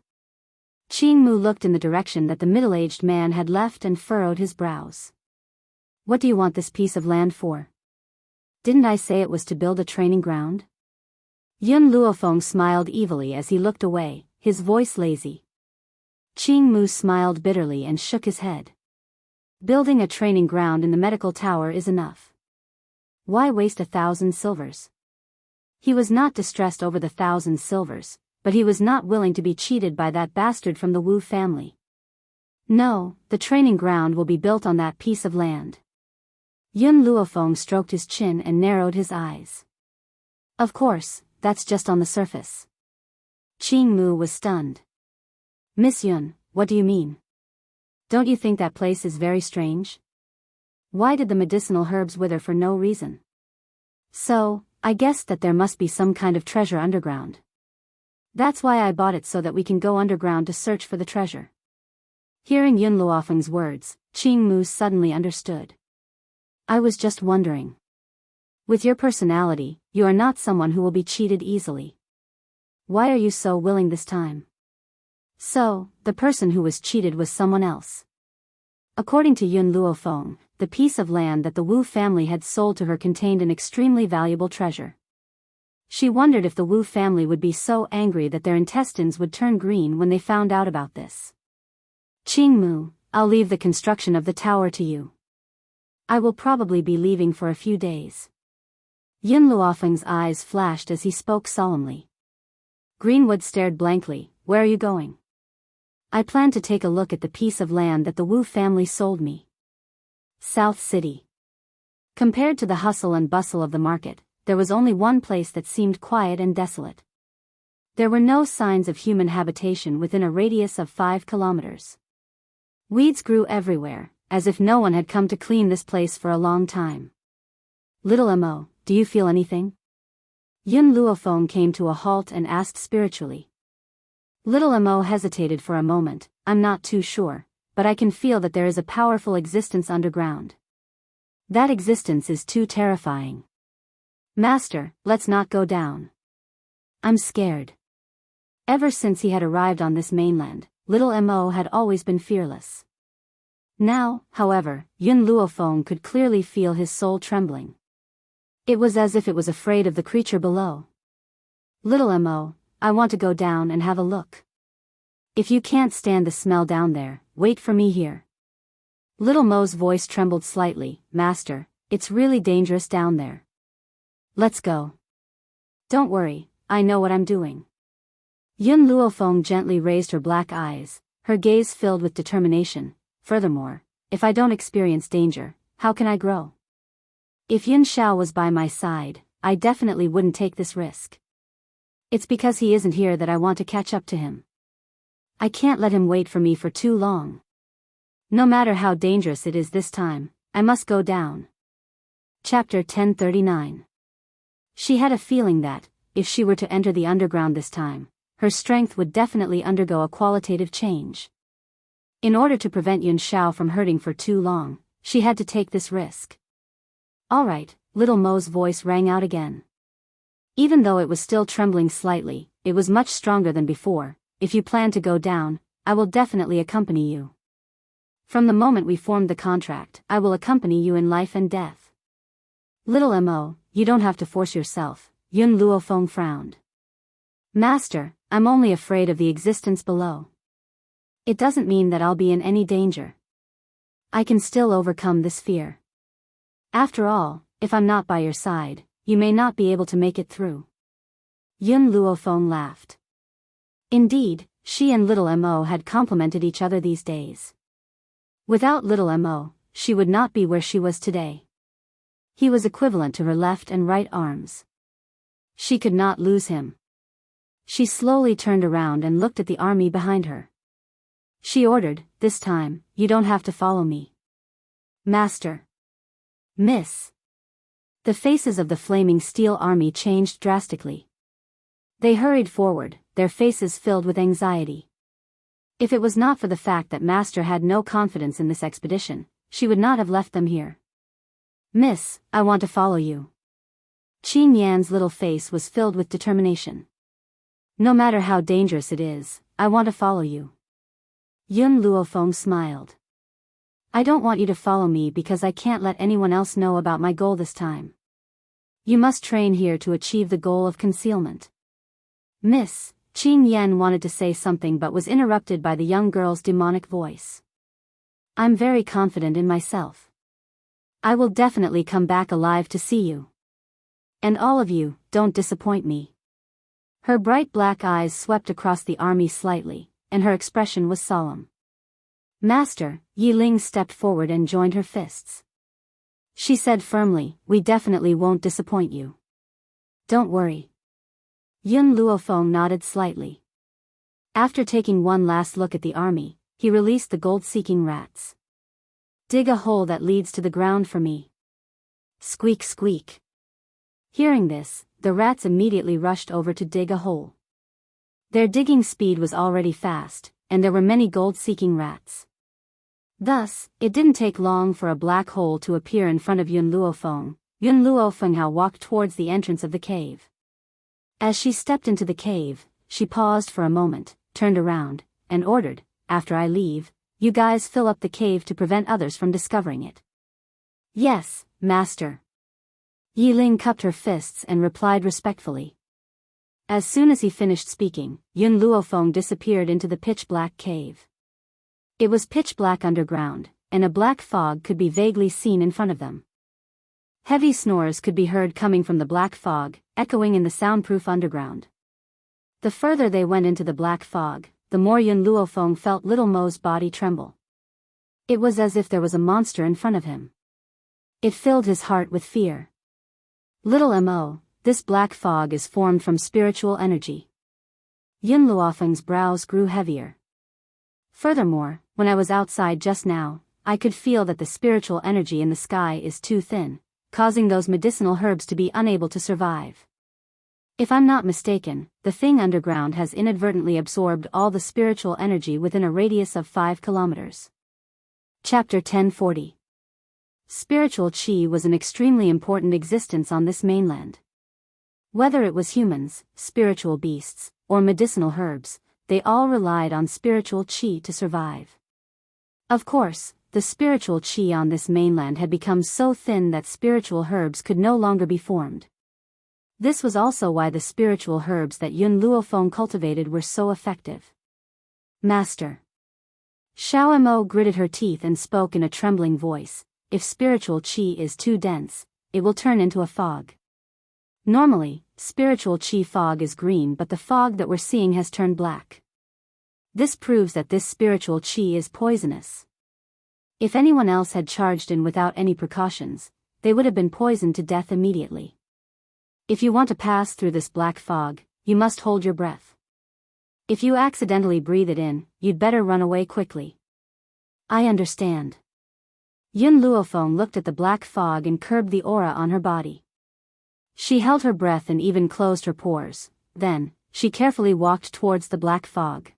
Speaker 1: Qing Mu looked in the direction that the middle-aged man had left and furrowed his brows. What do you want this piece of land for? Didn't I say it was to build a training ground? Yun Luofeng smiled evilly as he looked away, his voice lazy. Qing Mu smiled bitterly and shook his head. Building a training ground in the medical tower is enough. Why waste 1,000 silvers? He was not distressed over the 1,000 silvers, but he was not willing to be cheated by that bastard from the Wu family. No, the training ground will be built on that piece of land. Yun Luofeng stroked his chin and narrowed his eyes. Of course, that's just on the surface. Qing Mu was stunned. Miss Yun, what do you mean? Don't you think that place is very strange? Why did the medicinal herbs wither for no reason? So, I guessed that there must be some kind of treasure underground. That's why I bought it, so that we can go underground to search for the treasure. Hearing Yun Luofeng's words, Qing Mu suddenly understood. I was just wondering. With your personality, you are not someone who will be cheated easily. Why are you so willing this time? So, the person who was cheated was someone else. According to Yun Luofeng, the piece of land that the Wu family had sold to her contained an extremely valuable treasure. She wondered if the Wu family would be so angry that their intestines would turn green when they found out about this. Qing Mu, I'll leave the construction of the tower to you. I will probably be leaving for a few days. Yun Luofeng's eyes flashed as he spoke solemnly. Greenwood stared blankly. Where are you going? I plan to take a look at the piece of land that the Wu family sold me. South City. Compared to the hustle and bustle of the market, there was only one place that seemed quiet and desolate. There were no signs of human habitation within a radius of 5 kilometers. Weeds grew everywhere, as if no one had come to clean this place for a long time. Little Mo, do you feel anything? Yun Luofeng came to a halt and asked spiritually. Little Mo hesitated for a moment. I'm not too sure, but I can feel that there is a powerful existence underground. That existence is too terrifying. Master, let's not go down. I'm scared. Ever since he had arrived on this mainland, Little Mo had always been fearless. Now, however, Yun Luofeng could clearly feel his soul trembling. It was as if it was afraid of the creature below. Little Mo, I want to go down and have a look. If you can't stand the smell down there, wait for me here. Little Mo's voice trembled slightly. Master, it's really dangerous down there. Let's go. Don't worry, I know what I'm doing. Yun Luofeng gently raised her black eyes, her gaze filled with determination. Furthermore, if I don't experience danger, how can I grow? If Yun Xiao was by my side, I definitely wouldn't take this risk. It's because he isn't here that I want to catch up to him. I can't let him wait for me for too long. No matter how dangerous it is this time, I must go down. Chapter 1039. She had a feeling that, if she were to enter the underground this time, her strength would definitely undergo a qualitative change. In order to prevent Yun Xiao from hurting for too long, she had to take this risk. All right, Little Mo's voice rang out again. Even though it was still trembling slightly, it was much stronger than before. If you plan to go down, I will definitely accompany you. From the moment we formed the contract, I will accompany you in life and death. Little Mo, you don't have to force yourself, Yun Luofeng frowned. Master, I'm only afraid of the existence below. It doesn't mean that I'll be in any danger. I can still overcome this fear. After all, if I'm not by your side, you may not be able to make it through. Yun Luofeng laughed. Indeed, she and little Mo had complemented each other these days. Without little Mo, she would not be where she was today. He was equivalent to her left and right arms. She could not lose him. She slowly turned around and looked at the army behind her. She ordered, "This time, you don't have to follow me." "Master." "Miss." The faces of the flaming steel army changed drastically. They hurried forward, their faces filled with anxiety. If it was not for the fact that Master had no confidence in this expedition, she would not have left them here. "Miss, I want to follow you." Qin Yan's little face was filled with determination. "No matter how dangerous it is, I want to follow you." Yun Luofeng smiled. "I don't want you to follow me because I can't let anyone else know about my goal this time. You must train here to achieve the goal of concealment." "Miss," Qin Yan wanted to say something but was interrupted by the young girl's demonic voice. "I'm very confident in myself. I will definitely come back alive to see you. And all of you, don't disappoint me." Her bright black eyes swept across the army slightly, and her expression was solemn. "Master," Yi Ling stepped forward and joined her fists. She said firmly, "We definitely won't disappoint you. Don't worry." Yun Luofeng nodded slightly. After taking one last look at the army, he released the gold-seeking rats. "Dig a hole that leads to the ground for me." Squeak squeak. Hearing this, the rats immediately rushed over to dig a hole. Their digging speed was already fast, and there were many gold-seeking rats. Thus, it didn't take long for a black hole to appear in front of Yun Luofeng. Yun Luofeng walked towards the entrance of the cave. As she stepped into the cave, she paused for a moment, turned around, and ordered, "After I leave, you guys fill up the cave to prevent others from discovering it." "Yes, Master." Yi Ling cupped her fists and replied respectfully. As soon as he finished speaking, Yun Luofeng disappeared into the pitch-black cave. It was pitch-black underground, and a black fog could be vaguely seen in front of them. Heavy snores could be heard coming from the black fog, echoing in the soundproof underground. The further they went into the black fog, the more Yun Luofeng felt little Mo's body tremble. It was as if there was a monster in front of him. It filled his heart with fear. "Little Mo, this black fog is formed from spiritual energy." Yun Luofeng's brows grew heavier. "Furthermore, when I was outside just now, I could feel that the spiritual energy in the sky is too thin, causing those medicinal herbs to be unable to survive. If I'm not mistaken, the thing underground has inadvertently absorbed all the spiritual energy within a radius of 5 kilometers. Chapter 1040. Spiritual Qi was an extremely important existence on this mainland. Whether it was humans, spiritual beasts, or medicinal herbs, they all relied on spiritual Qi to survive. Of course, the spiritual Qi on this mainland had become so thin that spiritual herbs could no longer be formed. This was also why the spiritual herbs that Yun Luofeng cultivated were so effective. "Master." Xiao Mo gritted her teeth and spoke in a trembling voice, "If spiritual Qi is too dense, it will turn into a fog. Normally, spiritual Qi fog is green, but the fog that we're seeing has turned black. This proves that this spiritual Qi is poisonous. If anyone else had charged in without any precautions, they would have been poisoned to death immediately. If you want to pass through this black fog, you must hold your breath. If you accidentally breathe it in, you'd better run away quickly." "I understand." Yun Luofeng looked at the black fog and curbed the aura on her body. She held her breath and even closed her pores. Then, she carefully walked towards the black fog.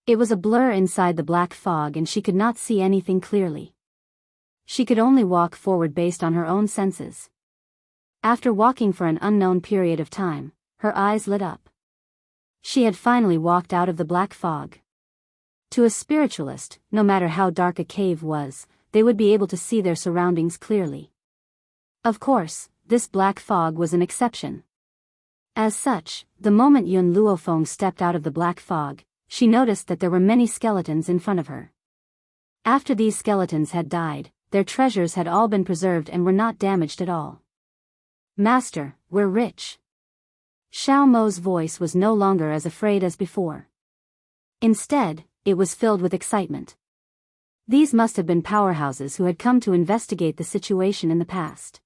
Speaker 1: It was a blur inside the black fog and she could not see anything clearly. She could only walk forward based on her own senses. After walking for an unknown period of time, her eyes lit up. She had finally walked out of the black fog. To a spiritualist, no matter how dark a cave was, they would be able to see their surroundings clearly. Of course, this black fog was an exception. As such, the moment Yun Luofeng stepped out of the black fog, she noticed that there were many skeletons in front of her. After these skeletons had died, their treasures had all been preserved and were not damaged at all. "Master, we're rich." Xiao Mo's voice was no longer as afraid as before. Instead, it was filled with excitement. These must have been powerhouses who had come to investigate the situation in the past.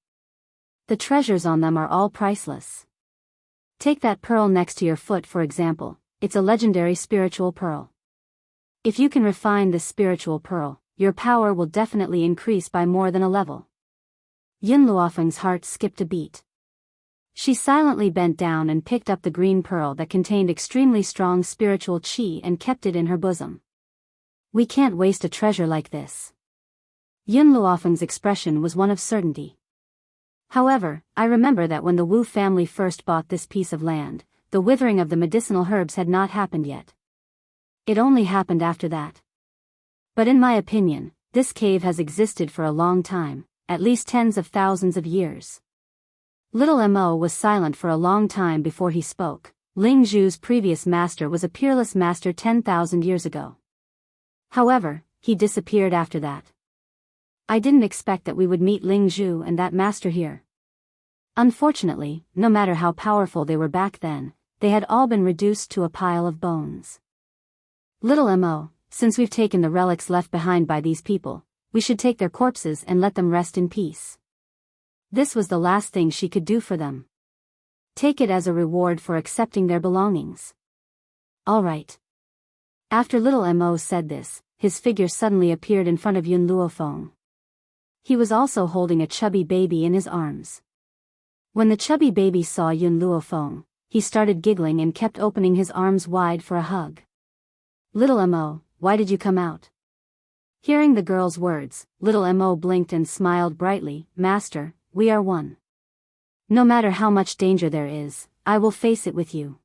Speaker 1: The treasures on them are all priceless. Take that pearl next to your foot for example, it's a legendary spiritual pearl. If you can refine this spiritual pearl, your power will definitely increase by more than a level. Yun Luofeng's heart skipped a beat. She silently bent down and picked up the green pearl that contained extremely strong spiritual qi and kept it in her bosom. We can't waste a treasure like this. Yun Luofeng's expression was one of certainty. However, I remember that when the Wu family first bought this piece of land, the withering of the medicinal herbs had not happened yet. It only happened after that. But in my opinion, this cave has existed for a long time, at least tens of thousands of years. Little Mo was silent for a long time before he spoke. Ling Zhu's previous master was a peerless master 10,000 years ago. However, he disappeared after that. I didn't expect that we would meet Ling Zhu and that master here. Unfortunately, no matter how powerful they were back then, they had all been reduced to a pile of bones. Little Mo, since we've taken the relics left behind by these people, we should take their corpses and let them rest in peace. This was the last thing she could do for them. Take it as a reward for accepting their belongings. All right. After Little Mo said this, his figure suddenly appeared in front of Yun Luofeng. He was also holding a chubby baby in his arms. When the chubby baby saw Yun Luofeng, he started giggling and kept opening his arms wide for a hug. Little Mo, why did you come out? Hearing the girl's words, Little Mo blinked and smiled brightly. Master, we are one. No matter how much danger there is, I will face it with you.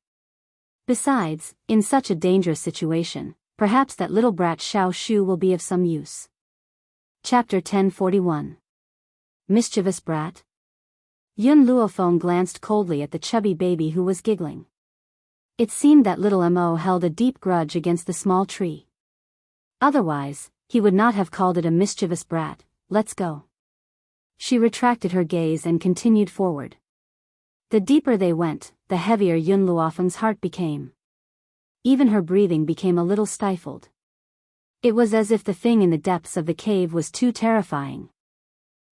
Speaker 1: Besides, in such a dangerous situation, perhaps that little brat Xiao Shu will be of some use. Chapter 1041. Mischievous Brat? Yun Luofeng glanced coldly at the chubby baby who was giggling. It seemed that Little Mo held a deep grudge against the small tree. Otherwise, he would not have called it a mischievous brat. Let's go. She retracted her gaze and continued forward. The deeper they went, the heavier Yun Luofeng's heart became. Even her breathing became a little stifled. It was as if the thing in the depths of the cave was too terrifying.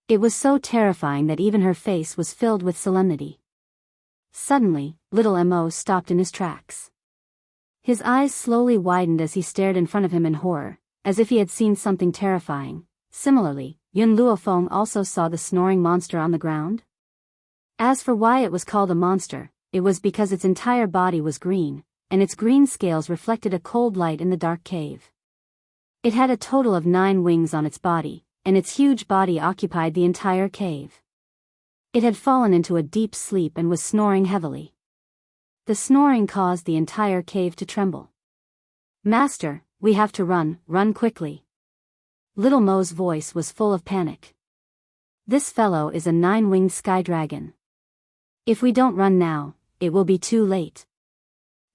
Speaker 1: It was so terrifying that even her face was filled with solemnity. Suddenly, Little Mo stopped in his tracks. His eyes slowly widened as he stared in front of him in horror, as if he had seen something terrifying. Similarly, Yun Luofeng also saw the snoring monster on the ground. As for why it was called a monster, it was because its entire body was green, and its green scales reflected a cold light in the dark cave. It had a total of 9 wings on its body, and its huge body occupied the entire cave. It had fallen into a deep sleep and was snoring heavily. The snoring caused the entire cave to tremble. Master, we have to run quickly. Little Mo's voice was full of panic. This fellow is a 9-winged sky dragon. If we don't run now, it will be too late.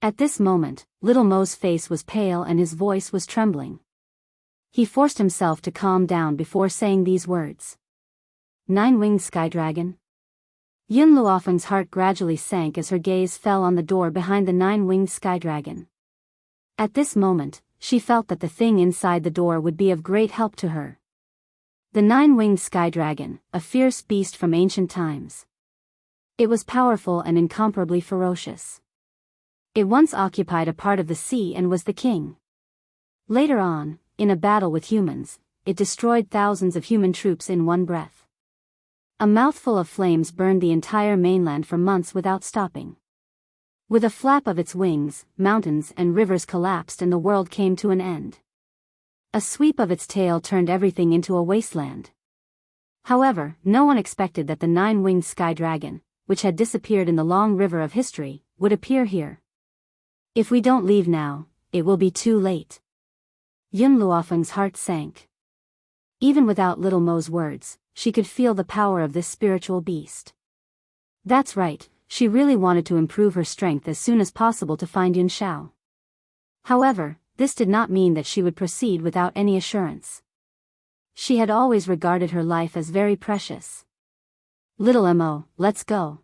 Speaker 1: At this moment, Little Mo's face was pale and his voice was trembling. He forced himself to calm down before saying these words. 9-winged sky dragon? Yun Luofeng's heart gradually sank as her gaze fell on the door behind the 9-winged sky dragon. At this moment, she felt that the thing inside the door would be of great help to her. The 9-winged sky dragon, a fierce beast from ancient times. It was powerful and incomparably ferocious. It once occupied a part of the sea and was the king. Later on, in a battle with humans, it destroyed thousands of human troops in one breath. A mouthful of flames burned the entire mainland for months without stopping. With a flap of its wings, mountains and rivers collapsed and the world came to an end. A sweep of its tail turned everything into a wasteland. However, no one expected that the 9-winged sky dragon, which had disappeared in the long river of history, would appear here. If we don't leave now, it will be too late. Yun Luofeng's heart sank. Even without Little Mo's words, she could feel the power of this spiritual beast. That's right, she really wanted to improve her strength as soon as possible to find Yun Xiao. However, this did not mean that she would proceed without any assurance. She had always regarded her life as very precious. Little Mo, let's go.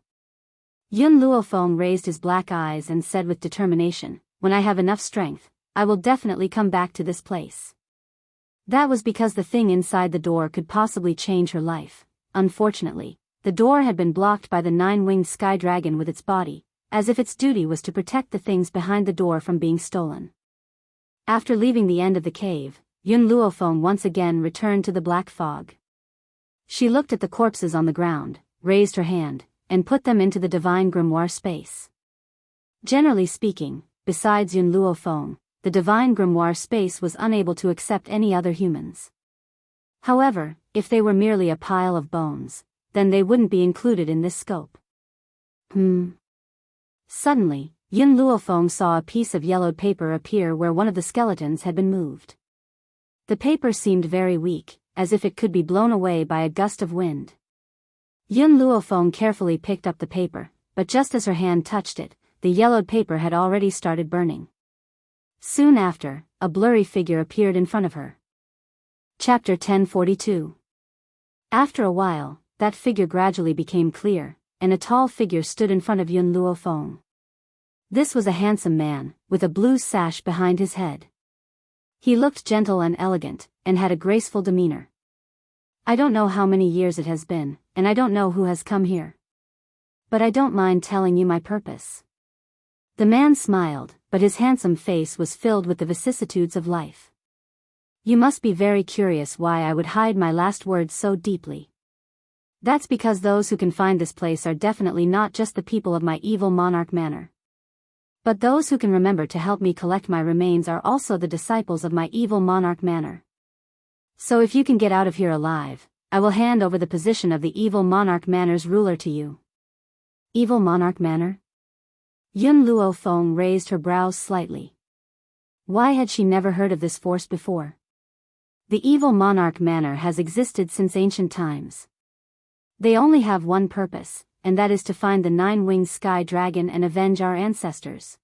Speaker 1: Yun Luofeng raised his black eyes and said with determination, when I have enough strength, I will definitely come back to this place. That was because the thing inside the door could possibly change her life. Unfortunately, the door had been blocked by the nine-winged sky dragon with its body, as if its duty was to protect the things behind the door from being stolen. After leaving the end of the cave, Yun Luofeng once again returned to the black fog. She looked at the corpses on the ground, raised her hand, and put them into the divine grimoire space. Generally speaking, besides Yun Luofeng, the divine grimoire space was unable to accept any other humans. However, if they were merely a pile of bones, then they wouldn't be included in this scope. Suddenly, Yun Luofeng saw a piece of yellowed paper appear where one of the skeletons had been moved. The paper seemed very weak, as if it could be blown away by a gust of wind. Yun Luofeng carefully picked up the paper, but just as her hand touched it, the yellowed paper had already started burning. Soon after, a blurry figure appeared in front of her. Chapter 1042. After a while, that figure gradually became clear, and a tall figure stood in front of Yun Luofeng. This was a handsome man, with a blue sash behind his head. He looked gentle and elegant, and had a graceful demeanor. I don't know how many years it has been, and I don't know who has come here. But I don't mind telling you my purpose. The man smiled, but his handsome face was filled with the vicissitudes of life. You must be very curious why I would hide my last words so deeply. That's because those who can find this place are definitely not just the people of my evil monarch manor. But those who can remember to help me collect my remains are also the disciples of my evil monarch manor. So if you can get out of here alive, I will hand over the position of the evil monarch manor's ruler to you. Evil monarch manor? Yun Luofeng raised her brows slightly. Why had she never heard of this force before? The evil monarch manor has existed since ancient times. They only have one purpose, and that is to find the nine-winged sky dragon and avenge our ancestors.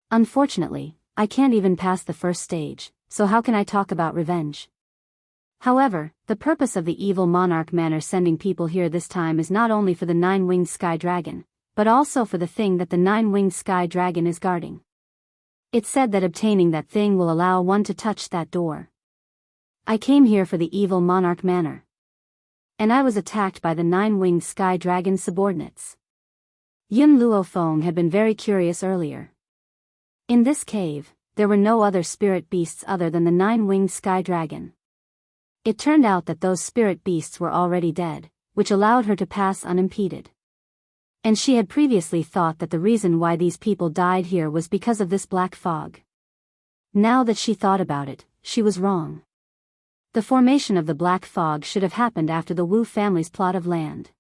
Speaker 1: Unfortunately, I can't even pass the first stage, so how can I talk about revenge? However, the purpose of the evil monarch manor sending people here this time is not only for the nine-winged sky dragon, but also for the thing that the nine-winged sky dragon is guarding. It's said that obtaining that thing will allow one to touch that door. I came here for the evil monarch manor. And I was attacked by the nine-winged sky dragon's subordinates. Yun Luofeng had been very curious earlier. In this cave, there were no other spirit beasts other than the nine-winged sky dragon. It turned out that those spirit beasts were already dead, which allowed her to pass unimpeded. And she had previously thought that the reason why these people died here was because of this black fog. Now that she thought about it, she was wrong. The formation of the black fog should have happened after the Wu family's plot of land.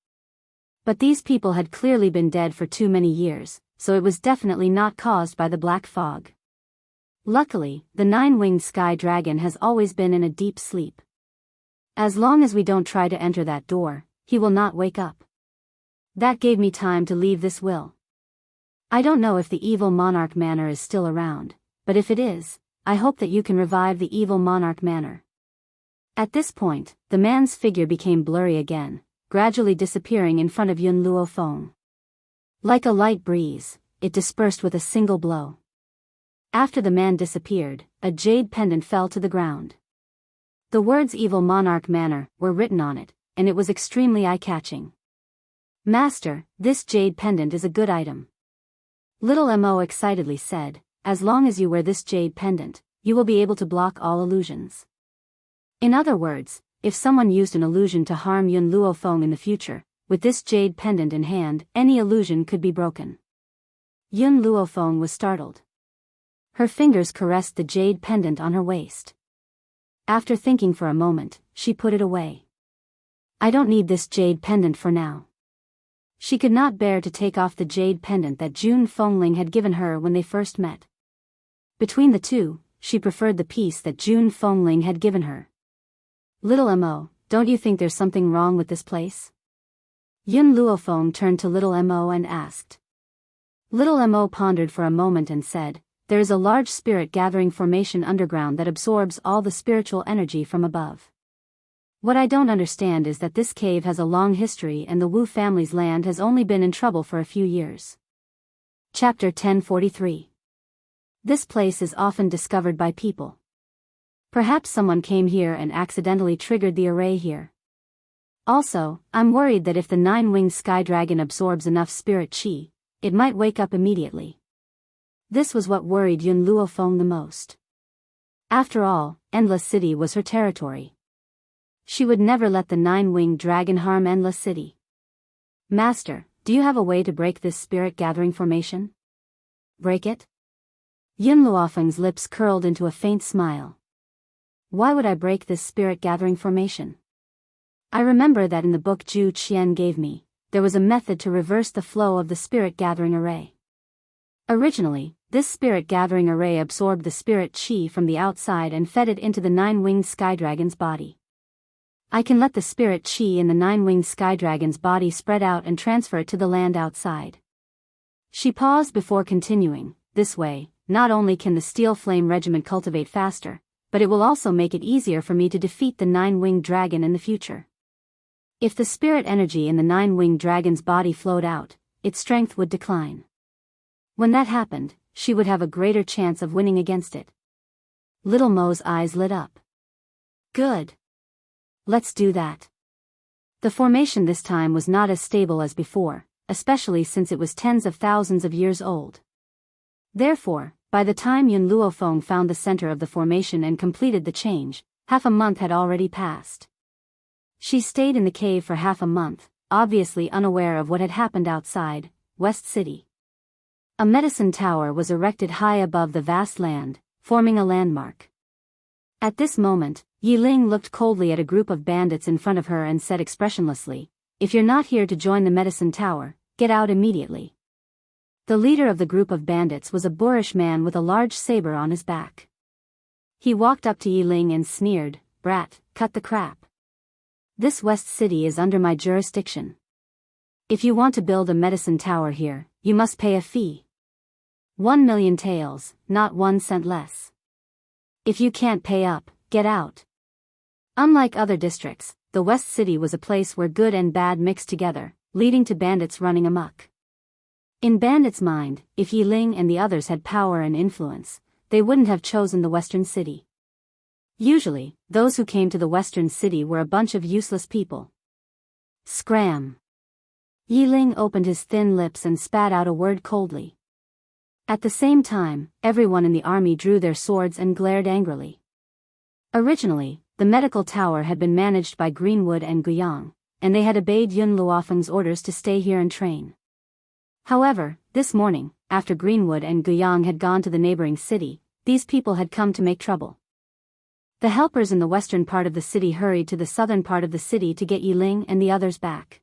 Speaker 1: But these people had clearly been dead for too many years, so it was definitely not caused by the black fog. Luckily, the nine-winged sky dragon has always been in a deep sleep. As long as we don't try to enter that door, he will not wake up. That gave me time to leave this will. I don't know if the evil monarch manor is still around, but if it is, I hope that you can revive the evil monarch manor. At this point, the man's figure became blurry again, gradually disappearing in front of Yun Luofeng. Like a light breeze, it dispersed with a single blow. After the man disappeared, a jade pendant fell to the ground. The words Evil Monarch Manor were written on it, and it was extremely eye-catching. Master, this jade pendant is a good item. Little Mo excitedly said, as long as you wear this jade pendant, you will be able to block all illusions. In other words, if someone used an illusion to harm Yun Luofeng in the future, with this jade pendant in hand, any illusion could be broken. Yun Luofeng was startled. Her fingers caressed the jade pendant on her waist. After thinking for a moment, she put it away. I don't need this jade pendant for now. She could not bear to take off the jade pendant that Jun Fengling had given her when they first met. Between the two, she preferred the piece that Jun Fengling had given her. Little Mo, don't you think there's something wrong with this place? Yun Luofeng turned to Little Mo and asked. Little Mo pondered for a moment and said, there is a large spirit gathering formation underground that absorbs all the spiritual energy from above. What I don't understand is that this cave has a long history and the Wu family's land has only been in trouble for a few years. Chapter 1043. This place is often discovered by people. Perhaps someone came here and accidentally triggered the array here. Also, I'm worried that if the nine-winged sky dragon absorbs enough spirit chi, it might wake up immediately. This was what worried Yun Luofeng the most. After all, Endless City was her territory. She would never let the nine-winged dragon harm Endless City. Master, do you have a way to break this spirit gathering formation? Break it? Yun Luofeng's lips curled into a faint smile. Why would I break this spirit gathering formation? I remember that in the book Zhu Qian gave me, there was a method to reverse the flow of the spirit gathering array. Originally, this spirit gathering array absorbed the spirit chi from the outside and fed it into the nine-winged sky dragon's body. I can let the spirit chi in the nine-winged sky dragon's body spread out and transfer it to the land outside. She paused before continuing. This way, not only can the Steel Flame Regiment cultivate faster, but it will also make it easier for me to defeat the nine-winged dragon in the future. If the spirit energy in the nine-winged dragon's body flowed out, its strength would decline. When that happened, she would have a greater chance of winning against it. Little Mo's eyes lit up. Good. Let's do that. The formation this time was not as stable as before, especially since it was tens of thousands of years old. Therefore, by the time Yun Luofeng found the center of the formation and completed the change, half a month had already passed. She stayed in the cave for half a month, obviously unaware of what had happened outside, West City. A medicine tower was erected high above the vast land, forming a landmark. At this moment, Yi Ling looked coldly at a group of bandits in front of her and said expressionlessly, "If you're not here to join the medicine tower, get out immediately." The leader of the group of bandits was a boorish man with a large saber on his back. He walked up to Yi Ling and sneered, "Brat, cut the crap. This West City is under my jurisdiction. If you want to build a medicine tower here, you must pay a fee. 1,000,000 taels, not 1 cent less. If you can't pay up, get out." Unlike other districts, the West City was a place where good and bad mixed together, leading to bandits running amok. In bandits' mind, if Yi Ling and the others had power and influence, they wouldn't have chosen the Western City. Usually, those who came to the Western City were a bunch of useless people. Scram. Yi Ling opened his thin lips and spat out a word coldly. At the same time, everyone in the army drew their swords and glared angrily. Originally, the medical tower had been managed by Greenwood and Guyang, and they had obeyed Yun Luofeng's orders to stay here and train. However, this morning, after Greenwood and Guyang had gone to the neighboring city, these people had come to make trouble. The helpers in the western part of the city hurried to the southern part of the city to get Yi Ling and the others back.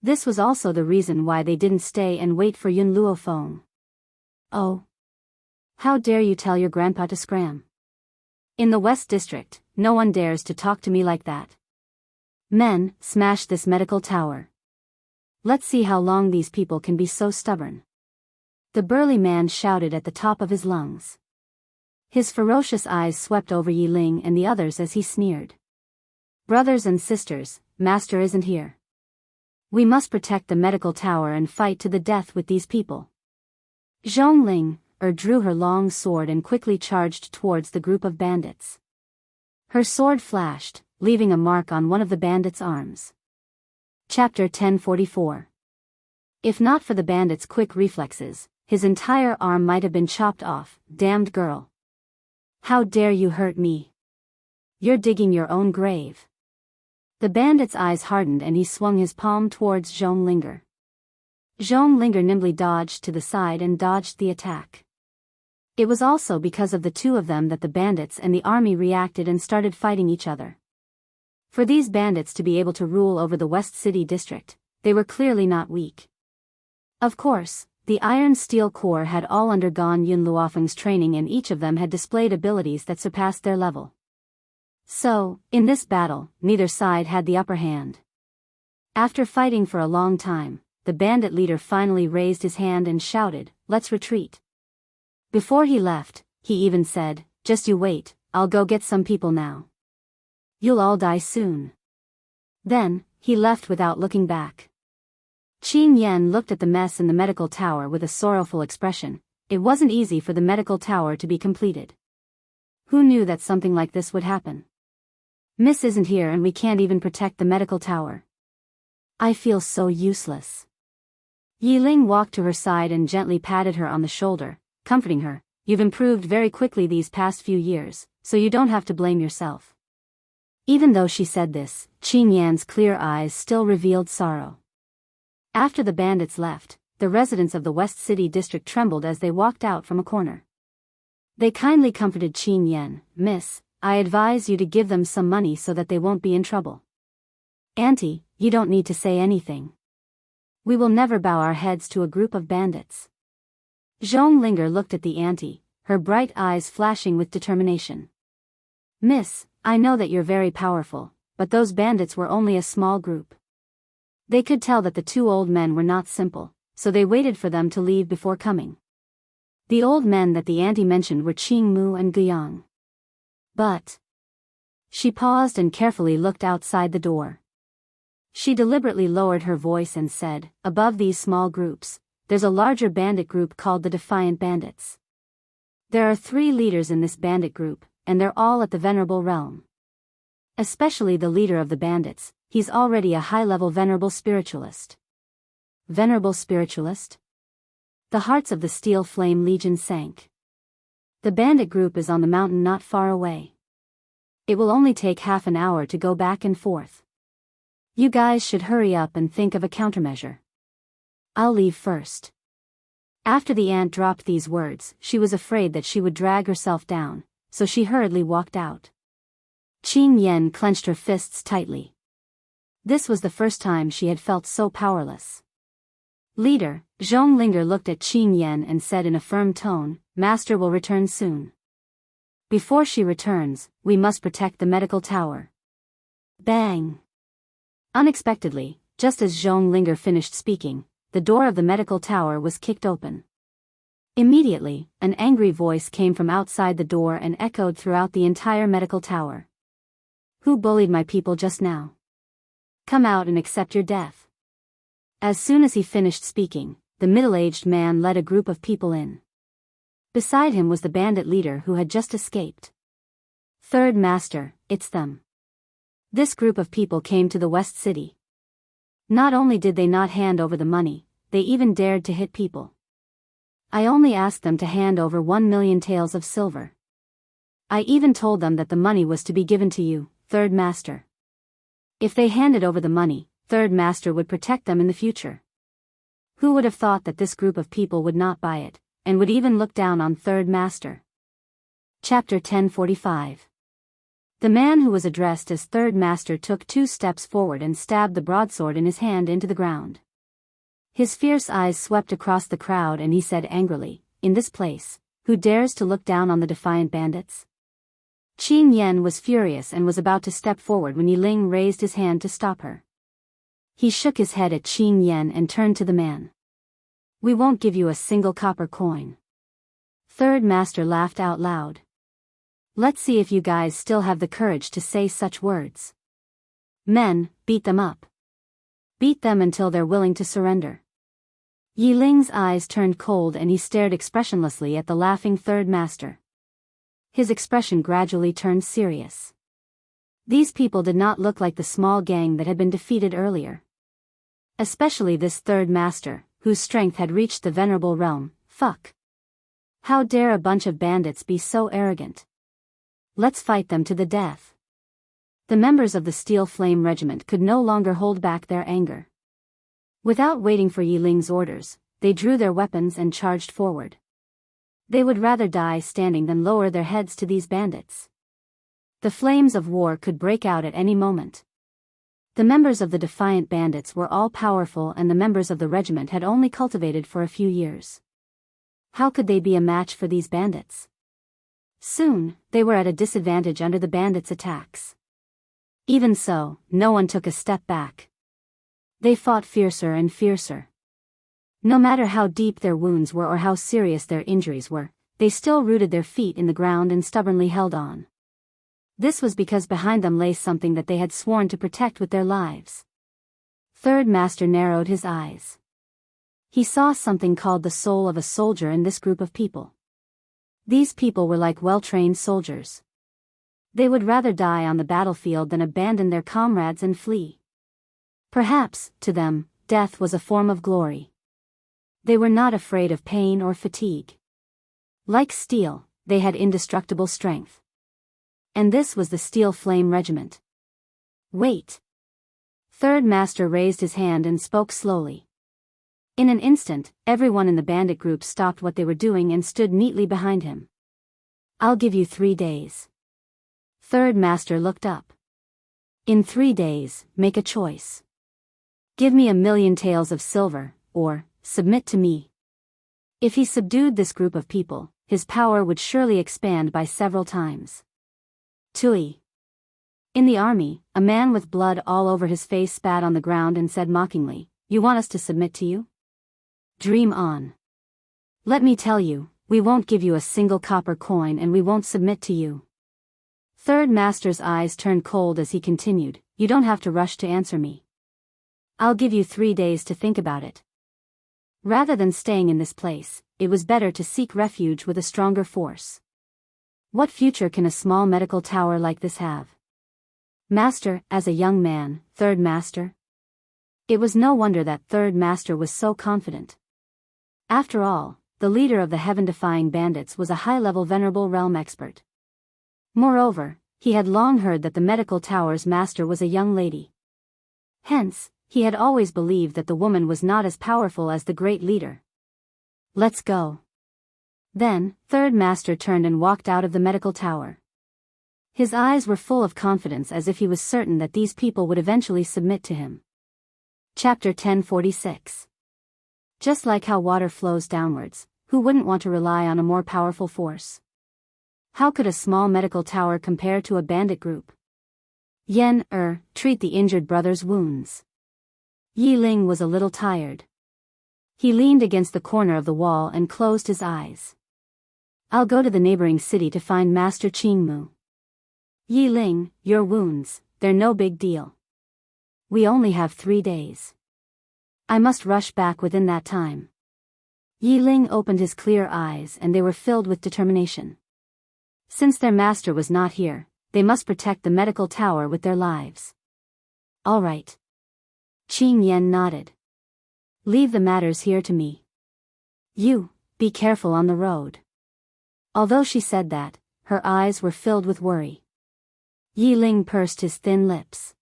Speaker 1: This was also the reason why they didn't stay and wait for Yun Luofeng. "Oh. How dare you tell your grandpa to scram? In the West District, no one dares to talk to me like that. Men, smash this medical tower. Let's see how long these people can be so stubborn." The burly man shouted at the top of his lungs. His ferocious eyes swept over Yi Ling and the others as he sneered. "Brothers and sisters, Master isn't here. We must protect the medical tower and fight to the death with these people." Zhongling drew her long sword and quickly charged towards the group of bandits. Her sword flashed, leaving a mark on one of the bandits' arms. Chapter 1044. If not for the bandit's quick reflexes, his entire arm might have been chopped off. "Damned girl. How dare you hurt me? You're digging your own grave." The bandit's eyes hardened and he swung his palm towards Zhonglinger. Zhonglinger nimbly dodged to the side and dodged the attack. It was also because of the two of them that the bandits and the army reacted and started fighting each other. For these bandits to be able to rule over the West City district, they were clearly not weak. Of course, the Iron Steel Corps had all undergone Yun Luofeng's training and each of them had displayed abilities that surpassed their level. So, in this battle, neither side had the upper hand. After fighting for a long time, the bandit leader finally raised his hand and shouted, "Let's retreat." Before he left, he even said, "Just you wait, I'll go get some people now. You'll all die soon." Then, he left without looking back. Qing Yan looked at the mess in the medical tower with a sorrowful expression. it wasn't easy for the medical tower to be completed. Who knew that something like this would happen? Miss isn't here and we can't even protect the medical tower. I feel so useless. Yi Ling walked to her side and gently patted her on the shoulder, comforting her. You've improved very quickly these past few years, so you don't have to blame yourself. Even though she said this, Qin Yan's clear eyes still revealed sorrow. After the bandits left, the residents of the West City district trembled as they walked out from a corner. They kindly comforted Qin Yan. Miss, I advise you to give them some money so that they won't be in trouble. Auntie, you don't need to say anything. We will never bow our heads to a group of bandits. Zhong Linger looked at the auntie, her bright eyes flashing with determination. Miss, I know that you're very powerful, but those bandits were only a small group. They could tell that the two old men were not simple, so they waited for them to leave before coming. The old men that the auntie mentioned were Qing Mu and Guiyang. But... She paused and carefully looked outside the door. She deliberately lowered her voice and said, above these small groups, there's a larger bandit group called the Defiant Bandits. There are 3 leaders in this bandit group, and they're all at the Venerable Realm. Especially the leader of the bandits, he's already a high-level Venerable Spiritualist. Venerable Spiritualist? The hearts of the Steel Flame Legion sank. The bandit group is on the mountain not far away. It will only take half an hour to go back and forth. You guys should hurry up and think of a countermeasure. I'll leave first. After the aunt dropped these words, she was afraid that she would drag herself down, so she hurriedly walked out. Qin Yan clenched her fists tightly. This was the first time she had felt so powerless. Leader, Zhong Linger looked at Qin Yan and said in a firm tone, Master will return soon. Before she returns, we must protect the medical tower. Bang! Unexpectedly, just as Zhong Linger finished speaking, the door of the medical tower was kicked open. Immediately, an angry voice came from outside the door and echoed throughout the entire medical tower. Who bullied my people just now? Come out and accept your death. As soon as he finished speaking, the middle-aged man led a group of people in. Beside him was the bandit leader who had just escaped. Third Master, it's them. This group of people came to the West City. Not only did they not hand over the money, they even dared to hit people. I only asked them to hand over 1 million taels of silver. I even told them that the money was to be given to you, Third Master. If they handed over the money, Third Master would protect them in the future. Who would have thought that this group of people would not buy it, and would even look down on Third Master? Chapter 1045. The man who was addressed as Third Master took 2 steps forward and stabbed the broadsword in his hand into the ground. His fierce eyes swept across the crowd and he said angrily, in this place, who dares to look down on the Defiant Bandits? Qin Yan was furious and was about to step forward when Yi Ling raised his hand to stop her. He shook his head at Qin Yan and turned to the man. We won't give you a single copper coin. Third Master laughed out loud. Let's see if you guys still have the courage to say such words. Men, beat them up. Beat them until they're willing to surrender. Yi Ling's eyes turned cold and he stared expressionlessly at the laughing Third Master. His expression gradually turned serious. These people did not look like the small gang that had been defeated earlier. Especially this Third Master, whose strength had reached the Venerable Realm. Fuck. How dare a bunch of bandits be so arrogant? Let's fight them to the death. The members of the Steel Flame Regiment could no longer hold back their anger. Without waiting for Yi Ling's orders, they drew their weapons and charged forward. They would rather die standing than lower their heads to these bandits. The flames of war could break out at any moment. The members of the Defiant Bandits were all powerful and the members of the regiment had only cultivated for a few years. How could they be a match for these bandits? Soon, they were at a disadvantage under the bandits' attacks. Even so, no one took a step back. They fought fiercer and fiercer. No matter how deep their wounds were or how serious their injuries were, they still rooted their feet in the ground and stubbornly held on. This was because behind them lay something that they had sworn to protect with their lives. Third Master narrowed his eyes. He saw something called the soul of a soldier in this group of people. These people were like well-trained soldiers. They would rather die on the battlefield than abandon their comrades and flee. Perhaps, to them, death was a form of glory. They were not afraid of pain or fatigue. Like steel, they had indestructible strength. And this was the Steel Flame Regiment. Wait. Third Master raised his hand and spoke slowly. In an instant, everyone in the bandit group stopped what they were doing and stood neatly behind him. I'll give you 3 days. Third Master looked up. In 3 days, make a choice. Give me 1,000,000 taels of silver, or submit to me. If he subdued this group of people, his power would surely expand by several times. Tui. In the army, a man with blood all over his face spat on the ground and said mockingly, "You want us to submit to you? Dream on. Let me tell you, we won't give you a single copper coin and we won't submit to you." Third Master's eyes turned cold as he continued, "You don't have to rush to answer me. I'll give you 3 days to think about it. Rather than staying in this place, it was better to seek refuge with a stronger force. What future can a small medical tower like this have?" Master, as a young man, Third Master? It was no wonder that Third Master was so confident. After all, the leader of the heaven-defying bandits was a high-level venerable realm expert. Moreover, he had long heard that the medical tower's master was a young lady. Hence, he had always believed that the woman was not as powerful as the great leader. Let's go. Then, Third Master turned and walked out of the medical tower. His eyes were full of confidence as if he was certain that these people would eventually submit to him. Chapter 1046. Just like how water flows downwards, who wouldn't want to rely on a more powerful force? How could a small medical tower compare to a bandit group? Treat the injured brother's wounds. Yi Ling was a little tired. He leaned against the corner of the wall and closed his eyes. I'll go to the neighboring city to find Master Qingmu. Yi Ling, your wounds, they're no big deal. We only have 3 days. I must rush back within that time. Yi Ling opened his clear eyes and they were filled with determination. Since their master was not here, they must protect the medical tower with their lives. All right. Qing Yan nodded. Leave the matters here to me. You, be careful on the road. Although she said that, her eyes were filled with worry. Yi Ling pursed his thin lips.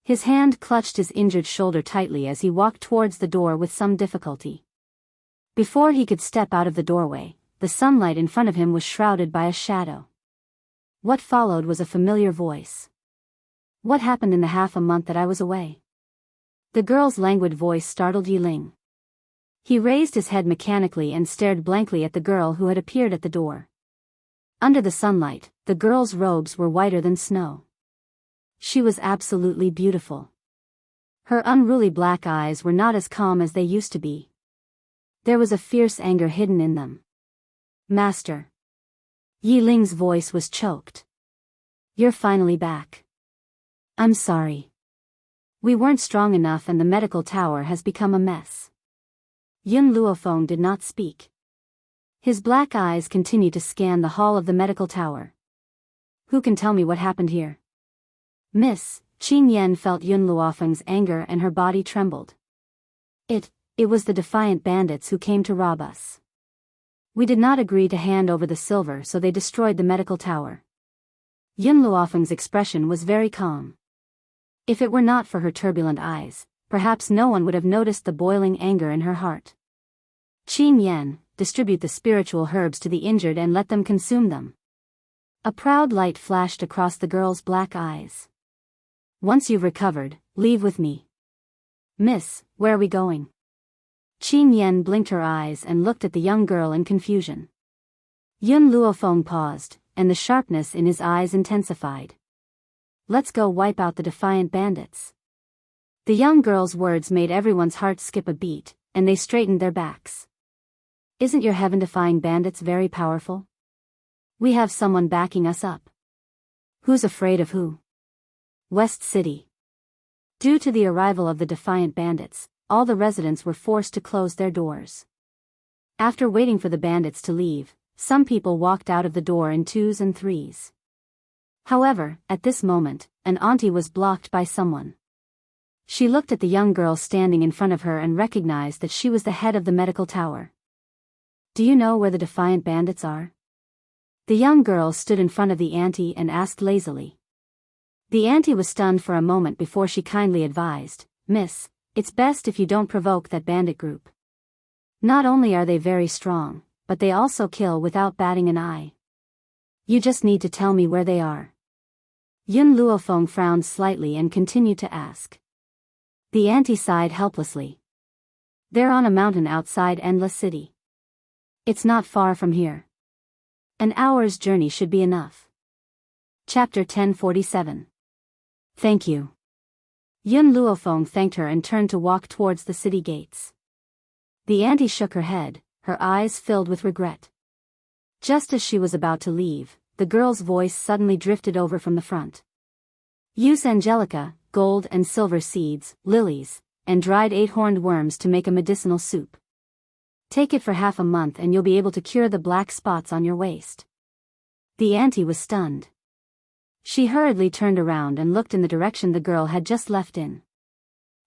Speaker 1: His hand clutched his injured shoulder tightly as he walked towards the door with some difficulty. Before he could step out of the doorway, the sunlight in front of him was shrouded by a shadow. What followed was a familiar voice. What happened in the half a month that I was away? The girl's languid voice startled Yi Ling. He raised his head mechanically and stared blankly at the girl who had appeared at the door. Under the sunlight, the girl's robes were whiter than snow. She was absolutely beautiful. Her unruly black eyes were not as calm as they used to be. There was a fierce anger hidden in them. Master. Yi Ling's voice was choked. You're finally back. I'm sorry. We weren't strong enough and the medical tower has become a mess. Yun Luofeng did not speak. His black eyes continued to scan the hall of the medical tower. Who can tell me what happened here? Miss, Qing Yan felt Yun Luofeng's anger and her body trembled. It was the defiant bandits who came to rob us. We did not agree to hand over the silver, so they destroyed the medical tower. Yun Luofeng's expression was very calm. If it were not for her turbulent eyes, perhaps no one would have noticed the boiling anger in her heart. Qing Yan, distribute the spiritual herbs to the injured and let them consume them. A proud light flashed across the girl's black eyes. Once you've recovered, leave with me. Miss, where are we going? Qing Yan blinked her eyes and looked at the young girl in confusion. Yun Luofeng paused, and the sharpness in his eyes intensified. Let's go wipe out the defiant bandits. The young girl's words made everyone's heart skip a beat, and they straightened their backs. Isn't your heaven-defying bandits very powerful? We have someone backing us up. Who's afraid of who? West City. Due to the arrival of the defiant bandits, all the residents were forced to close their doors. After waiting for the bandits to leave, some people walked out of the door in twos and threes. However, at this moment, an auntie was blocked by someone. She looked at the young girl standing in front of her and recognized that she was the head of the medical tower. "Do you know where the defiant bandits are?" The young girl stood in front of the auntie and asked lazily. The auntie was stunned for a moment before she kindly advised, "Miss, it's best if you don't provoke that bandit group. Not only are they very strong, but they also kill without batting an eye. You just need to tell me where they are." Yun Luofeng frowned slightly and continued to ask. The auntie sighed helplessly. "They're on a mountain outside Endless City. It's not far from here. An hour's journey should be enough." Chapter 1047. Thank you. Yun Luofeng thanked her and turned to walk towards the city gates. The auntie shook her head, her eyes filled with regret. Just as she was about to leave, the girl's voice suddenly drifted over from the front. "Use angelica, gold and silver seeds, lilies, and dried 8-horned worms to make a medicinal soup. Take it for half a month and you'll be able to cure the black spots on your waist." The auntie was stunned. She hurriedly turned around and looked in the direction the girl had just left in.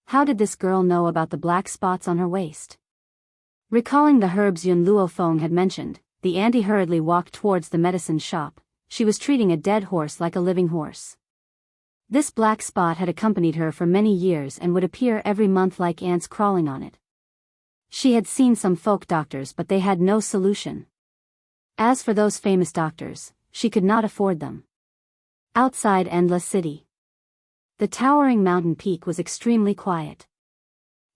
Speaker 1: How did this girl know about the black spots on her waist? Recalling the herbs Yun Luofeng had mentioned, the auntie hurriedly walked towards the medicine shop. She was treating a dead horse like a living horse. This black spot had accompanied her for many years and would appear every month like ants crawling on it. She had seen some folk doctors but they had no solution. As for those famous doctors, she could not afford them. Outside Endless City, the towering mountain peak was extremely quiet.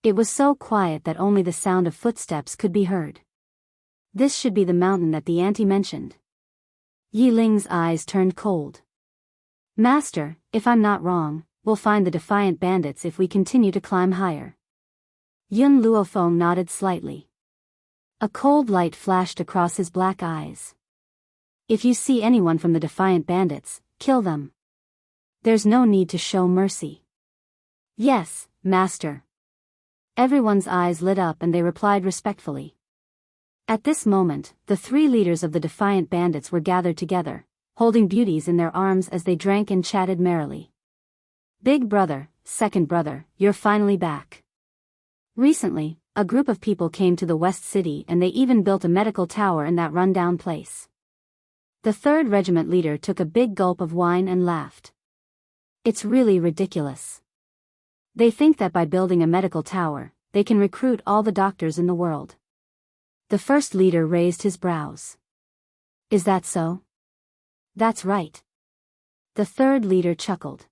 Speaker 1: It was so quiet that only the sound of footsteps could be heard. This should be the mountain that the auntie mentioned. Yi Ling's eyes turned cold. "Master, if I'm not wrong, we'll find the defiant bandits if we continue to climb higher." Yun Luofeng nodded slightly. A cold light flashed across his black eyes. "If you see anyone from the defiant bandits, kill them. There's no need to show mercy." "Yes, master." Everyone's eyes lit up and they replied respectfully. At this moment, the 3 leaders of the defiant bandits were gathered together, holding beauties in their arms as they drank and chatted merrily. "Big brother, second brother, you're finally back. Recently, a group of people came to the West City and they even built a medical tower in that rundown place." The 3rd Regiment leader took a big gulp of wine and laughed. "It's really ridiculous. They think that by building a medical tower, they can recruit all the doctors in the world." The 1st leader raised his brows. "Is that so?" "That's right." The 3rd leader chuckled.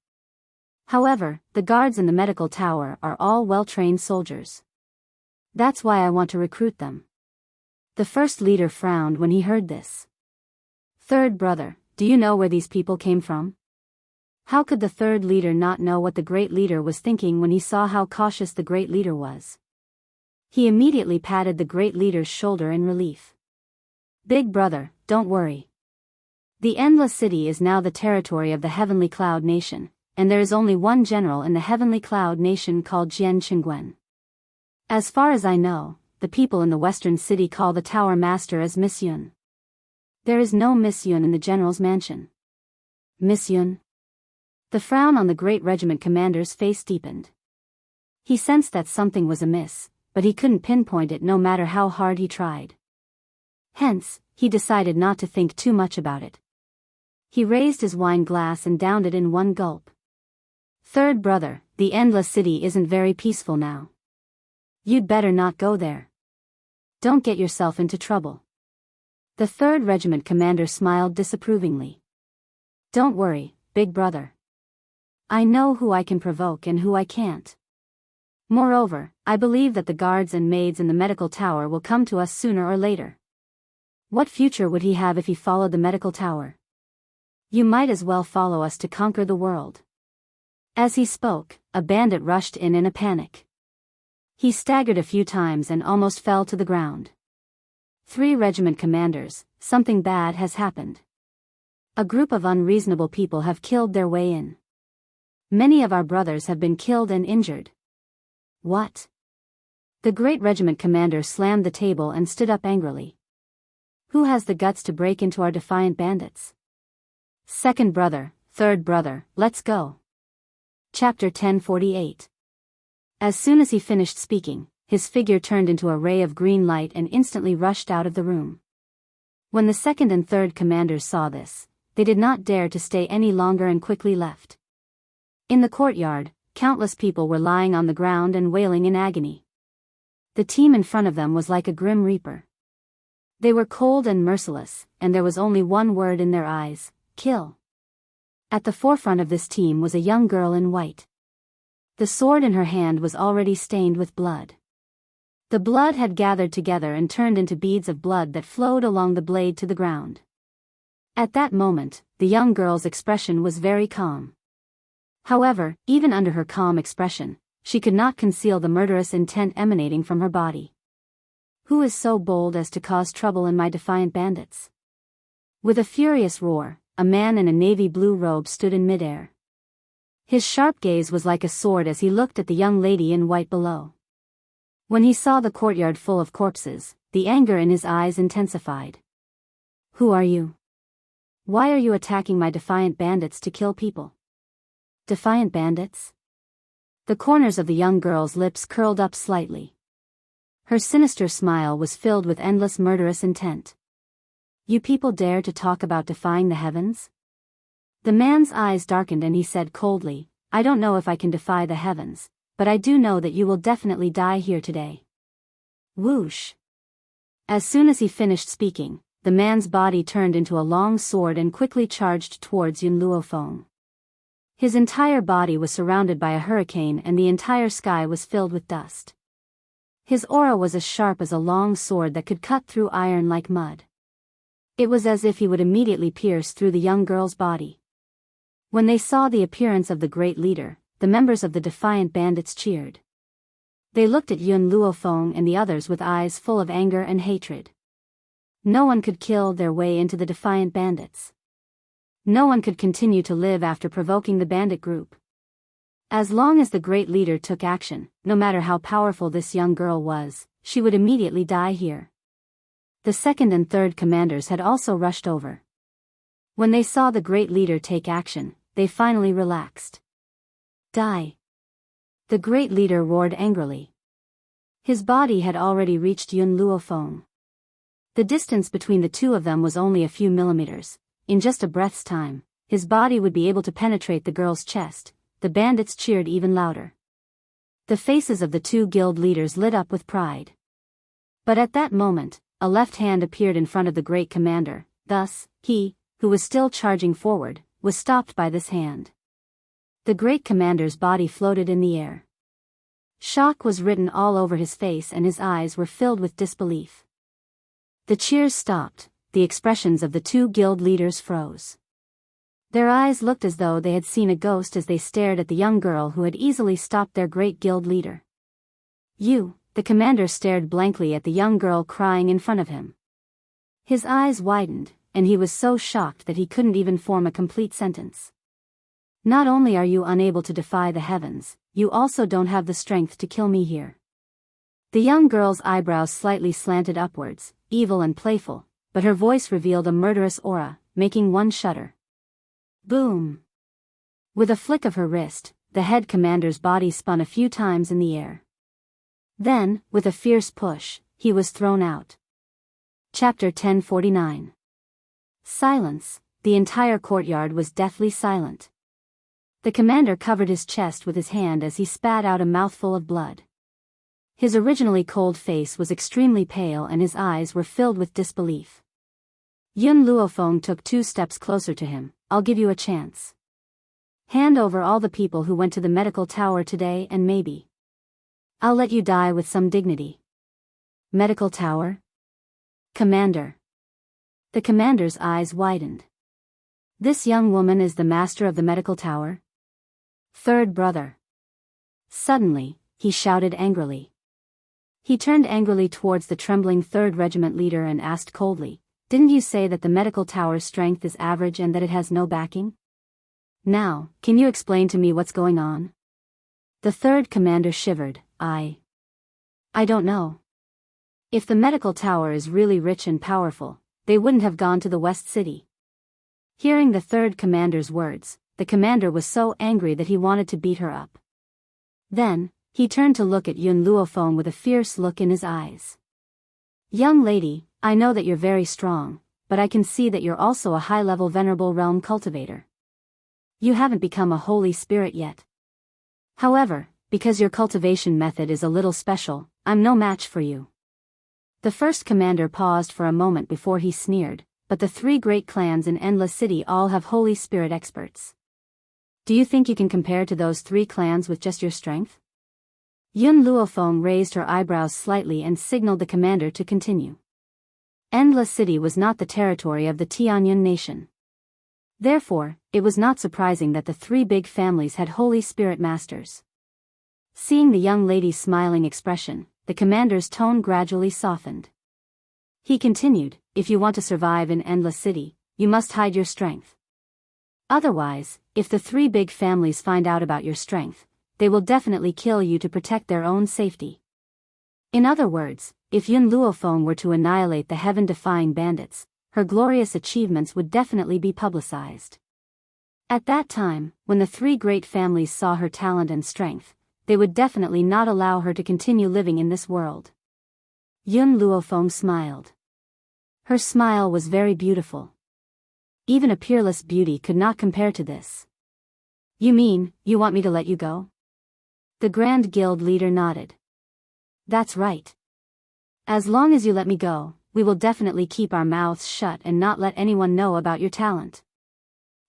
Speaker 1: "However, the guards in the medical tower are all well-trained soldiers. That's why I want to recruit them." The 1st leader frowned when he heard this. "Third brother, do you know where these people came from?" How could the 3rd leader not know what the great leader was thinking when he saw how cautious the great leader was? He immediately patted the great leader's shoulder in relief. "Big brother, don't worry. The Endless City is now the territory of the Heavenly Cloud Nation, and there is only one general in the Heavenly Cloud Nation called Jian Qingguen. As far as I know, the people in the Western City call the Tower Master as Miss Yun. There is no Miss Yun in the General's mansion." "Miss Yun?" The frown on the great regiment commander's face deepened. He sensed that something was amiss, but he couldn't pinpoint it no matter how hard he tried. Hence, he decided not to think too much about it. He raised his wine glass and downed it in one gulp. "Third brother, the Endless City isn't very peaceful now. You'd better not go there. Don't get yourself into trouble." The 3rd Regiment commander smiled disapprovingly. "Don't worry, big brother. I know who I can provoke and who I can't. Moreover, I believe that the guards and maids in the medical tower will come to us sooner or later. What future would he have if he followed the medical tower? You might as well follow us to conquer the world." As he spoke, a bandit rushed in a panic. He staggered a few times and almost fell to the ground. 3 regiment commanders, something bad has happened. A group of unreasonable people have killed their way in. Many of our brothers have been killed and injured. "What?" The great regiment commander slammed the table and stood up angrily. Who has the guts to break into our defiant bandits? Second brother, third brother, let's go. Chapter 1048. As soon as he finished speaking, his figure turned into a ray of green light and instantly rushed out of the room. When the second and third commanders saw this, they did not dare to stay any longer and quickly left. In the courtyard, countless people were lying on the ground and wailing in agony. The team in front of them was like a grim reaper. They were cold and merciless, and there was only one word in their eyes: kill. At the forefront of this team was a young girl in white. The sword in her hand was already stained with blood. The blood had gathered together and turned into beads of blood that flowed along the blade to the ground. At that moment, the young girl's expression was very calm. However, even under her calm expression, she could not conceal the murderous intent emanating from her body. Who is so bold as to cause trouble in my defiant bandits? With a furious roar, a man in a navy blue robe stood in midair. His sharp gaze was like a sword as he looked at the young lady in white below. When he saw the courtyard full of corpses, the anger in his eyes intensified. Who are you? Why are you attacking my defiant bandits to kill people? Defiant bandits? The corners of the young girl's lips curled up slightly. Her sinister smile was filled with endless murderous intent. You people dare to talk about defying the heavens? The man's eyes darkened and he said coldly, I don't know if I can defy the heavens, but I do know that you will definitely die here today. Whoosh! As soon as he finished speaking, the man's body turned into a long sword and quickly charged towards Yun Luofeng. His entire body was surrounded by a hurricane and the entire sky was filled with dust. His aura was as sharp as a long sword that could cut through iron like mud. It was as if he would immediately pierce through the young girl's body. When they saw the appearance of the great leader, the members of the defiant bandits cheered. They looked at Yun Luofeng and the others with eyes full of anger and hatred. No one could kill their way into the defiant bandits. No one could continue to live after provoking the bandit group. As long as the great leader took action, no matter how powerful this young girl was, she would immediately die here. The second and third commanders had also rushed over. When they saw the great leader take action, they finally relaxed. Die! The great leader roared angrily. His body had already reached Yun Luofeng. The distance between the two of them was only a few millimeters. In just a breath's time, his body would be able to penetrate the girl's chest. The bandits cheered even louder. The faces of the two guild leaders lit up with pride. But at that moment, a left hand appeared in front of the great commander, thus, he, who was still charging forward, was stopped by this hand. The great commander's body floated in the air. Shock was written all over his face and his eyes were filled with disbelief. The cheers stopped, the expressions of the two guild leaders froze. Their eyes looked as though they had seen a ghost as they stared at the young girl who had easily stopped their great guild leader. The commander stared blankly at the young girl crying in front of him. His eyes widened, and he was so shocked that he couldn't even form a complete sentence. Not only are you unable to defy the heavens, you also don't have the strength to kill me here. The young girl's eyebrows slightly slanted upwards, evil and playful, but her voice revealed a murderous aura, making one shudder. Boom! With a flick of her wrist, the head commander's body spun a few times in the air. Then, with a fierce push, he was thrown out. Chapter 1049. Silence. The entire courtyard was deathly silent. The commander covered his chest with his hand as he spat out a mouthful of blood. His originally cold face was extremely pale and his eyes were filled with disbelief. Yun Luofeng took 2 steps closer to him. I'll give you a chance. Hand over all the people who went to the medical tower today and maybe I'll let you die with some dignity. Medical tower? Commander. The commander's eyes widened. This young woman is the master of the medical tower? Third brother. Suddenly, he shouted angrily. He turned angrily towards the trembling 3rd Regiment leader and asked coldly, Didn't you say that the medical tower's strength is average and that it has no backing? Now, can you explain to me what's going on? The 3rd commander shivered. I don't know. If the medical tower is really rich and powerful, they wouldn't have gone to the West City. Hearing the third commander's words, the commander was so angry that he wanted to beat her up. Then, he turned to look at Yun Luofeng with a fierce look in his eyes. Young lady, I know that you're very strong, but I can see that you're also a high-level venerable realm cultivator. You haven't become a holy spirit yet. However, because your cultivation method is a little special, I'm no match for you. The first commander paused for a moment before he sneered, but the three great clans in Endless City all have holy spirit experts. Do you think you can compare to those three clans with just your strength? Yun Luofeng raised her eyebrows slightly and signaled the commander to continue. Endless City was not the territory of the Tianyun nation. Therefore, it was not surprising that the three big families had holy spirit masters. Seeing the young lady's smiling expression, the commander's tone gradually softened. He continued, if you want to survive in Endless City, you must hide your strength. Otherwise, if the three big families find out about your strength, they will definitely kill you to protect their own safety. In other words, if Yun Luofeng were to annihilate the heaven-defying bandits, her glorious achievements would definitely be publicized. At that time, when the three great families saw her talent and strength, they would definitely not allow her to continue living in this world. Yun Luofeng smiled. Her smile was very beautiful. Even a peerless beauty could not compare to this. You mean, you want me to let you go? The Grand Guild leader nodded. That's right. As long as you let me go, we will definitely keep our mouths shut and not let anyone know about your talent.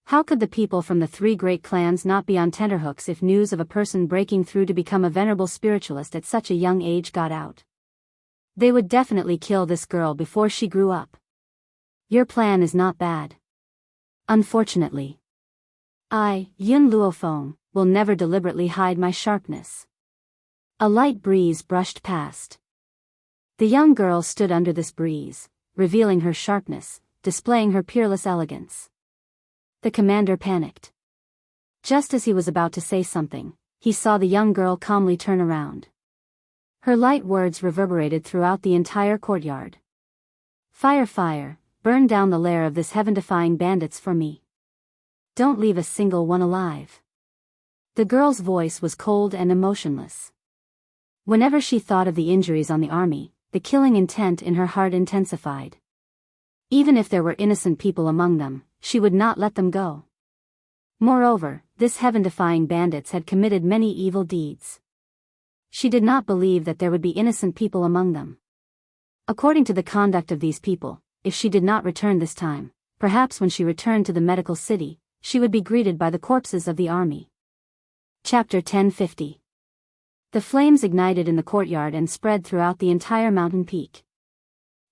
Speaker 1: How could the people from the three great clans not be on tenterhooks if news of a person breaking through to become a venerable spiritualist at such a young age got out? They would definitely kill this girl before she grew up. Your plan is not bad. Unfortunately, I, Yun Luofeng, will never deliberately hide my sharpness. A light breeze brushed past. The young girl stood under this breeze, revealing her sharpness, displaying her peerless elegance. The commander panicked. Just as he was about to say something, he saw the young girl calmly turn around. Her light words reverberated throughout the entire courtyard. Fire, fire, burn down the lair of this heaven-defying bandits for me. Don't leave a single one alive. The girl's voice was cold and emotionless. Whenever she thought of the injuries on the army, the killing intent in her heart intensified. Even if there were innocent people among them, she would not let them go. Moreover, this heaven-defying bandits had committed many evil deeds. She did not believe that there would be innocent people among them. According to the conduct of these people, if she did not return this time, perhaps when she returned to the medical city, she would be greeted by the corpses of the army. Chapter 1050. The flames ignited in the courtyard and spread throughout the entire mountain peak.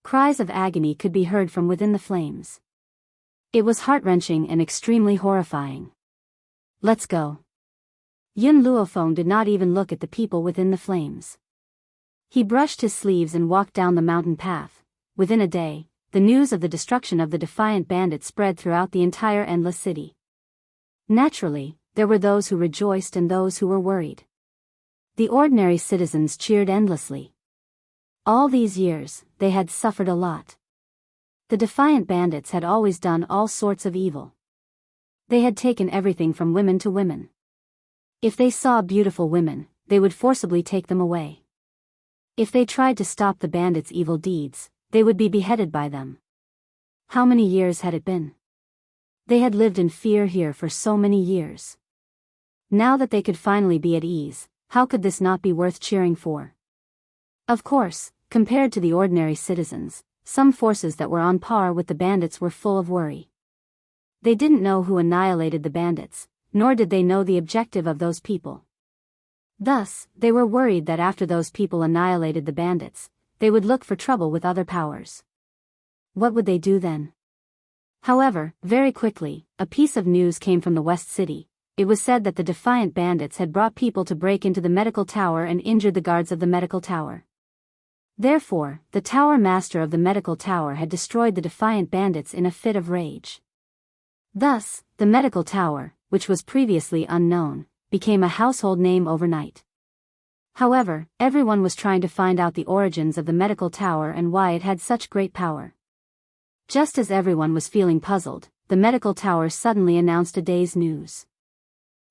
Speaker 1: Cries of agony could be heard from within the flames. It was heart-wrenching and extremely horrifying. Let's go. Yun Luofeng did not even look at the people within the flames. He brushed his sleeves and walked down the mountain path. Within a day, the news of the destruction of the defiant bandits spread throughout the entire Endless City. Naturally, there were those who rejoiced and those who were worried. The ordinary citizens cheered endlessly. All these years, they had suffered a lot. The defiant bandits had always done all sorts of evil. They had taken everything from women to women. If they saw beautiful women, they would forcibly take them away. If they tried to stop the bandits' evil deeds, they would be beheaded by them. How many years had it been? They had lived in fear here for so many years. Now that they could finally be at ease, how could this not be worth cheering for? Of course, compared to the ordinary citizens, some forces that were on par with the bandits were full of worry. They didn't know who annihilated the bandits, nor did they know the objective of those people. Thus, they were worried that after those people annihilated the bandits, they would look for trouble with other powers. What would they do then? However, very quickly, a piece of news came from the West City. It was said that the defiant bandits had brought people to break into the medical tower and injured the guards of the medical tower. Therefore, the tower master of the medical tower had destroyed the defiant bandits in a fit of rage. Thus, the medical tower, which was previously unknown, became a household name overnight. However, everyone was trying to find out the origins of the medical tower and why it had such great power. Just as everyone was feeling puzzled, the medical tower suddenly announced a day's news.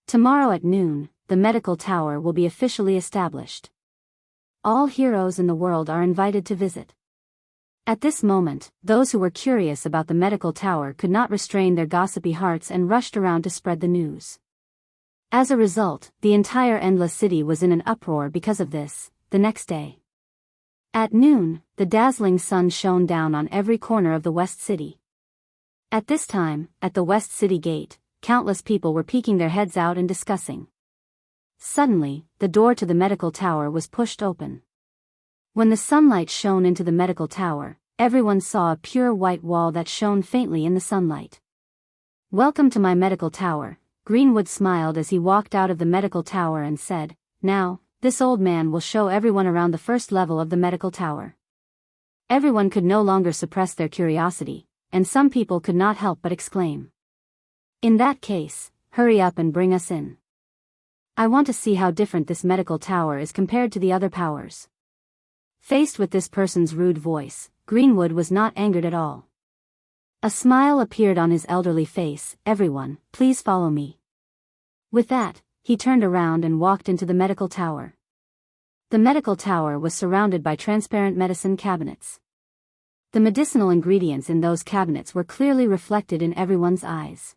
Speaker 1: Tomorrow at noon, the medical tower will be officially established. All heroes in the world are invited to visit. At this moment, those who were curious about the medical tower could not restrain their gossipy hearts and rushed around to spread the news. As a result, the entire Endless City was in an uproar because of this. The next day, at noon, the dazzling sun shone down on every corner of the West City. At this time, at the West City gate, countless people were peeking their heads out and discussing. Suddenly, the door to the medical tower was pushed open. When the sunlight shone into the medical tower, everyone saw a pure white wall that shone faintly in the sunlight. "Welcome to my medical tower," Greenwood smiled as he walked out of the medical tower and said, "Now, this old man will show everyone around the first level of the medical tower." Everyone could no longer suppress their curiosity, and some people could not help but exclaim, "In that case, hurry up and bring us in. I want to see how different this medical tower is compared to the other powers." Faced with this person's rude voice, Greenwood was not angered at all. A smile appeared on his elderly face. "Everyone, please follow me." With that, he turned around and walked into the medical tower. The medical tower was surrounded by transparent medicine cabinets. The medicinal ingredients in those cabinets were clearly reflected in everyone's eyes.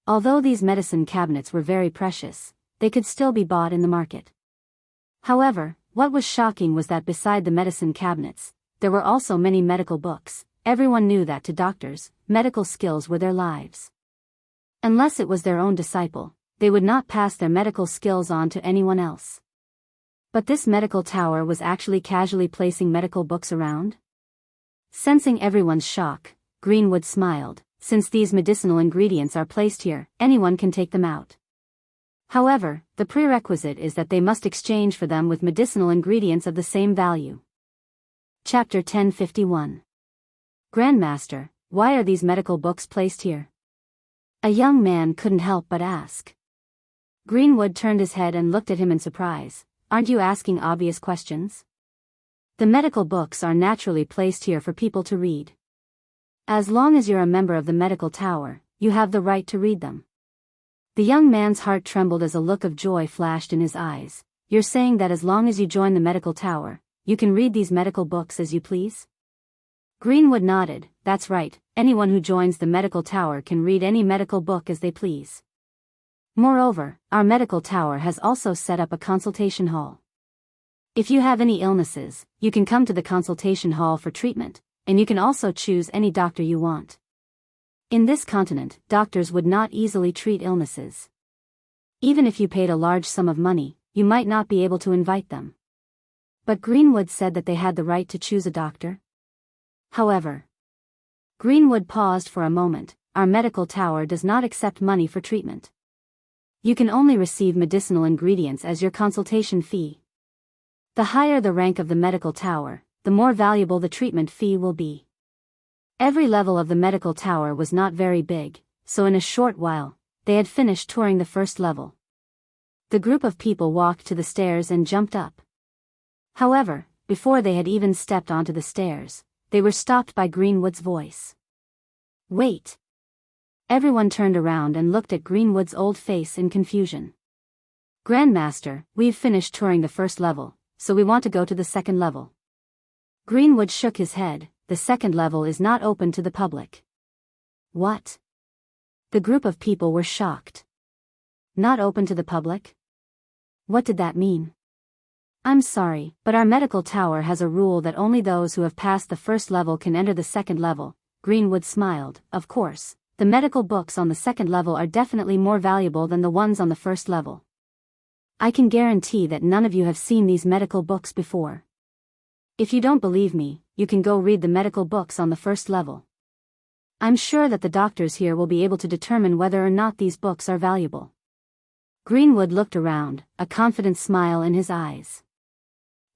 Speaker 1: Although these medicine cabinets were very precious, they could still be bought in the market. However, what was shocking was that beside the medicine cabinets, there were also many medical books. Everyone knew that to doctors, medical skills were their lives. Unless it was their own disciple, they would not pass their medical skills on to anyone else. But this medical tower was actually casually placing medical books around? Sensing everyone's shock, Greenwood smiled. "Since these medicinal ingredients are placed here, anyone can take them out. However, the prerequisite is that they must exchange for them with medicinal ingredients of the same value." Chapter 1051. "Grandmaster, why are these medical books placed here?" A young man couldn't help but ask. Greenwood turned his head and looked at him in surprise. "Aren't you asking obvious questions? The medical books are naturally placed here for people to read. As long as you're a member of the medical tower, you have the right to read them." The young man's heart trembled as a look of joy flashed in his eyes. "You're saying that as long as you join the medical tower, you can read these medical books as you please?" Greenwood nodded. "That's right, anyone who joins the medical tower can read any medical book as they please. Moreover, our medical tower has also set up a consultation hall. If you have any illnesses, you can come to the consultation hall for treatment, and you can also choose any doctor you want. In this continent, doctors would not easily treat illnesses. Even if you paid a large sum of money, you might not be able to invite them." But Greenwood said that they had the right to choose a doctor. However, Greenwood paused for a moment. "Our medical tower does not accept money for treatment. You can only receive medicinal ingredients as your consultation fee. The higher the rank of the medical tower, the more valuable the treatment fee will be." Every level of the medical tower was not very big, so in a short while, they had finished touring the first level. The group of people walked to the stairs and jumped up. However, before they had even stepped onto the stairs, they were stopped by Greenwood's voice. "Wait." Everyone turned around and looked at Greenwood's old face in confusion. "Grandmaster, we've finished touring the first level, so we want to go to the second level." Greenwood shook his head. "The second level is not open to the public." "What?" The group of people were shocked. "Not open to the public? What did that mean?" "I'm sorry, but our medical tower has a rule that only those who have passed the first level can enter the second level." Greenwood smiled. "Of course, the medical books on the second level are definitely more valuable than the ones on the first level. I can guarantee that none of you have seen these medical books before. If you don't believe me, you can go read the medical books on the first level. I'm sure that the doctors here will be able to determine whether or not these books are valuable." Greenwood looked around, a confident smile in his eyes.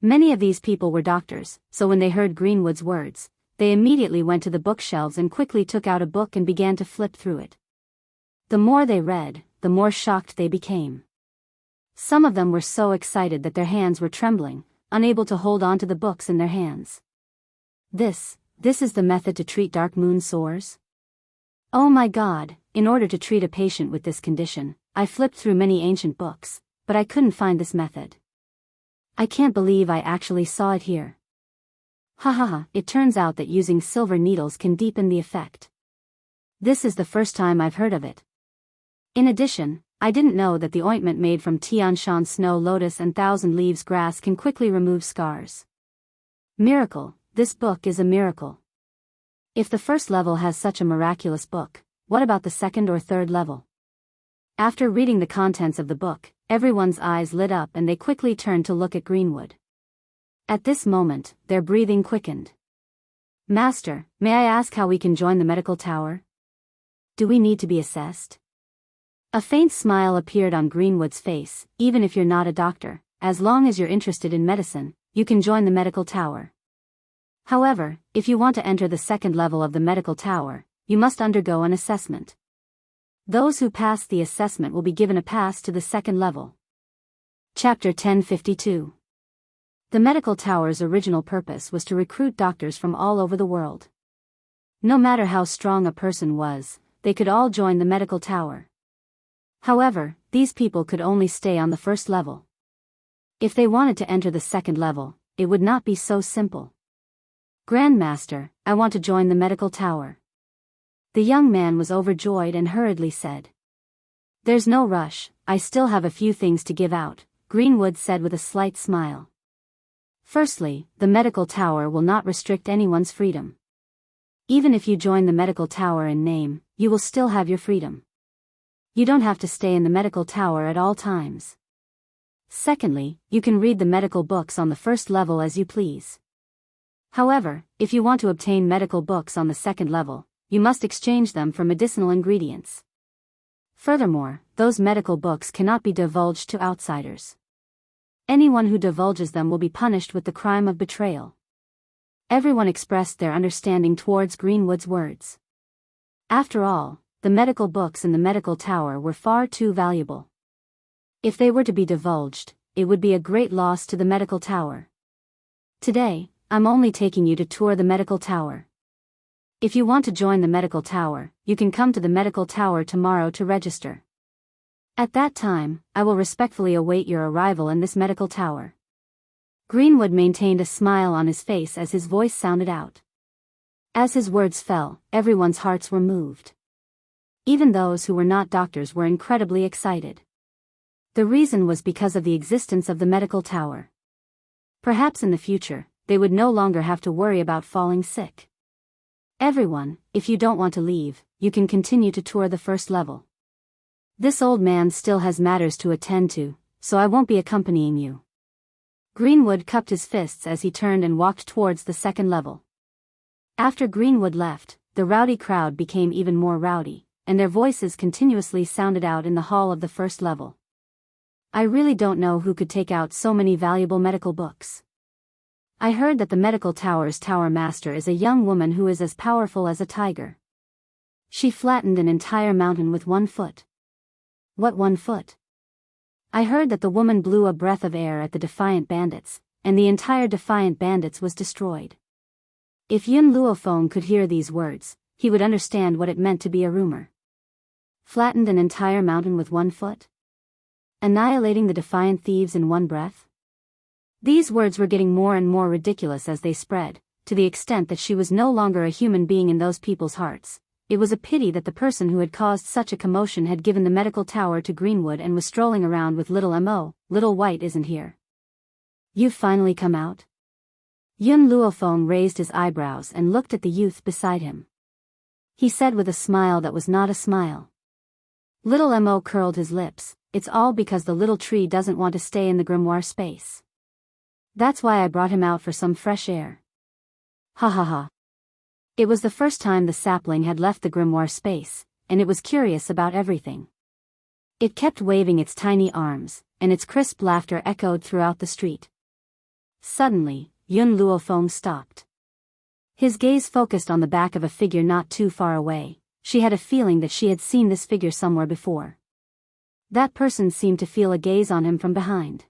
Speaker 1: Many of these people were doctors, so when they heard Greenwood's words, they immediately went to the bookshelves and quickly took out a book and began to flip through it. The more they read, the more shocked they became. Some of them were so excited that their hands were trembling, unable to hold on to the books in their hands. This is the method to treat dark moon sores? Oh my God, in order to treat a patient with this condition, I flipped through many ancient books, but I couldn't find this method. I can't believe I actually saw it here. Ha ha ha, it turns out that using silver needles can deepen the effect. This is the first time I've heard of it. In addition, I didn't know that the ointment made from Tian Shan snow lotus and thousand leaves grass can quickly remove scars. Miracle, this book is a miracle. If the first level has such a miraculous book, what about the second or third level? After reading the contents of the book, everyone's eyes lit up and they quickly turned to look at Greenwood. At this moment, their breathing quickened. Master, may I ask how we can join the medical tower? Do we need to be assessed? A faint smile appeared on Greenwood's face. Even if you're not a doctor, as long as you're interested in medicine, you can join the medical tower. However, if you want to enter the second level of the medical tower, you must undergo an assessment. Those who pass the assessment will be given a pass to the second level. Chapter 1052. The medical tower's original purpose was to recruit doctors from all over the world. No matter how strong a person was, they could all join the medical tower. However, these people could only stay on the first level. If they wanted to enter the second level, it would not be so simple. Grandmaster, I want to join the medical tower. The young man was overjoyed and hurriedly said. There's no rush, I still have a few things to give out, Greenwood said with a slight smile. Firstly, the medical tower will not restrict anyone's freedom. Even if you join the medical tower in name, you will still have your freedom. You don't have to stay in the medical tower at all times. Secondly, you can read the medical books on the first level as you please. However, if you want to obtain medical books on the second level, you must exchange them for medicinal ingredients. Furthermore, those medical books cannot be divulged to outsiders. Anyone who divulges them will be punished with the crime of betrayal. Everyone expressed their understanding towards Greenwood's words. After all, the medical books in the medical tower were far too valuable. If they were to be divulged, it would be a great loss to the medical tower. Today, I'm only taking you to tour the medical tower. If you want to join the medical tower, you can come to the medical tower tomorrow to register. At that time, I will respectfully await your arrival in this medical tower. Greenwood maintained a smile on his face as his voice sounded out. As his words fell, everyone's hearts were moved. Even those who were not doctors were incredibly excited. The reason was because of the existence of the medical tower. Perhaps in the future, they would no longer have to worry about falling sick. Everyone, if you don't want to leave, you can continue to tour the first level. This old man still has matters to attend to, so I won't be accompanying you. Greenwood cupped his fists as he turned and walked towards the second level. After Greenwood left, the rowdy crowd became even more rowdy, and their voices continuously sounded out in the hall of the first level. I really don't know who could take out so many valuable medical books. I heard that the medical tower's tower master is a young woman who is as powerful as a tiger. She flattened an entire mountain with 1 foot. What 1 foot? I heard that the woman blew a breath of air at the defiant bandits, and the entire defiant bandits was destroyed. If Yun Luofeng could hear these words, he would understand what it meant to be a rumor. Flattened an entire mountain with 1 foot? Annihilating the defiant thieves in 1 breath? These words were getting more and more ridiculous as they spread, to the extent that she was no longer a human being in those people's hearts. It was a pity that the person who had caused such a commotion had given the medical tower to Greenwood and was strolling around with little Mo. Little White isn't here. You've finally come out? Yun Luofeng raised his eyebrows and looked at the youth beside him. He said with a smile that was not a smile. Little Mo curled his lips. It's all because the little tree doesn't want to stay in the grimoire space. That's why I brought him out for some fresh air. Ha ha ha. It was the first time the sapling had left the grimoire space, and it was curious about everything. It kept waving its tiny arms, and its crisp laughter echoed throughout the street. Suddenly, Yun Luofeng stopped. His gaze focused on the back of a figure not too far away. She had a feeling that she had seen this figure somewhere before. That person seemed to feel a gaze on him from behind.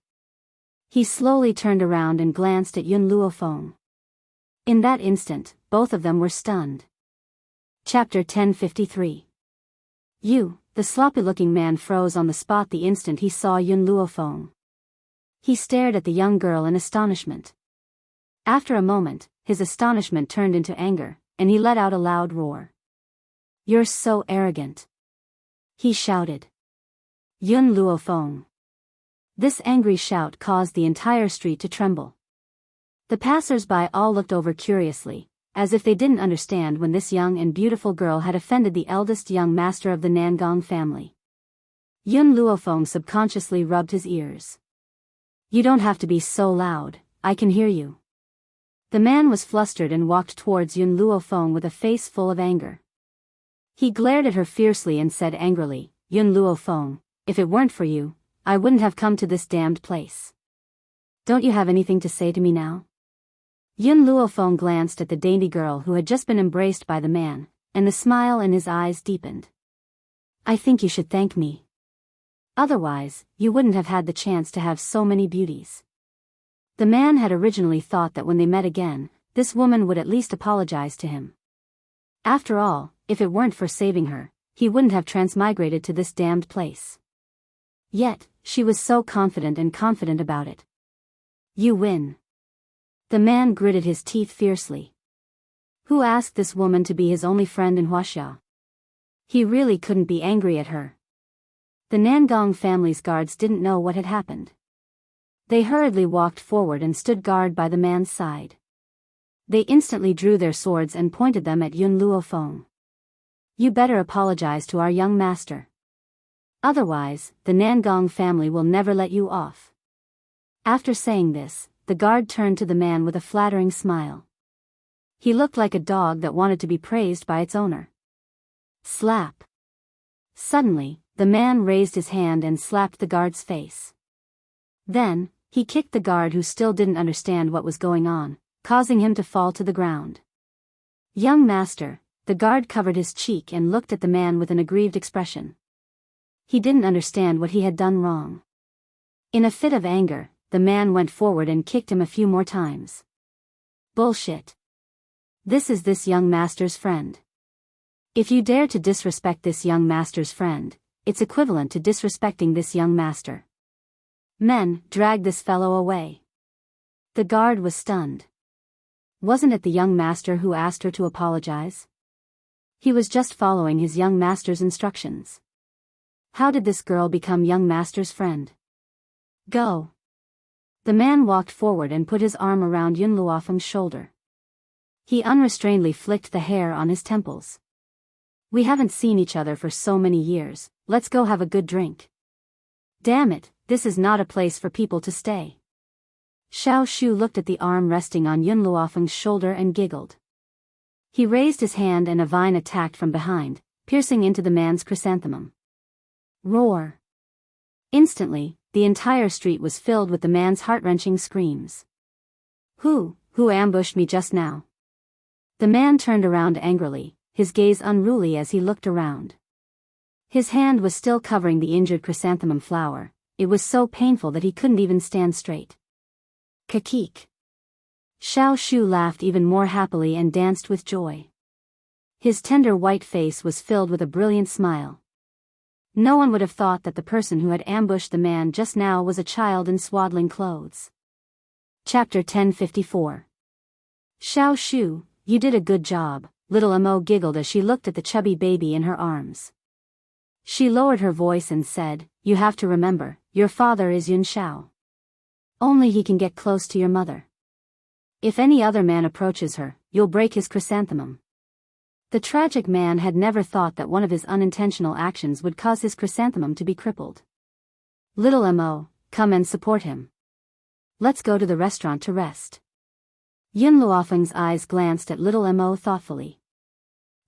Speaker 1: He slowly turned around and glanced at Yun Luofeng. In that instant, both of them were stunned. Chapter 1053. The sloppy-looking man froze on the spot the instant he saw Yun Luofeng. He stared at the young girl in astonishment. After a moment, his astonishment turned into anger, and he let out a loud roar. "You're so arrogant!" he shouted. Yun Luofeng. This angry shout caused the entire street to tremble. The passers-by all looked over curiously, as if they didn't understand when this young and beautiful girl had offended the eldest young master of the Nangong family. Yun Luofeng subconsciously rubbed his ears. "You don't have to be so loud, I can hear you." The man was flustered and walked towards Yun Luofeng with a face full of anger. He glared at her fiercely and said angrily, "Yun Luofeng, if it weren't for you, I wouldn't have come to this damned place. Don't you have anything to say to me now?" Yun Luofeng glanced at the dainty girl who had just been embraced by the man, and the smile in his eyes deepened. "I think you should thank me. Otherwise, you wouldn't have had the chance to have so many beauties." The man had originally thought that when they met again, this woman would at least apologize to him. After all, if it weren't for saving her, he wouldn't have transmigrated to this damned place. Yet, she was so confident about it. "You win." The man gritted his teeth fiercely. Who asked this woman to be his only friend in Huaxia? He really couldn't be angry at her. The Nangong family's guards didn't know what had happened. They hurriedly walked forward and stood guard by the man's side. They instantly drew their swords and pointed them at Yun Luofeng. "You better apologize to our young master. Otherwise, the Nangong family will never let you off." After saying this, the guard turned to the man with a flattering smile. He looked like a dog that wanted to be praised by its owner. Slap. Suddenly, the man raised his hand and slapped the guard's face. Then, he kicked the guard who still didn't understand what was going on, causing him to fall to the ground. "Young master," the guard covered his cheek and looked at the man with an aggrieved expression. He didn't understand what he had done wrong. In a fit of anger, the man went forward and kicked him a few more times. "Bullshit. This is this young master's friend. If you dare to disrespect this young master's friend, it's equivalent to disrespecting this young master. Men, drag this fellow away." The guard was stunned. Wasn't it the young master who asked her to apologize? He was just following his young master's instructions. How did this girl become young master's friend? "Go." The man walked forward and put his arm around Yun Luofeng's shoulder. He unrestrainedly flicked the hair on his temples. "We haven't seen each other for so many years, let's go have a good drink." "Damn it, this is not a place for people to stay." Xiao Shu looked at the arm resting on Yun Luofeng's shoulder and giggled. He raised his hand and a vine attacked from behind, piercing into the man's chrysanthemum. Roar. Instantly, the entire street was filled with the man's heart-wrenching screams. Who ambushed me just now?" The man turned around angrily, his gaze unruly as he looked around. His hand was still covering the injured chrysanthemum flower. It was so painful that he couldn't even stand straight. "Kakik." Xiao Shu laughed even more happily and danced with joy. His tender white face was filled with a brilliant smile. No one would have thought that the person who had ambushed the man just now was a child in swaddling clothes. Chapter 1054. "Xiao Shu, you did a good job," little Amo giggled as she looked at the chubby baby in her arms. She lowered her voice and said, "You have to remember, your father is Yun Shao. Only he can get close to your mother. If any other man approaches her, you'll break his chrysanthemum." The tragic man had never thought that one of his unintentional actions would cause his chrysanthemum to be crippled. "Little Amo, come and support him. Let's go to the restaurant to rest." Yun Luofeng's eyes glanced at little Amo thoughtfully.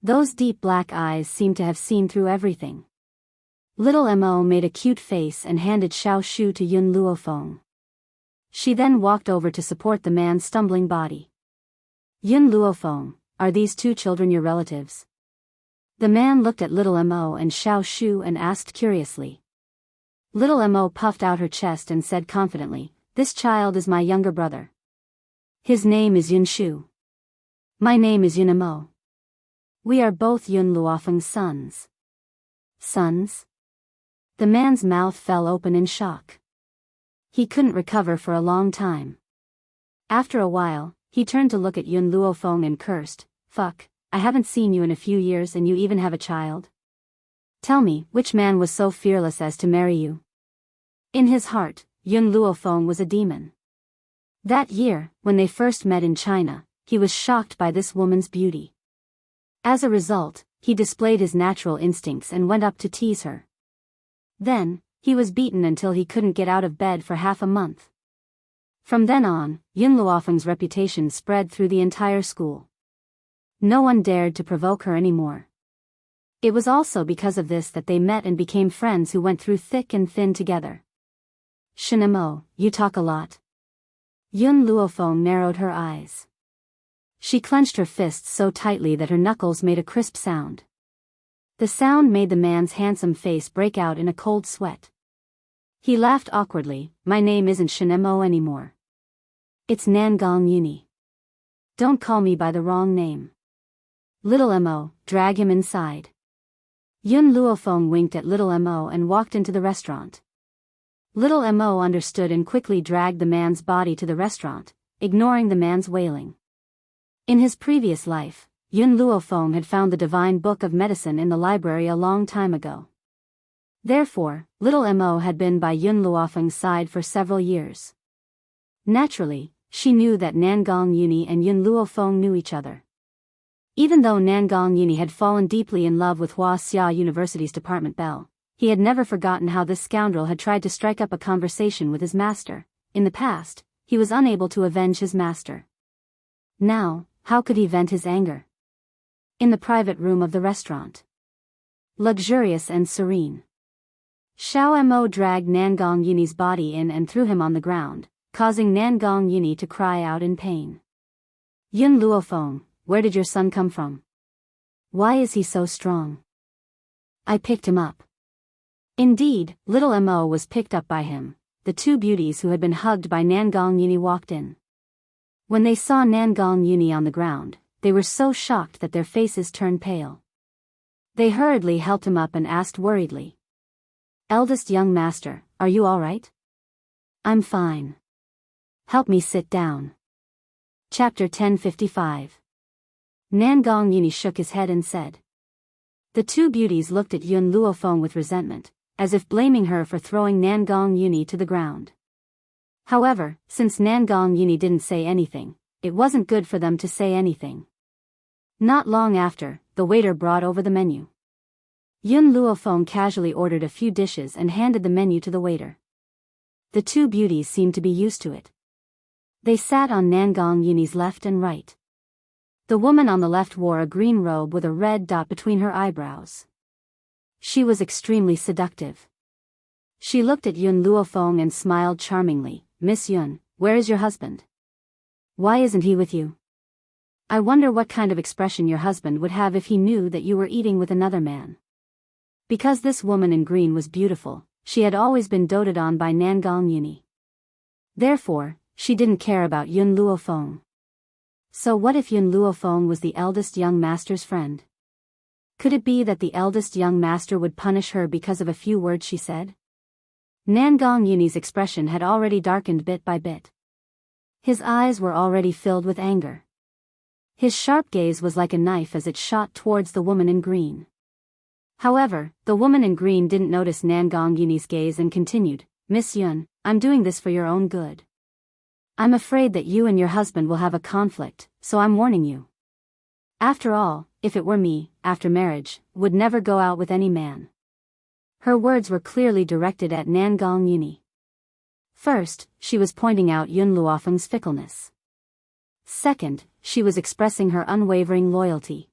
Speaker 1: Those deep black eyes seemed to have seen through everything. Little Amo made a cute face and handed Xiao Shu to Yun Luofeng. She then walked over to support the man's stumbling body. "Yun Luofeng, are these two children your relatives?" The man looked at little Amo and Xiao Shu and asked curiously. Little Mo puffed out her chest and said confidently, "This child is my younger brother. His name is Yun Shu. My name is Yun Mo. We are both Yun Luofeng's sons." Sons? The man's mouth fell open in shock. He couldn't recover for a long time. After a while, he turned to look at Yun Luofeng and cursed, "Fuck, I haven't seen you in a few years and you even have a child? Tell me, which man was so fearless as to marry you?" In his heart, Yun Luofeng was a demon. That year, when they first met in China, he was shocked by this woman's beauty. As a result, he displayed his natural instincts and went up to tease her. Then, he was beaten until he couldn't get out of bed for half a month. From then on, Yun Luofeng's reputation spread through the entire school. No one dared to provoke her anymore. It was also because of this that they met and became friends who went through thick and thin together. "Shinamo, you talk a lot." Yun Luofeng narrowed her eyes. She clenched her fists so tightly that her knuckles made a crisp sound. The sound made the man's handsome face break out in a cold sweat. He laughed awkwardly. "My name isn't Shinemo anymore. It's Nangong Yuni. Don't call me by the wrong name." "Little Mo, drag him inside." Yun Luofeng winked at Little Mo and walked into the restaurant. Little Mo understood and quickly dragged the man's body to the restaurant, ignoring the man's wailing. In his previous life, Yun Luofeng had found the divine book of medicine in the library a long time ago. Therefore, Little Mo had been by Yun Luofeng's side for several years. Naturally, she knew that Nangong Yuni and Yun Luofeng knew each other. Even though Nangong Yuni had fallen deeply in love with Hua Xia University's department belle, he had never forgotten how this scoundrel had tried to strike up a conversation with his master. In the past, he was unable to avenge his master. Now, how could he vent his anger? In the private room of the restaurant. Luxurious and serene. Xiao Mo dragged Nangong Yuni's body in and threw him on the ground, causing Nangong Yuni to cry out in pain. "Yun Luofeng, where did your son come from? Why is he so strong?" "I picked him up." Indeed, Little Mo was picked up by him. The two beauties who had been hugged by Nangong Yuni walked in. When they saw Nangong Yuni on the ground, they were so shocked that their faces turned pale. They hurriedly helped him up and asked worriedly, "Eldest young master, are you all right?" "I'm fine. Help me sit down." Chapter 1055. Nangong Yuni shook his head and said. The two beauties looked at Yun Luofeng with resentment, as if blaming her for throwing Nangong Yuni to the ground. However, since Nangong Yuni didn't say anything, it wasn't good for them to say anything. Not long after, the waiter brought over the menu. Yun Luofeng casually ordered a few dishes and handed the menu to the waiter. The two beauties seemed to be used to it. They sat on Nangong Yuni's left and right. The woman on the left wore a green robe with a red dot between her eyebrows. She was extremely seductive. She looked at Yun Luofeng and smiled charmingly. "Miss Yun, where is your husband? Why isn't he with you? I wonder what kind of expression your husband would have if he knew that you were eating with another man." Because this woman in green was beautiful, she had always been doted on by Nangong Yuni. Therefore, she didn't care about Yun Luofeng. So what if Yun Luofeng was the eldest young master's friend? Could it be that the eldest young master would punish her because of a few words she said? Nangong Yuni's expression had already darkened bit by bit. His eyes were already filled with anger. His sharp gaze was like a knife as it shot towards the woman in green. However, the woman in green didn't notice Nangong Yuni's gaze and continued, "Miss Yun, I'm doing this for your own good. I'm afraid that you and your husband will have a conflict, so I'm warning you. After all, if it were me, after marriage, would never go out with any man." Her words were clearly directed at Nangong Yuni. First, she was pointing out Yun Luofeng's fickleness. Second, she was expressing her unwavering loyalty.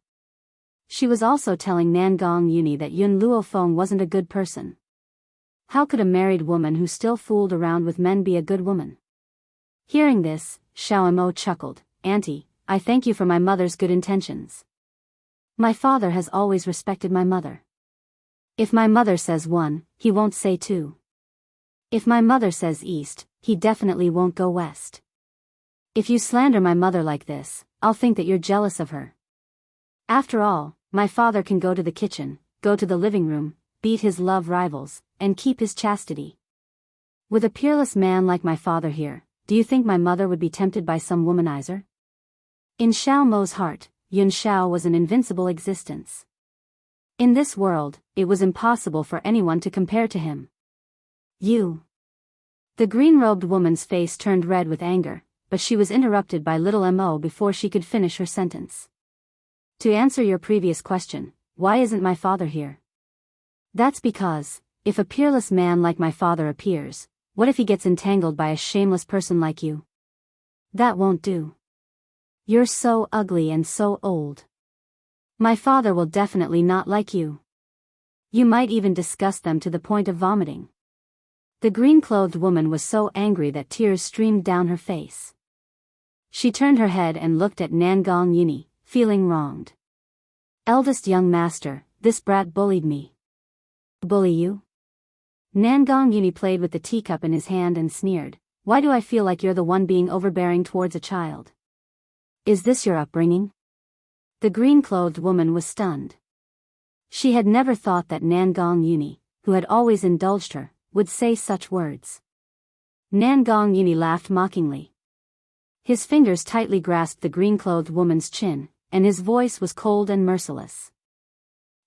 Speaker 1: She was also telling Nangong Yuni that Yun Luofeng wasn't a good person. How could a married woman who still fooled around with men be a good woman? Hearing this, Xiao Mo chuckled. "Auntie, I thank you for my mother's good intentions. My father has always respected my mother. If my mother says one, he won't say two. If my mother says east, he definitely won't go west. If you slander my mother like this, I'll think that you're jealous of her. After all, my father can go to the kitchen, go to the living room, beat his love rivals, and keep his chastity. With a peerless man like my father here, do you think my mother would be tempted by some womanizer? In Xiao Mo's heart, Yun Xiao was an invincible existence. In this world, it was impossible for anyone to compare to him. You. The green-robed woman's face turned red with anger, but she was interrupted by little Mo before she could finish her sentence. To answer your previous question, why isn't my father here? That's because, if a peerless man like my father appears, what if he gets entangled by a shameless person like you? That won't do. You're so ugly and so old. My father will definitely not like you. You might even disgust them to the point of vomiting. The green-clothed woman was so angry that tears streamed down her face. She turned her head and looked at Nangong Yuni, feeling wronged. Eldest young master, this brat bullied me. Bully you? Nangong Yuni played with the teacup in his hand and sneered, why do I feel like you're the one being overbearing towards a child? Is this your upbringing? The green-clothed woman was stunned. She had never thought that Nangong Yuni, who had always indulged her, would say such words. Nangong Yuni laughed mockingly. His fingers tightly grasped the green-clothed woman's chin, and his voice was cold and merciless.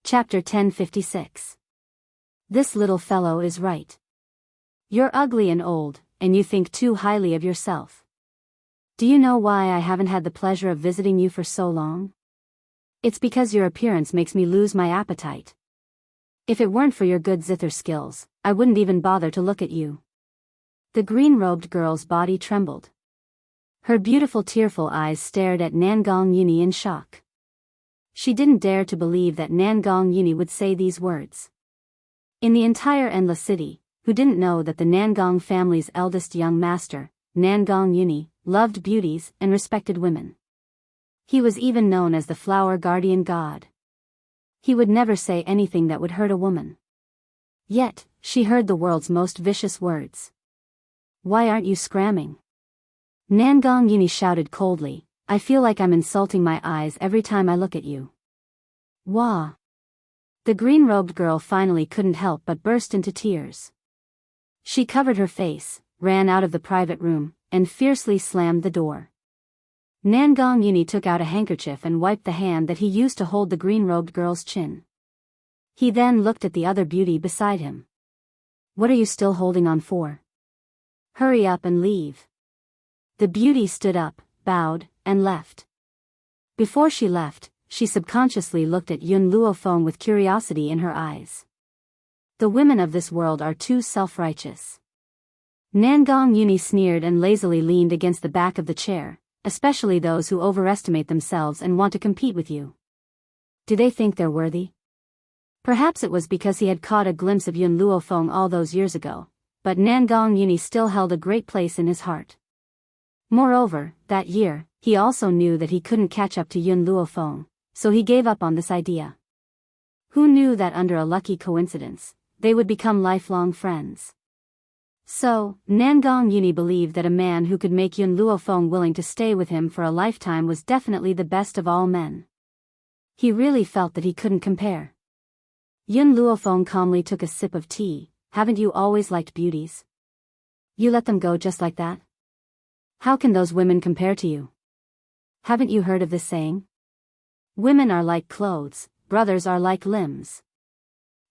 Speaker 1: Chapter 1056. This little fellow is right. You're ugly and old, and you think too highly of yourself. Do you know why I haven't had the pleasure of visiting you for so long? It's because your appearance makes me lose my appetite. If it weren't for your good zither skills, I wouldn't even bother to look at you. The green-robed girl's body trembled. Her beautiful tearful eyes stared at Nangong Yuni in shock. She didn't dare to believe that Nangong Yuni would say these words. In the entire Endless City, who didn't know that the Nangong family's eldest young master, Nangong Yuni, loved beauties and respected women. He was even known as the flower guardian god. He would never say anything that would hurt a woman. Yet, she heard the world's most vicious words. Why aren't you scramming? Nangong Yuni shouted coldly, I feel like I'm insulting my eyes every time I look at you. Wah! The green-robed girl finally couldn't help but burst into tears. She covered her face, ran out of the private room, and fiercely slammed the door. Nangong Yuni took out a handkerchief and wiped the hand that he used to hold the green-robed girl's chin. He then looked at the other beauty beside him. What are you still holding on for? Hurry up and leave. The beauty stood up, bowed, and left. Before she left, she subconsciously looked at Yun Luofeng with curiosity in her eyes. The women of this world are too self-righteous. Nangong Yuni sneered and lazily leaned against the back of the chair, especially those who overestimate themselves and want to compete with you. Do they think they're worthy? Perhaps it was because he had caught a glimpse of Yun Luofeng all those years ago, but Nangong Yuni still held a great place in his heart. Moreover, that year, he also knew that he couldn't catch up to Yun Luofeng, so he gave up on this idea. Who knew that under a lucky coincidence, they would become lifelong friends? So, Nangong Yuni believed that a man who could make Yun Luofeng willing to stay with him for a lifetime was definitely the best of all men. He really felt that he couldn't compare. Yun Luofeng calmly took a sip of tea. Haven't you always liked beauties? You let them go just like that? How can those women compare to you? Haven't you heard of this saying? Women are like clothes, brothers are like limbs.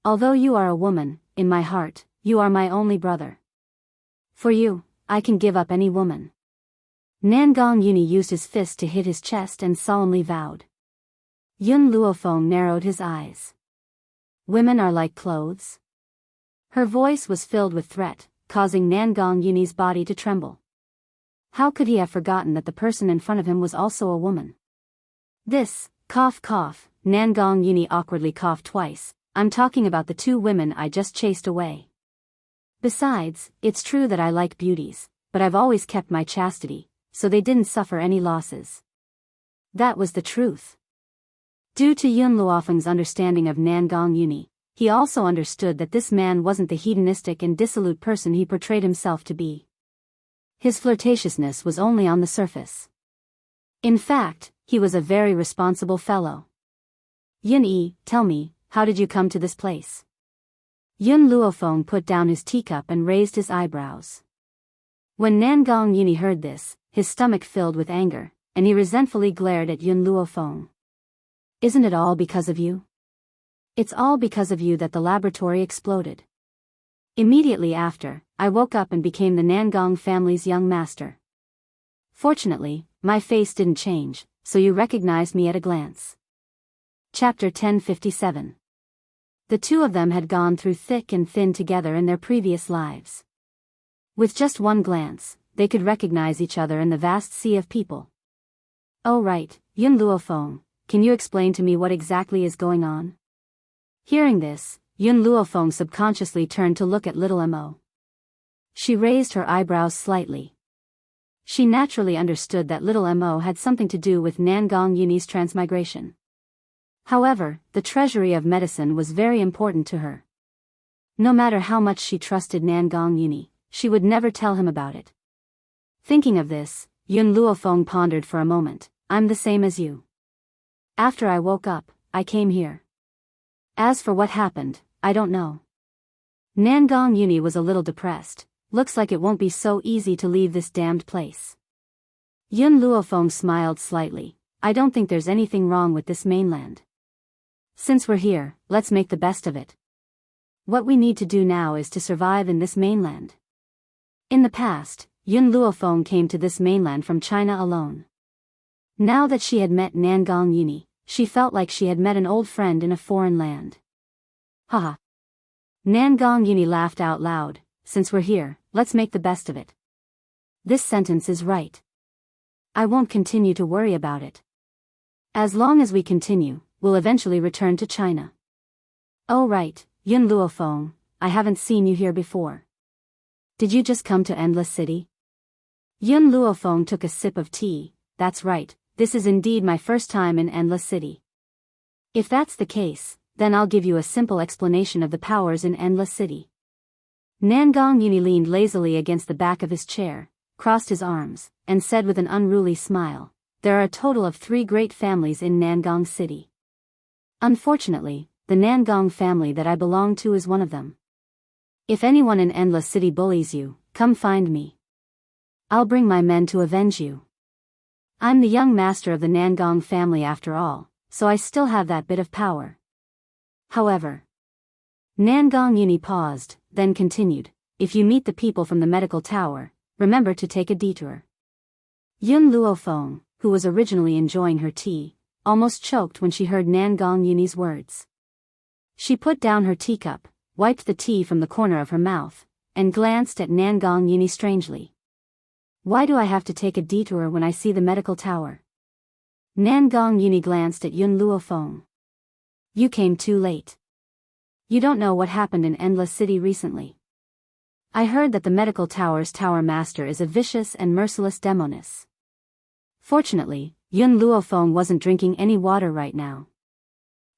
Speaker 1: Although you are a woman, in my heart, you are my only brother. For you, I can give up any woman. Nangong Yuni used his fist to hit his chest and solemnly vowed. Yun Luofeng narrowed his eyes. Women are like clothes? Her voice was filled with threat, causing Nangong Yuni's body to tremble. How could he have forgotten that the person in front of him was also a woman? This, cough cough, Nangong Yuni awkwardly coughed twice, I'm talking about the two women I just chased away. Besides, it's true that I like beauties, but I've always kept my chastity, so they didn't suffer any losses. That was the truth. Due to Yun Luofeng's understanding of Nangong Yuni, he also understood that this man wasn't the hedonistic and dissolute person he portrayed himself to be. His flirtatiousness was only on the surface. In fact, he was a very responsible fellow. Yun-yi, tell me, how did you come to this place? Yun Luofeng put down his teacup and raised his eyebrows. When Nangong Yuni heard this, his stomach filled with anger, and he resentfully glared at Yun Luofeng. Isn't it all because of you? It's all because of you that the laboratory exploded. Immediately after, I woke up and became the Nangong family's young master. Fortunately, my face didn't change, so you recognized me at a glance. Chapter 1057. The two of them had gone through thick and thin together in their previous lives. With just one glance, they could recognize each other in the vast sea of people. Oh right, Yun Luofeng, can you explain to me what exactly is going on? Hearing this, Yun Luofeng subconsciously turned to look at little Mo. She raised her eyebrows slightly. She naturally understood that little Mo had something to do with Nangong Yuni's transmigration. However, the treasury of medicine was very important to her. No matter how much she trusted Nangong Yuni, she would never tell him about it. Thinking of this, Yun Luofeng pondered for a moment. I'm the same as you. After I woke up, I came here. As for what happened, I don't know. Nangong Yuni was a little depressed. Looks like it won't be so easy to leave this damned place. Yun Luofeng smiled slightly. I don't think there's anything wrong with this mainland. Since we're here, let's make the best of it. What we need to do now is to survive in this mainland. In the past, Yun Luofeng came to this mainland from China alone. Now that she had met Nangong Yuni, she felt like she had met an old friend in a foreign land. Haha. Nangong Yuni laughed out loud. Since we're here, let's make the best of it. This sentence is right. I won't continue to worry about it. As long as we continue, we'll eventually return to China. Oh right, Yun Luofeng, I haven't seen you here before. Did you just come to Endless City? Yun Luofeng took a sip of tea. That's right, this is indeed my first time in Endless City. If that's the case, then I'll give you a simple explanation of the powers in Endless City. Nangong Yuni leaned lazily against the back of his chair, crossed his arms, and said with an unruly smile, there are a total of 3 great families in Nangong City. Unfortunately, the Nangong family that I belong to is one of them. If anyone in Endless City bullies you, come find me. I'll bring my men to avenge you. I'm the young master of the Nangong family after all, so I still have that bit of power. However, Nangong Yuni paused, then continued, if you meet the people from the medical tower, remember to take a detour. Yun Luofeng, who was originally enjoying her tea, almost choked when she heard Nangong Yuni's words. She put down her teacup, wiped the tea from the corner of her mouth, and glanced at Nangong Yuni strangely. Why do I have to take a detour when I see the medical tower? Nangong Yuni glanced at Yun Luofeng. You came too late. You don't know what happened in Endless City recently. I heard that the medical tower's tower master is a vicious and merciless demoness. Fortunately, Yun Luofeng wasn't drinking any water right now.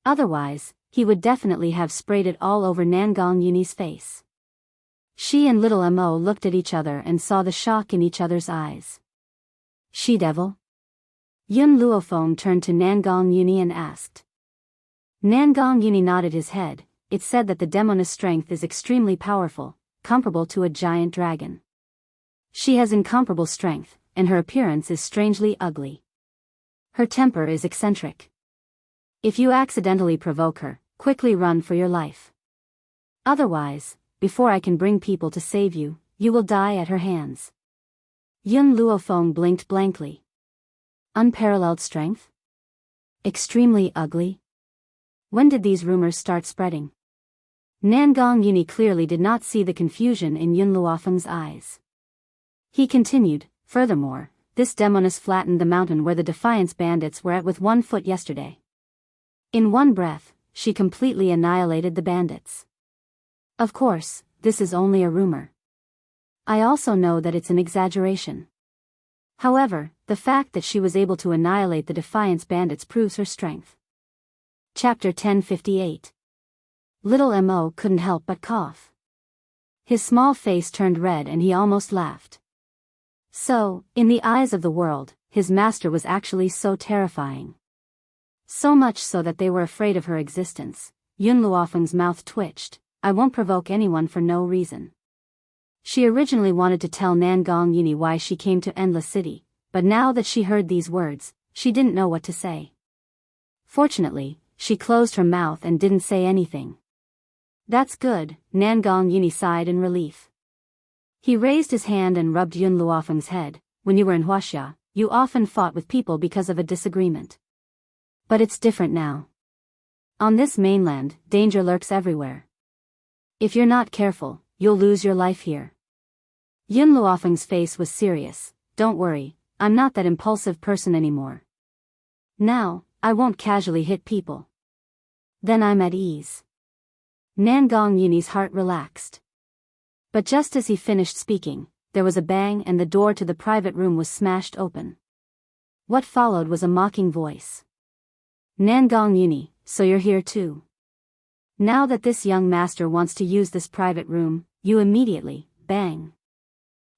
Speaker 1: Otherwise, he would definitely have sprayed it all over Nangong Yuni's face. She and little Mo looked at each other and saw the shock in each other's eyes. She-devil? Yun Luofeng turned to Nangong Yuni and asked. Nangong Yuni nodded his head. It said that the demoness strength is extremely powerful, comparable to a giant dragon. She has incomparable strength, and her appearance is strangely ugly. Her temper is eccentric. If you accidentally provoke her, quickly run for your life. Otherwise, before I can bring people to save you, you will die at her hands. Yun Luofeng blinked blankly. Unparalleled strength? Extremely ugly? When did these rumors start spreading? Nangong Yuni clearly did not see the confusion in Yun Luofeng's eyes. He continued, furthermore, this demoness flattened the mountain where the Defiance bandits were at with 1 foot yesterday. In one breath, she completely annihilated the bandits. Of course, this is only a rumor. I also know that it's an exaggeration. However, the fact that she was able to annihilate the Defiance bandits proves her strength. Chapter 1058. Little Mo couldn't help but cough. His small face turned red and he almost laughed. So, in the eyes of the world, his master was actually so terrifying. So much so that they were afraid of her existence. Yun Luofeng's mouth twitched. I won't provoke anyone for no reason. She originally wanted to tell Nangong Yuni why she came to Endless City, but now that she heard these words, she didn't know what to say. Fortunately, she closed her mouth and didn't say anything. That's good, Nangong Yuni sighed in relief. He raised his hand and rubbed Yun Luofeng's head. When you were in Huaxia, you often fought with people because of a disagreement. But it's different now. On this mainland, danger lurks everywhere. If you're not careful, you'll lose your life here. Yun Luofeng's face was serious. Don't worry, I'm not that impulsive person anymore. Now, I won't casually hit people. Then I'm at ease. Nangong Yuni's heart relaxed. But just as he finished speaking, there was a bang and the door to the private room was smashed open. What followed was a mocking voice. Nangong Yuni, so you're here too. Now that this young master wants to use this private room, you immediately, bang.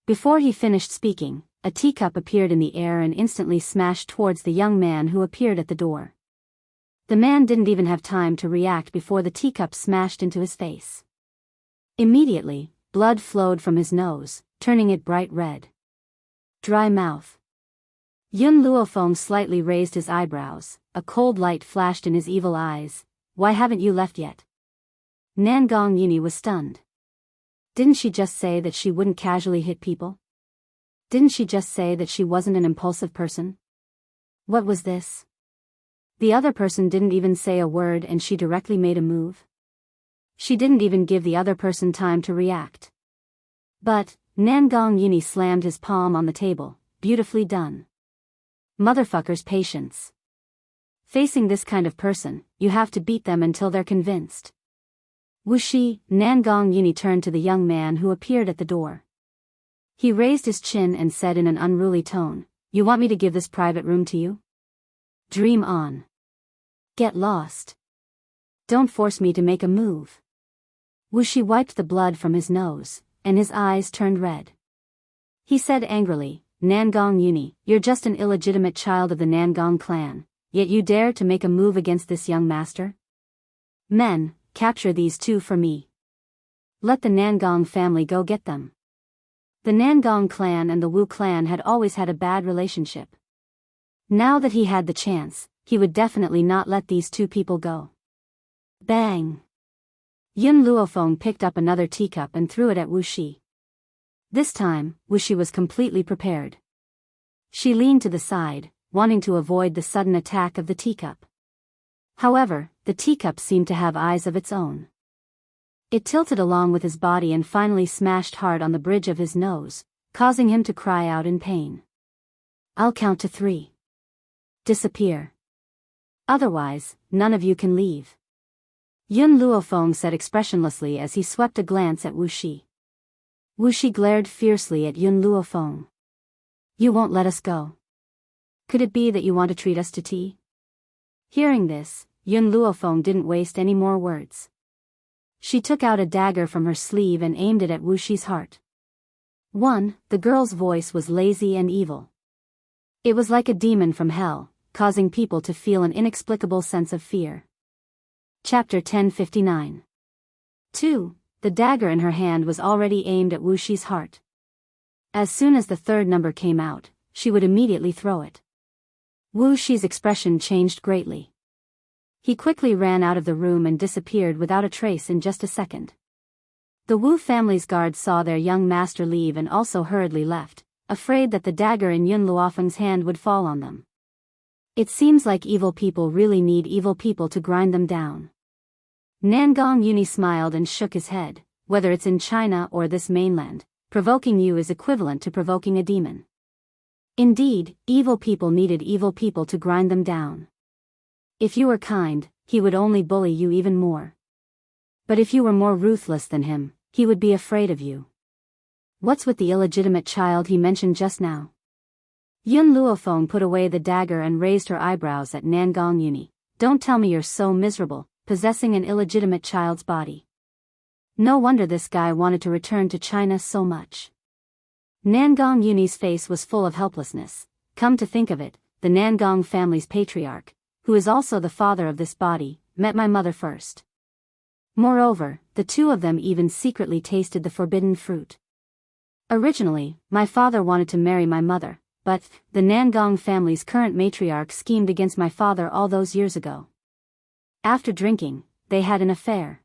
Speaker 1: Before he finished speaking, a teacup appeared in the air and instantly smashed towards the young man who appeared at the door. The man didn't even have time to react before the teacup smashed into his face. Immediately, blood flowed from his nose, turning it bright red. Dry mouth. Yun Luofeng slightly raised his eyebrows, a cold light flashed in his evil eyes. Why haven't you left yet? Nangong Yuni was stunned. Didn't she just say that she wouldn't casually hit people? Didn't she just say that she wasn't an impulsive person? What was this? The other person didn't even say a word and she directly made a move. She didn't even give the other person time to react. But, Nangong Yuni slammed his palm on the table. Beautifully done. Motherfucker's patience. Facing this kind of person, you have to beat them until they're convinced. Wuxi, Nangong Yuni turned to the young man who appeared at the door. He raised his chin and said in an unruly tone, you want me to give this private room to you? Dream on. Get lost. Don't force me to make a move. Wuxi wiped the blood from his nose, and his eyes turned red. He said angrily, Nangong Yuni, you're just an illegitimate child of the Nangong clan, yet you dare to make a move against this young master? Men, capture these two for me. Let the Nangong family go get them. The Nangong clan and the Wu clan had always had a bad relationship. Now that he had the chance, he would definitely not let these two people go. Bang! Yun Luofeng picked up another teacup and threw it at Wuxi. This time, Wuxi was completely prepared. She leaned to the side, wanting to avoid the sudden attack of the teacup. However, the teacup seemed to have eyes of its own. It tilted along with his body and finally smashed hard on the bridge of his nose, causing him to cry out in pain. I'll count to 3. Disappear. Otherwise, none of you can leave. Yun Luofeng said expressionlessly as he swept a glance at Wuxi. Wuxi glared fiercely at Yun Luofeng. You won't let us go. Could it be that you want to treat us to tea? Hearing this, Yun Luofeng didn't waste any more words. She took out a dagger from her sleeve and aimed it at Wuxi's heart. The girl's voice was lazy and evil. It was like a demon from hell, causing people to feel an inexplicable sense of fear. Chapter 1059. 2. The dagger in her hand was already aimed at Wuxi's heart. As soon as the third number came out, she would immediately throw it. Wuxi's expression changed greatly. He quickly ran out of the room and disappeared without a trace in just a second. The Wu family's guards saw their young master leave and also hurriedly left, afraid that the dagger in Yun Luofeng's hand would fall on them. It seems like evil people really need evil people to grind them down. Nangong Yuni smiled and shook his head. Whether it's in China or this mainland, provoking you is equivalent to provoking a demon. Indeed, evil people needed evil people to grind them down. If you were kind, he would only bully you even more. But if you were more ruthless than him, he would be afraid of you. What's with the illegitimate child he mentioned just now? Yun Luofeng put away the dagger and raised her eyebrows at Nangong Yuni. Don't tell me you're so miserable, possessing an illegitimate child's body. No wonder this guy wanted to return to China so much. Nangong Yuni's face was full of helplessness. Come to think of it, the Nangong family's patriarch, who is also the father of this body, met my mother first. Moreover, the two of them even secretly tasted the forbidden fruit. Originally, my father wanted to marry my mother, but the Nangong family's current matriarch schemed against my father all those years ago. After drinking, they had an affair.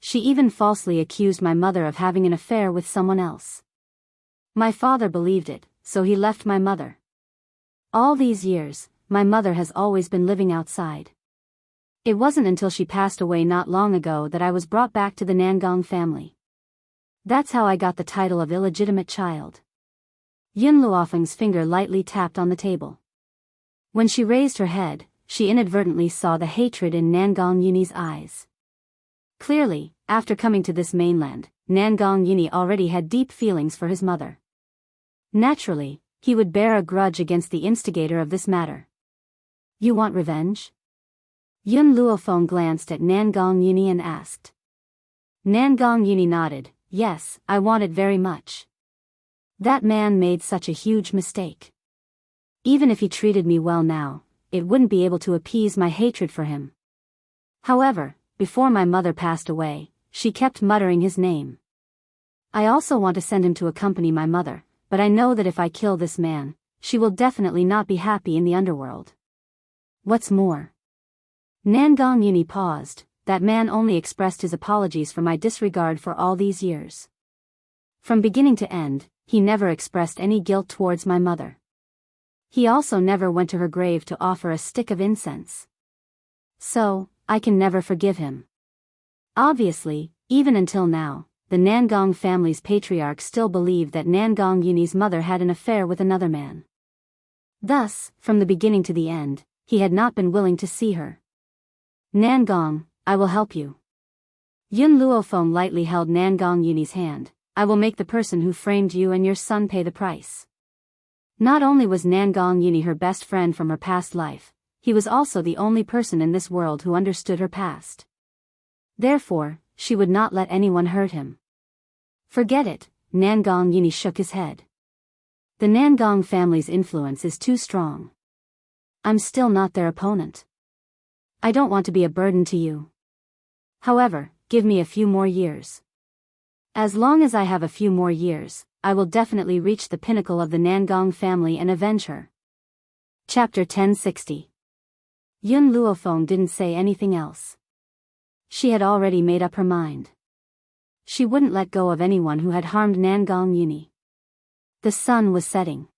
Speaker 1: She even falsely accused my mother of having an affair with someone else. My father believed it, so he left my mother. All these years, my mother has always been living outside. It wasn't until she passed away not long ago that I was brought back to the Nangong family. That's how I got the title of illegitimate child. Yun Luofeng's finger lightly tapped on the table. When she raised her head, she inadvertently saw the hatred in Nangong Yuni's eyes. Clearly, after coming to this mainland, Nangong Yuni already had deep feelings for his mother. Naturally, he would bear a grudge against the instigator of this matter. You want revenge? Yun Luofeng glanced at Nangong Yuni and asked. Nangong Yuni nodded. Yes, I want it very much. That man made such a huge mistake. Even if he treated me well now, it wouldn't be able to appease my hatred for him. However, before my mother passed away, she kept muttering his name. I also want to send him to accompany my mother, but I know that if I kill this man, she will definitely not be happy in the underworld. What's more? Nangong Yuni paused. That man only expressed his apologies for my disregard for all these years. From beginning to end, he never expressed any guilt towards my mother. He also never went to her grave to offer a stick of incense. So, I can never forgive him. Obviously, even until now, the Nangong family's patriarch still believed that Nangong Yuni's mother had an affair with another man. Thus, from the beginning to the end, he had not been willing to see her. Nangong, I will help you. Yun Luofeng lightly held Nangong Yuni's hand. I will make the person who framed you and your son pay the price. Not only was Nangong Yuni her best friend from her past life, he was also the only person in this world who understood her past. Therefore, she would not let anyone hurt him. Forget it, Nangong Yuni shook his head. The Nangong family's influence is too strong. I'm still not their opponent. I don't want to be a burden to you. However, give me a few more years. As long as I have a few more years, I will definitely reach the pinnacle of the Nangong family and avenge her. Chapter 1060. Yun Luofeng didn't say anything else. She had already made up her mind. She wouldn't let go of anyone who had harmed Nangong Yuni. The sun was setting.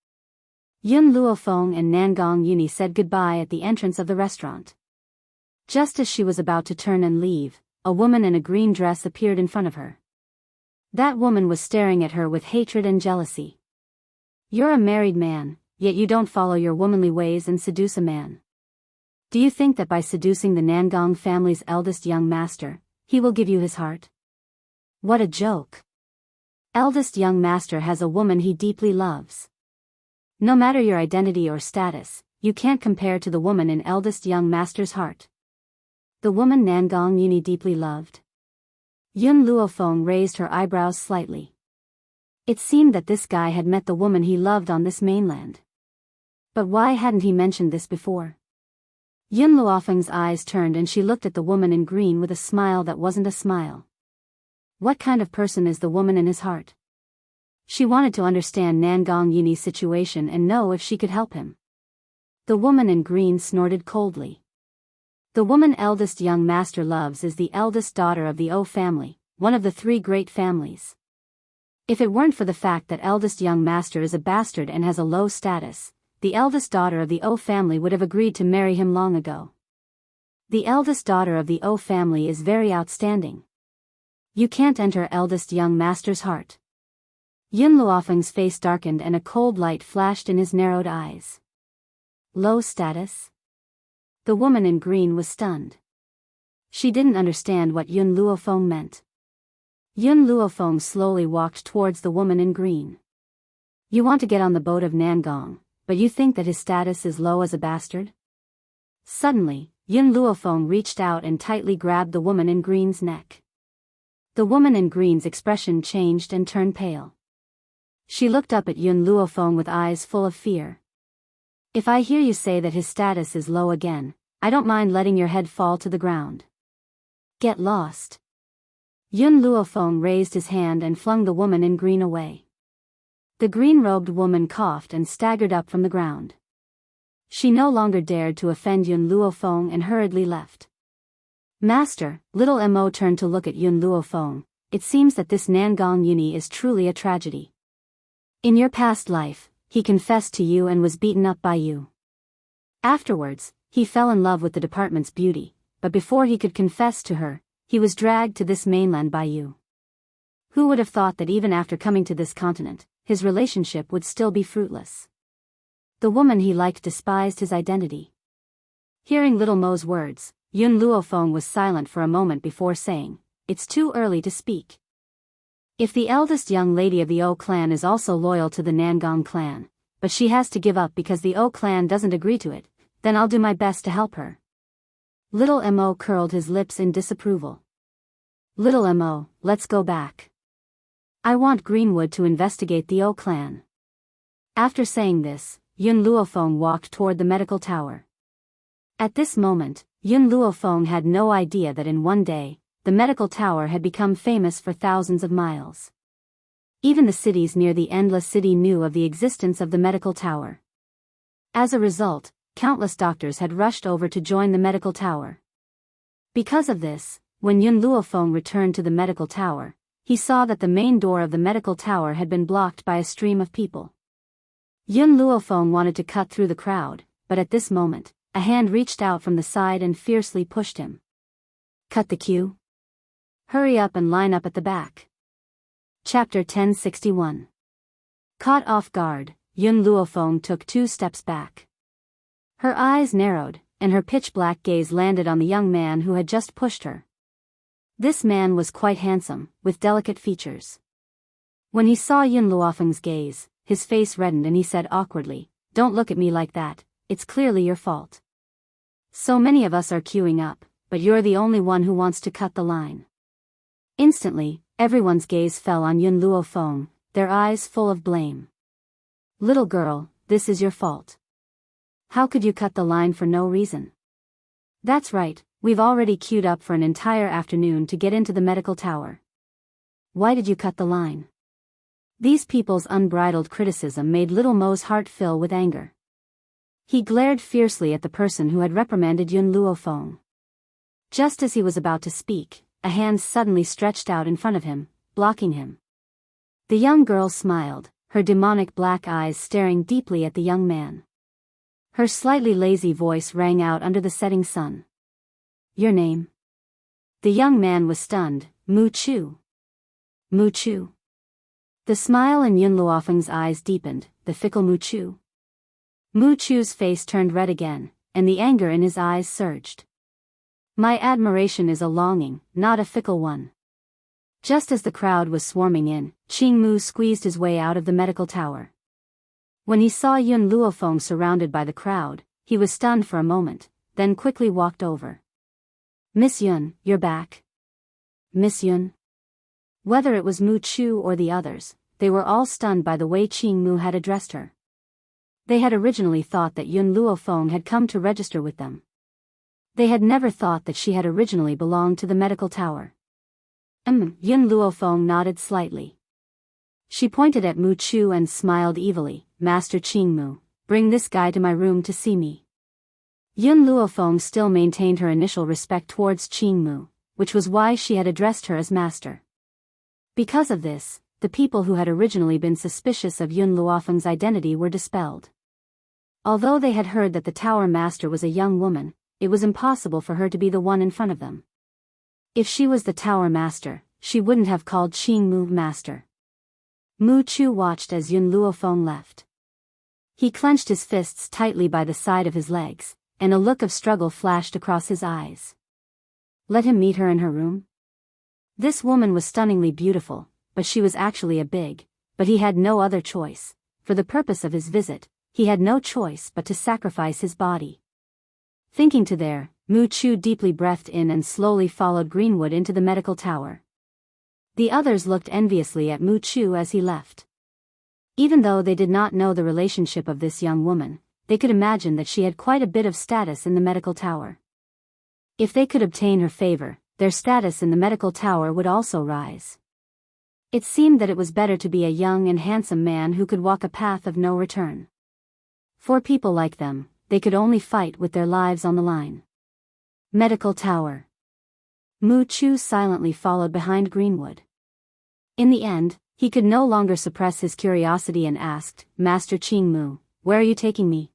Speaker 1: Yun Luofeng and Nangong Yuni said goodbye at the entrance of the restaurant. Just as she was about to turn and leave, a woman in a green dress appeared in front of her. That woman was staring at her with hatred and jealousy. You're a married man, yet you don't follow your womanly ways and seduce a man. Do you think that by seducing the Nangong family's eldest young master, he will give you his heart? What a joke. Eldest young master has a woman he deeply loves. No matter your identity or status, you can't compare to the woman in eldest young master's heart. The woman Nangong Yuni deeply loved. Yun Luofeng raised her eyebrows slightly. It seemed that this guy had met the woman he loved on this mainland. But why hadn't he mentioned this before? Yun Luofeng's eyes turned and she looked at the woman in green with a smile that wasn't a smile. What kind of person is the woman in his heart? She wanted to understand Nangong Yuni's situation and know if she could help him. The woman in green snorted coldly. The woman eldest young master loves is the eldest daughter of the O family, one of the three great families. If it weren't for the fact that eldest young master is a bastard and has a low status, the eldest daughter of the O family would have agreed to marry him long ago. The eldest daughter of the O family is very outstanding. You can't enter eldest young master's heart. Yun Luofeng's face darkened and a cold light flashed in his narrowed eyes. Low status? The woman in green was stunned. She didn't understand what Yun Luofeng meant. Yun Luofeng slowly walked towards the woman in green. You want to get on the boat of Nangong, but you think that his status is low as a bastard? Suddenly, Yun Luofeng reached out and tightly grabbed the woman in green's neck. The woman in green's expression changed and turned pale. She looked up at Yun Luofeng with eyes full of fear. If I hear you say that his status is low again, I don't mind letting your head fall to the ground. Get lost. Yun Luofeng raised his hand and flung the woman in green away. The green-robed woman coughed and staggered up from the ground. She no longer dared to offend Yun Luofeng and hurriedly left. Master, little Mo turned to look at Yun Luofeng. It seems that this Nangong Uni is truly a tragedy. In your past life, he confessed to you and was beaten up by you. Afterwards, he fell in love with the department's beauty, but before he could confess to her, he was dragged to this mainland by you. Who would have thought that even after coming to this continent, his relationship would still be fruitless? The woman he liked despised his identity. Hearing little Mo's words, Yun Luofeng was silent for a moment before saying, "It's too early to speak. If the eldest young lady of the O clan is also loyal to the Nangong clan, but she has to give up because the O clan doesn't agree to it, then I'll do my best to help her." Little Mo curled his lips in disapproval. Little Mo, let's go back. I want Greenwood to investigate the O clan. After saying this, Yun Luofeng walked toward the medical tower. At this moment, Yun Luofeng had no idea that in one day, the medical tower had become famous for thousands of miles. Even the cities near the Endless City knew of the existence of the medical tower. As a result, countless doctors had rushed over to join the medical tower. Because of this, when Yun Luofeng returned to the medical tower, he saw that the main door of the medical tower had been blocked by a stream of people. Yun Luofeng wanted to cut through the crowd, but at this moment, a hand reached out from the side and fiercely pushed him. Cut the queue. Hurry up and line up at the back. Chapter 1061. Caught off guard, Yun Luofeng took 2 steps back. Her eyes narrowed, and her pitch-black gaze landed on the young man who had just pushed her. This man was quite handsome, with delicate features. When he saw Yun Luofeng's gaze, his face reddened and he said awkwardly, "Don't look at me like that, it's clearly your fault. So many of us are queuing up, but you're the only one who wants to cut the line." Instantly, everyone's gaze fell on Yun Luofeng, their eyes full of blame. "Little girl, this is your fault. How could you cut the line for no reason?" "That's right, we've already queued up for an entire afternoon to get into the medical tower. Why did you cut the line?" These people's unbridled criticism made little Mo's heart fill with anger. He glared fiercely at the person who had reprimanded Yun Luofeng. Just as he was about to speak, a hand suddenly stretched out in front of him, blocking him. The young girl smiled, her demonic black eyes staring deeply at the young man. Her slightly lazy voice rang out under the setting sun. "Your name?" The young man was stunned. "Mu Chu." "Mu Chu." The smile in Yun Luofeng's eyes deepened. "The fickle Mu Chu." Mu Chu's face turned red again, and the anger in his eyes surged. "My admiration is a longing, not a fickle one." Just as the crowd was swarming in, Qing Mu squeezed his way out of the medical tower. When he saw Yun Luofeng surrounded by the crowd, he was stunned for a moment, then quickly walked over. "Miss Yun, you're back." "Miss Yun?" Whether it was Mu Chu or the others, they were all stunned by the way Qing Mu had addressed her. They had originally thought that Yun Luofeng had come to register with them. They had never thought that she had originally belonged to the medical tower. Yun Luofeng nodded slightly. She pointed at Mu Chu and smiled evilly. "Master Qing Mu, bring this guy to my room to see me." Yun Luofeng still maintained her initial respect towards Qing Mu, which was why she had addressed her as master. Because of this, the people who had originally been suspicious of Yun Luofeng's identity were dispelled. Although they had heard that the tower master was a young woman, it was impossible for her to be the one in front of them. If she was the tower master, she wouldn't have called Qing Mu master. Mu Chu watched as Yun Luofeng left. He clenched his fists tightly by the side of his legs, and a look of struggle flashed across his eyes. Let him meet her in her room? This woman was stunningly beautiful, but she was actually but he had no other choice. For the purpose of his visit, he had no choice but to sacrifice his body. Thinking to there, Mu Chu deeply breathed in and slowly followed Greenwood into the medical tower. The others looked enviously at Mu Chu as he left. Even though they did not know the relationship of this young woman, they could imagine that she had quite a bit of status in the medical tower. If they could obtain her favor, their status in the medical tower would also rise. It seemed that it was better to be a young and handsome man who could walk a path of no return. For people like them, they could only fight with their lives on the line. Medical tower. Mu Chu silently followed behind Greenwood. In the end, he could no longer suppress his curiosity and asked, "Master Qing Mu, where are you taking me?"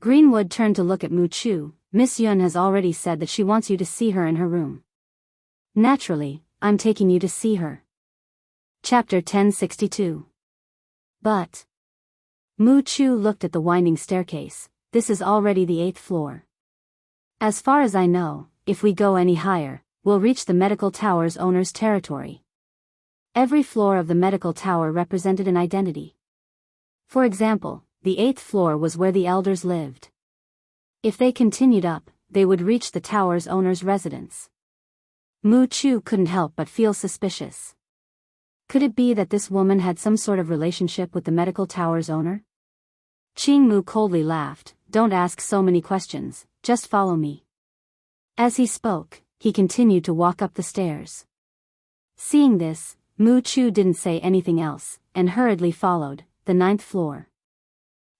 Speaker 1: Greenwood turned to look at Mu Chu. "Miss Yun has already said that she wants you to see her in her room." "Naturally, I'm taking you to see her." Chapter 1062. But Mu Chu looked at the winding staircase. "This is already the 8th floor. As far as I know, if we go any higher, we'll reach the medical tower's owner's territory." Every floor of the medical tower represented an identity. For example, the 8th floor was where the elders lived. If they continued up, they would reach the tower's owner's residence. Mu Chu couldn't help but feel suspicious. Could it be that this woman had some sort of relationship with the medical tower's owner? Qing Mu coldly laughed. "Don't ask so many questions, just follow me." As he spoke, he continued to walk up the stairs. Seeing this, Mu Chu didn't say anything else, and hurriedly followed, the 9th floor.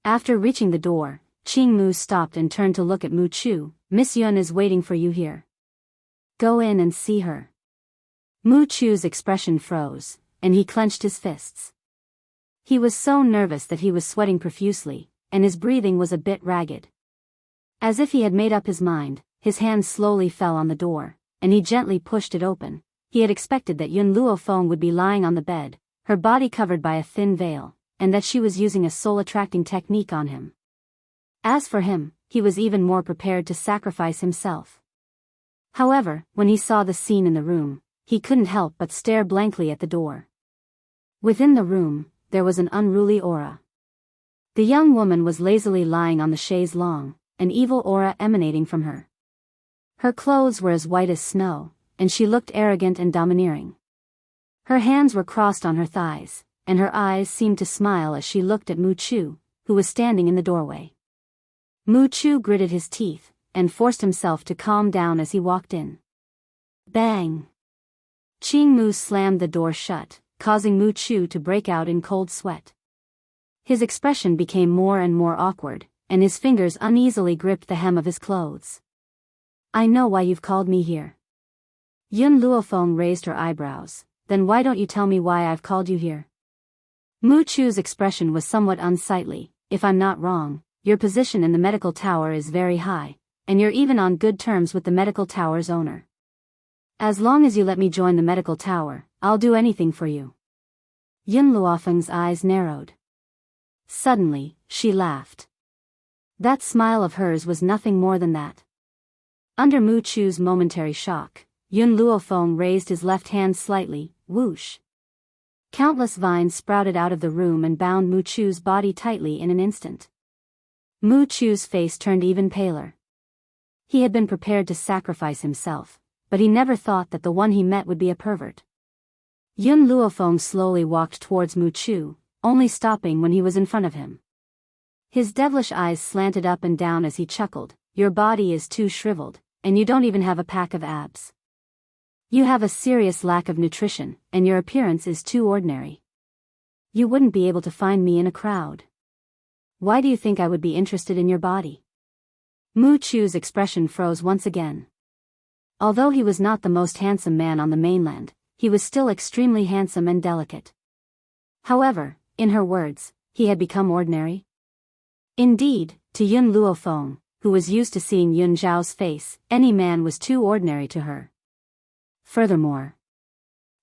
Speaker 1: After reaching the door, Qing Mu stopped and turned to look at Mu Chu. "Miss Yun is waiting for you here. Go in and see her." Mu Chu's expression froze, and he clenched his fists. He was so nervous that he was sweating profusely, and his breathing was a bit ragged. As if he had made up his mind, his hand slowly fell on the door, and he gently pushed it open. He had expected that Yun Luofeng would be lying on the bed, her body covered by a thin veil, and that she was using a soul-attracting technique on him. As for him, he was even more prepared to sacrifice himself. However, when he saw the scene in the room, he couldn't help but stare blankly at the door. Within the room, there was an unruly aura. The young woman was lazily lying on the chaise longue, an evil aura emanating from her. Her clothes were as white as snow, and she looked arrogant and domineering. Her hands were crossed on her thighs, and her eyes seemed to smile as she looked at Mu Chu, who was standing in the doorway. Mu Chu gritted his teeth, and forced himself to calm down as he walked in. Bang! Qing Mu slammed the door shut, causing Mu Chu to break out in cold sweat. His expression became more and more awkward, and his fingers uneasily gripped the hem of his clothes. "I know why you've called me here." Yun Luofeng raised her eyebrows. "Then why don't you tell me why I've called you here?" Mu Chu's expression was somewhat unsightly. "If I'm not wrong, your position in the medical tower is very high, and you're even on good terms with the medical tower's owner. As long as you let me join the medical tower, I'll do anything for you." Yun Luofeng's eyes narrowed. Suddenly, she laughed. That smile of hers was nothing more than that. Under Mu Chu's momentary shock, Yun Luofeng raised his left hand slightly, whoosh. Countless vines sprouted out of the room and bound Mu Chu's body tightly in an instant. Mu Chu's face turned even paler. He had been prepared to sacrifice himself, but he never thought that the one he met would be a pervert. Yun Luofeng slowly walked towards Mu Chu, only stopping when he was in front of him. His devilish eyes slanted up and down as he chuckled. "Your body is too shriveled, and you don't even have a pack of abs. You have a serious lack of nutrition, and your appearance is too ordinary. You wouldn't be able to find me in a crowd. Why do you think I would be interested in your body?" Mu Chu's expression froze once again. Although he was not the most handsome man on the mainland, he was still extremely handsome and delicate. However, in her words, he had become ordinary. Indeed, to Yun Luofeng, who was used to seeing Yun Zhao's face, any man was too ordinary to her. Furthermore,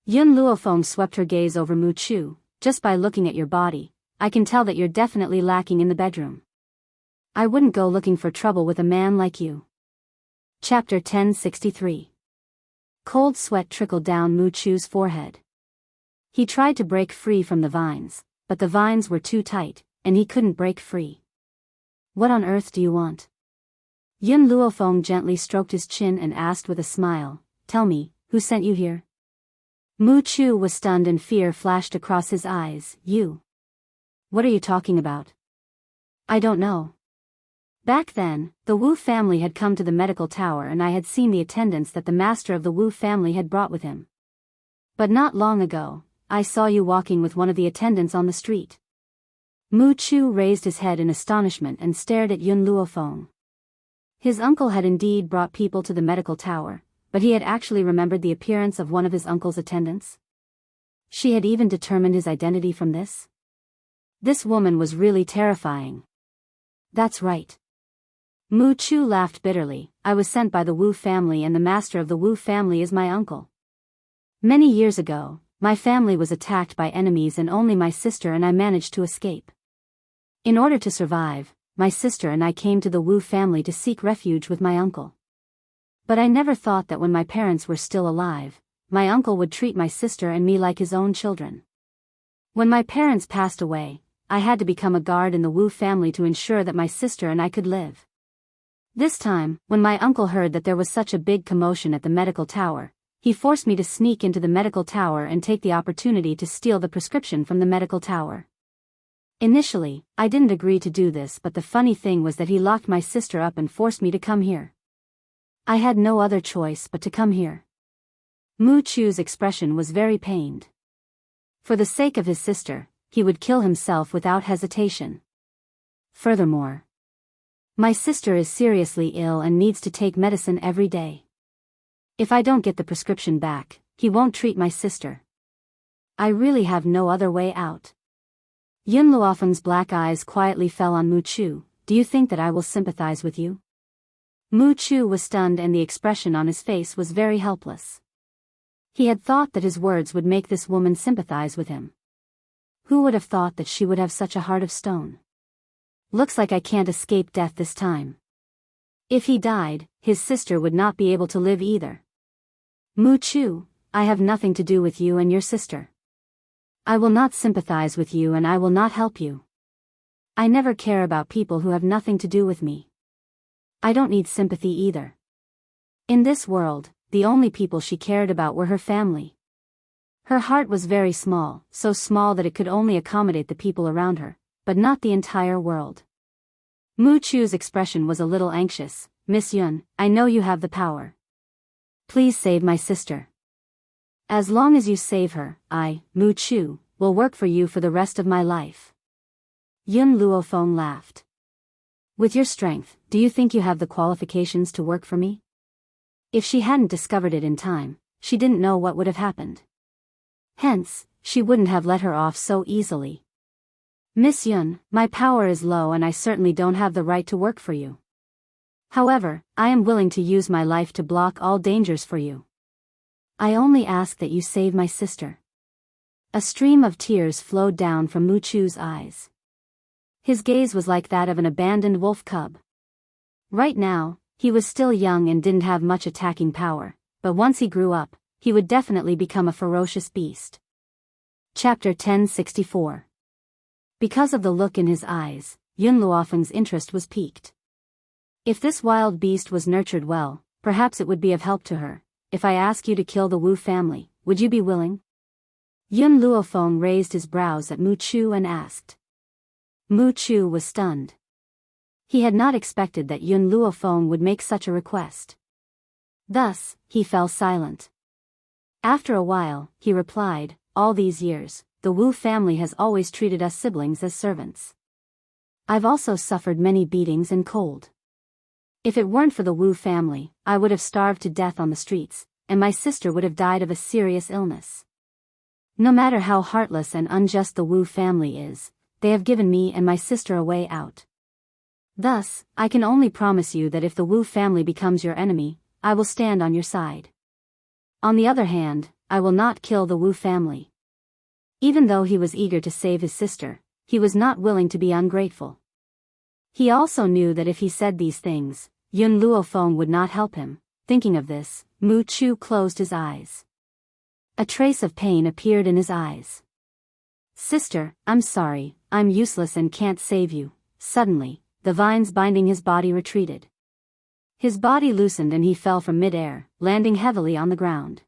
Speaker 1: Yun Luofeng swept her gaze over Mu Chu. "Just by looking at your body, I can tell that you're definitely lacking in the bedroom. I wouldn't go looking for trouble with a man like you." Chapter 1063. Cold sweat trickled down Mu Chu's forehead. He tried to break free from the vines, but the vines were too tight, and he couldn't break free. "What on earth do you want?" Yun Luofeng gently stroked his chin and asked with a smile, "Tell me, who sent you here?" Mu Chu was stunned and fear flashed across his eyes. "You? What are you talking about?" "I don't know." Back then, the Wu family had come to the medical tower and I had seen the attendants that the master of the Wu family had brought with him. But not long ago, I saw you walking with one of the attendants on the street. Mu Chu raised his head in astonishment and stared at Yun Luofeng. His uncle had indeed brought people to the medical tower, but he had actually remembered the appearance of one of his uncle's attendants. She had even determined his identity from this. This woman was really terrifying. "That's right." Mu Chu laughed bitterly. "I was sent by the Wu family and the master of the Wu family is my uncle. Many years ago, my family was attacked by enemies and only my sister and I managed to escape. In order to survive, my sister and I came to the Wu family to seek refuge with my uncle. But I never thought that when my parents were still alive, my uncle would treat my sister and me like his own children. When my parents passed away, I had to become a guard in the Wu family to ensure that my sister and I could live. This time, when my uncle heard that there was such a big commotion at the medical tower, he forced me to sneak into the medical tower and take the opportunity to steal the prescription from the medical tower. Initially, I didn't agree to do this, but the funny thing was that he locked my sister up and forced me to come here. I had no other choice but to come here." Mu Chu's expression was very pained. For the sake of his sister, he would kill himself without hesitation. Furthermore, my sister is seriously ill and needs to take medicine every day. If I don't get the prescription back, he won't treat my sister. I really have no other way out. Yun Luofeng's black eyes quietly fell on Mu Chu. "Do you think that I will sympathize with you?" Mu Chu was stunned and the expression on his face was very helpless. He had thought that his words would make this woman sympathize with him. Who would have thought that she would have such a heart of stone? "Looks like I can't escape death this time." If he died, his sister would not be able to live either. "Mu Chu, I have nothing to do with you and your sister. I will not sympathize with you and I will not help you. I never care about people who have nothing to do with me. I don't need sympathy either." In this world, the only people she cared about were her family. Her heart was very small, so small that it could only accommodate the people around her, but not the entire world. Mu Chu's expression was a little anxious. "Miss Yun, I know you have the power. Please save my sister. As long as you save her, I, Mu Chu, will work for you for the rest of my life." Yun Luofeng laughed. "With your strength, do you think you have the qualifications to work for me?" If she hadn't discovered it in time, she didn't know what would have happened. Hence, she wouldn't have let her off so easily. "Miss Yun, my power is low and I certainly don't have the right to work for you. However, I am willing to use my life to block all dangers for you. I only ask that you save my sister." A stream of tears flowed down from Mu Chu's eyes. His gaze was like that of an abandoned wolf cub. Right now, he was still young and didn't have much attacking power, but once he grew up, he would definitely become a ferocious beast. Chapter 1064. Because of the look in his eyes, Yun Luofeng's interest was piqued. If this wild beast was nurtured well, perhaps it would be of help to her. "If I ask you to kill the Wu family, would you be willing?" Yun Luofeng raised his brows at Mu Chu and asked. Mu Chu was stunned. He had not expected that Yun Luofeng would make such a request. Thus, he fell silent. After a while, he replied, "All these years, the Wu family has always treated us siblings as servants. I've also suffered many beatings and cold. If it weren't for the Wu family, I would have starved to death on the streets, and my sister would have died of a serious illness. No matter how heartless and unjust the Wu family is, they have given me and my sister a way out. Thus, I can only promise you that if the Wu family becomes your enemy, I will stand on your side. On the other hand, I will not kill the Wu family." Even though he was eager to save his sister, he was not willing to be ungrateful. He also knew that if he said these things, Yun Luofeng would not help him. Thinking of this, Mu Chu closed his eyes. A trace of pain appeared in his eyes. "Sister, I'm sorry, I'm useless and can't save you." Suddenly, the vines binding his body retreated. His body loosened and he fell from mid-air, landing heavily on the ground.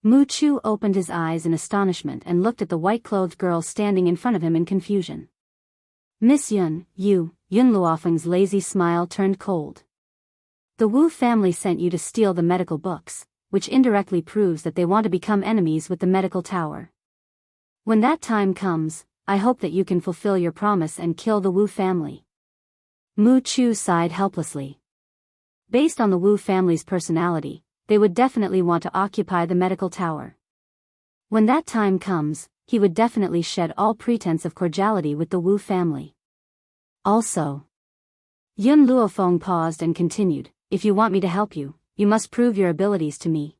Speaker 1: Mu Chu opened his eyes in astonishment and looked at the white-clothed girl standing in front of him in confusion. Miss Yun, Yun Luofeng's lazy smile turned cold. The Wu family sent you to steal the medical books, which indirectly proves that they want to become enemies with the medical tower. When that time comes, I hope that you can fulfill your promise and kill the Wu family. Mu Chu sighed helplessly. Based on the Wu family's personality, they would definitely want to occupy the medical tower. When that time comes, he would definitely shed all pretense of cordiality with the Wu family. Also, Yun Luofeng paused and continued, if you want me to help you, you must prove your abilities to me.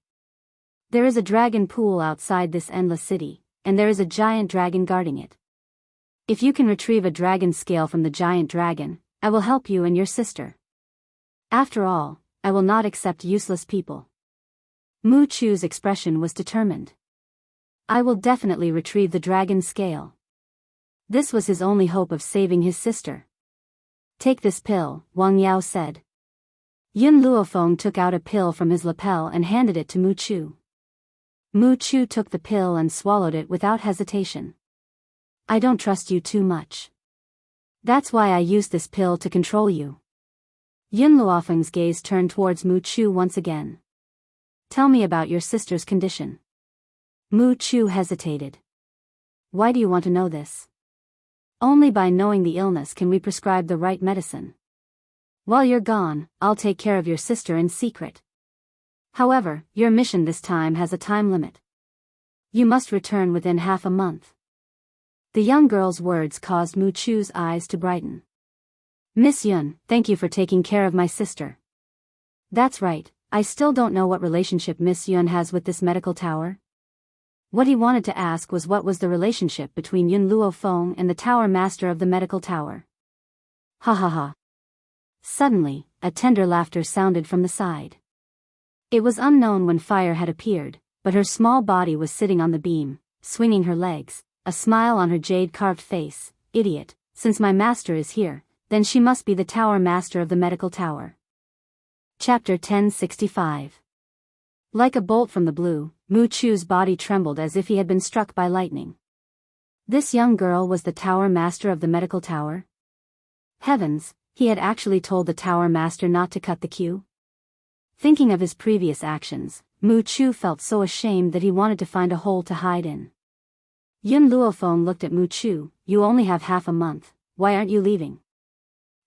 Speaker 1: There is a dragon pool outside this endless city, and there is a giant dragon guarding it. If you can retrieve a dragon scale from the giant dragon, I will help you and your sister. After all, I will not accept useless people. Mu Chu's expression was determined. I will definitely retrieve the dragon scale. This was his only hope of saving his sister. Take this pill, Wang Yao said. Yun Luofeng took out a pill from his lapel and handed it to Mu Chu. Mu Chu took the pill and swallowed it without hesitation. I don't trust you too much. That's why I used this pill to control you. Yun Luofeng's gaze turned towards Mu Chu once again. Tell me about your sister's condition. Mu Chu hesitated. Why do you want to know this? Only by knowing the illness can we prescribe the right medicine. While you're gone, I'll take care of your sister in secret. However, your mission this time has a time limit. You must return within half a month. The young girl's words caused Mu Chu's eyes to brighten. Miss Yun, thank you for taking care of my sister. That's right, I still don't know what relationship Miss Yun has with this medical tower. What he wanted to ask was what was the relationship between Yun Luofeng and the tower master of the medical tower. Ha ha ha. Suddenly, a tender laughter sounded from the side. It was unknown when fire had appeared, but her small body was sitting on the beam, swinging her legs, a smile on her jade-carved face. Idiot, since my master is here, then she must be the tower master of the medical tower. Chapter 1065. Like a bolt from the blue, Mu Chu's body trembled as if he had been struck by lightning. This young girl was the tower master of the medical tower? Heavens, he had actually told the tower master not to cut the queue? Thinking of his previous actions, Mu Chu felt so ashamed that he wanted to find a hole to hide in. Yun Luofeng looked at Mu Chu. You only have half a month, why aren't you leaving?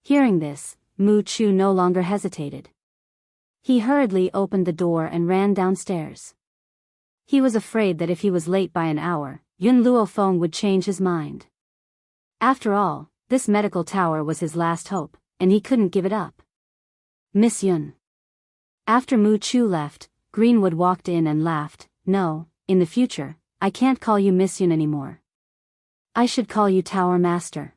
Speaker 1: Hearing this, Mu Chu no longer hesitated. He hurriedly opened the door and ran downstairs. He was afraid that if he was late by an hour, Yun Luofeng would change his mind. After all, this medical tower was his last hope, and he couldn't give it up. Miss Yun. After Mu Chu left, Greenwood walked in and laughed. No, in the future, I can't call you Miss Yun anymore. I should call you Tower Master.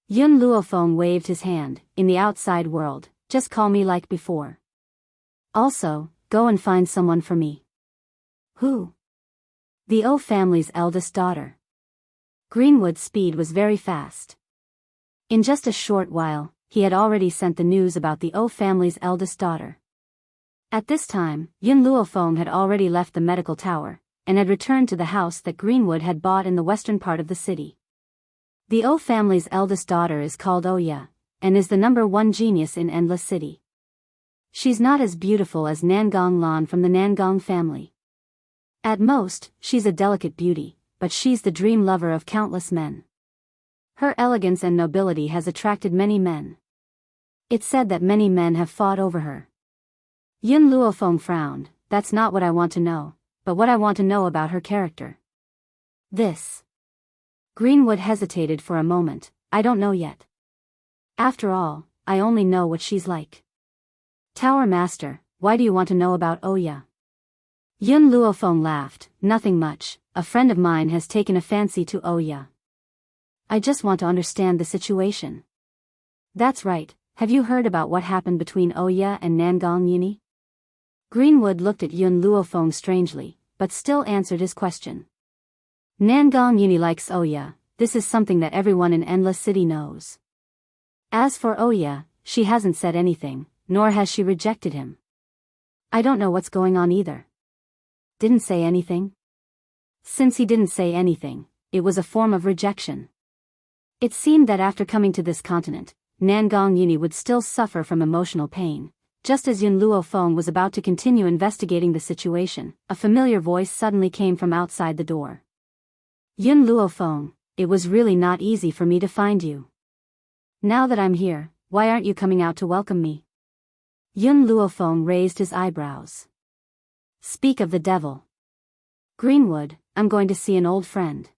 Speaker 1: Yun Luofeng waved his hand. In the outside world, just call me like before. Also, go and find someone for me. Who? The O family's eldest daughter. Greenwood's speed was very fast. In just a short while, he had already sent the news about the O family's eldest daughter. At this time, Yun Luofeng had already left the medical tower, and had returned to the house that Greenwood had bought in the western part of the city. The O family's eldest daughter is called Oya, and is the #1 genius in Endless City. She's not as beautiful as Nangong Lan from the Nangong family. At most, she's a delicate beauty, but she's the dream lover of countless men. Her elegance and nobility has attracted many men. It's said that many men have fought over her. Yun Luofeng frowned. That's not what I want to know, but what I want to know about her character. This. Greenwood hesitated for a moment. I don't know yet. After all, I only know what she's like. Tower Master, why do you want to know about Oya? Yun Luofeng laughed. Nothing much, a friend of mine has taken a fancy to Oya. I just want to understand the situation. That's right, have you heard about what happened between Oya and Nangong Yini? Greenwood looked at Yun Luofeng strangely, but still answered his question. Nangong Yini likes Oya, this is something that everyone in Endless City knows. As for Oya, she hasn't said anything, nor has she rejected him. I don't know what's going on either. Didn't say anything? Since he didn't say anything, it was a form of rejection. It seemed that after coming to this continent, Nangong Yuni would still suffer from emotional pain. Just as Yun Luofeng was about to continue investigating the situation, a familiar voice suddenly came from outside the door. Yun Luofeng, it was really not easy for me to find you. Now that I'm here, why aren't you coming out to welcome me? Yun Luofeng raised his eyebrows. Speak of the devil. Greenwood, I'm going to see an old friend.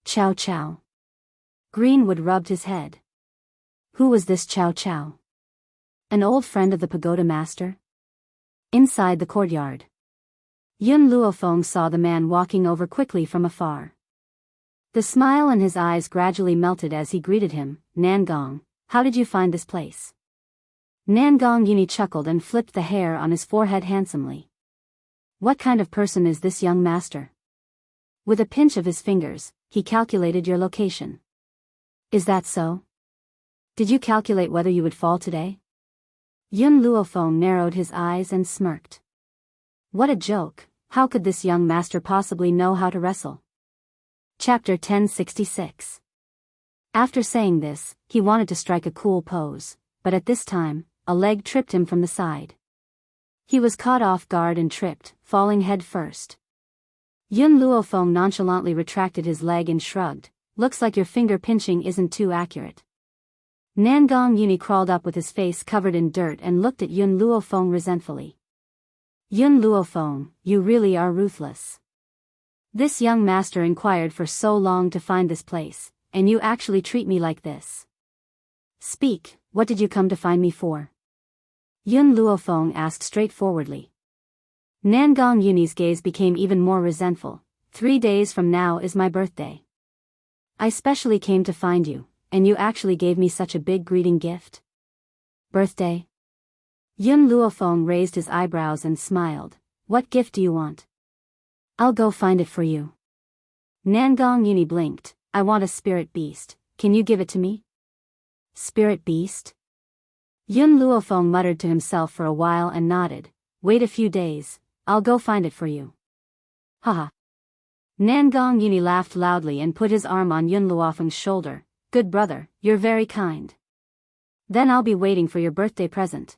Speaker 1: Chow Chow. Greenwood rubbed his head. Who was this Chow Chow? An old friend of the pagoda master? Inside the courtyard. Yun Luofeng saw the man walking over quickly from afar. The smile in his eyes gradually melted as he greeted him. Nangong, how did you find this place? Nangong Yuni chuckled and flipped the hair on his forehead handsomely. What kind of person is this young master? With a pinch of his fingers, he calculated your location. Is that so? Did you calculate whether you would fall today? Yun Luofeng narrowed his eyes and smirked. What a joke, how could this young master possibly know how to wrestle? Chapter 1066. After saying this, he wanted to strike a cool pose, but at this time, a leg tripped him from the side. He was caught off guard and tripped, falling head first. Yun Luofeng nonchalantly retracted his leg and shrugged. Looks like your finger pinching isn't too accurate. Nangong Yuni crawled up with his face covered in dirt and looked at Yun Luofeng resentfully. Yun Luofeng, you really are ruthless. This young master inquired for so long to find this place, and you actually treat me like this. Speak, what did you come to find me for? Yun Luofeng asked straightforwardly. Nangong Yuni's gaze became even more resentful. 3 days from now is my birthday. I specially came to find you, and you actually gave me such a big greeting gift? Birthday? Yun Luofeng raised his eyebrows and smiled. What gift do you want? I'll go find it for you. Nangong Yuni blinked. I want a spirit beast, can you give it to me? Spirit beast? Yun Luofeng muttered to himself for a while and nodded. Wait a few days, I'll go find it for you. Haha. Nangong Yuni laughed loudly and put his arm on Yun Luofeng's shoulder. Good brother, you're very kind. Then I'll be waiting for your birthday present.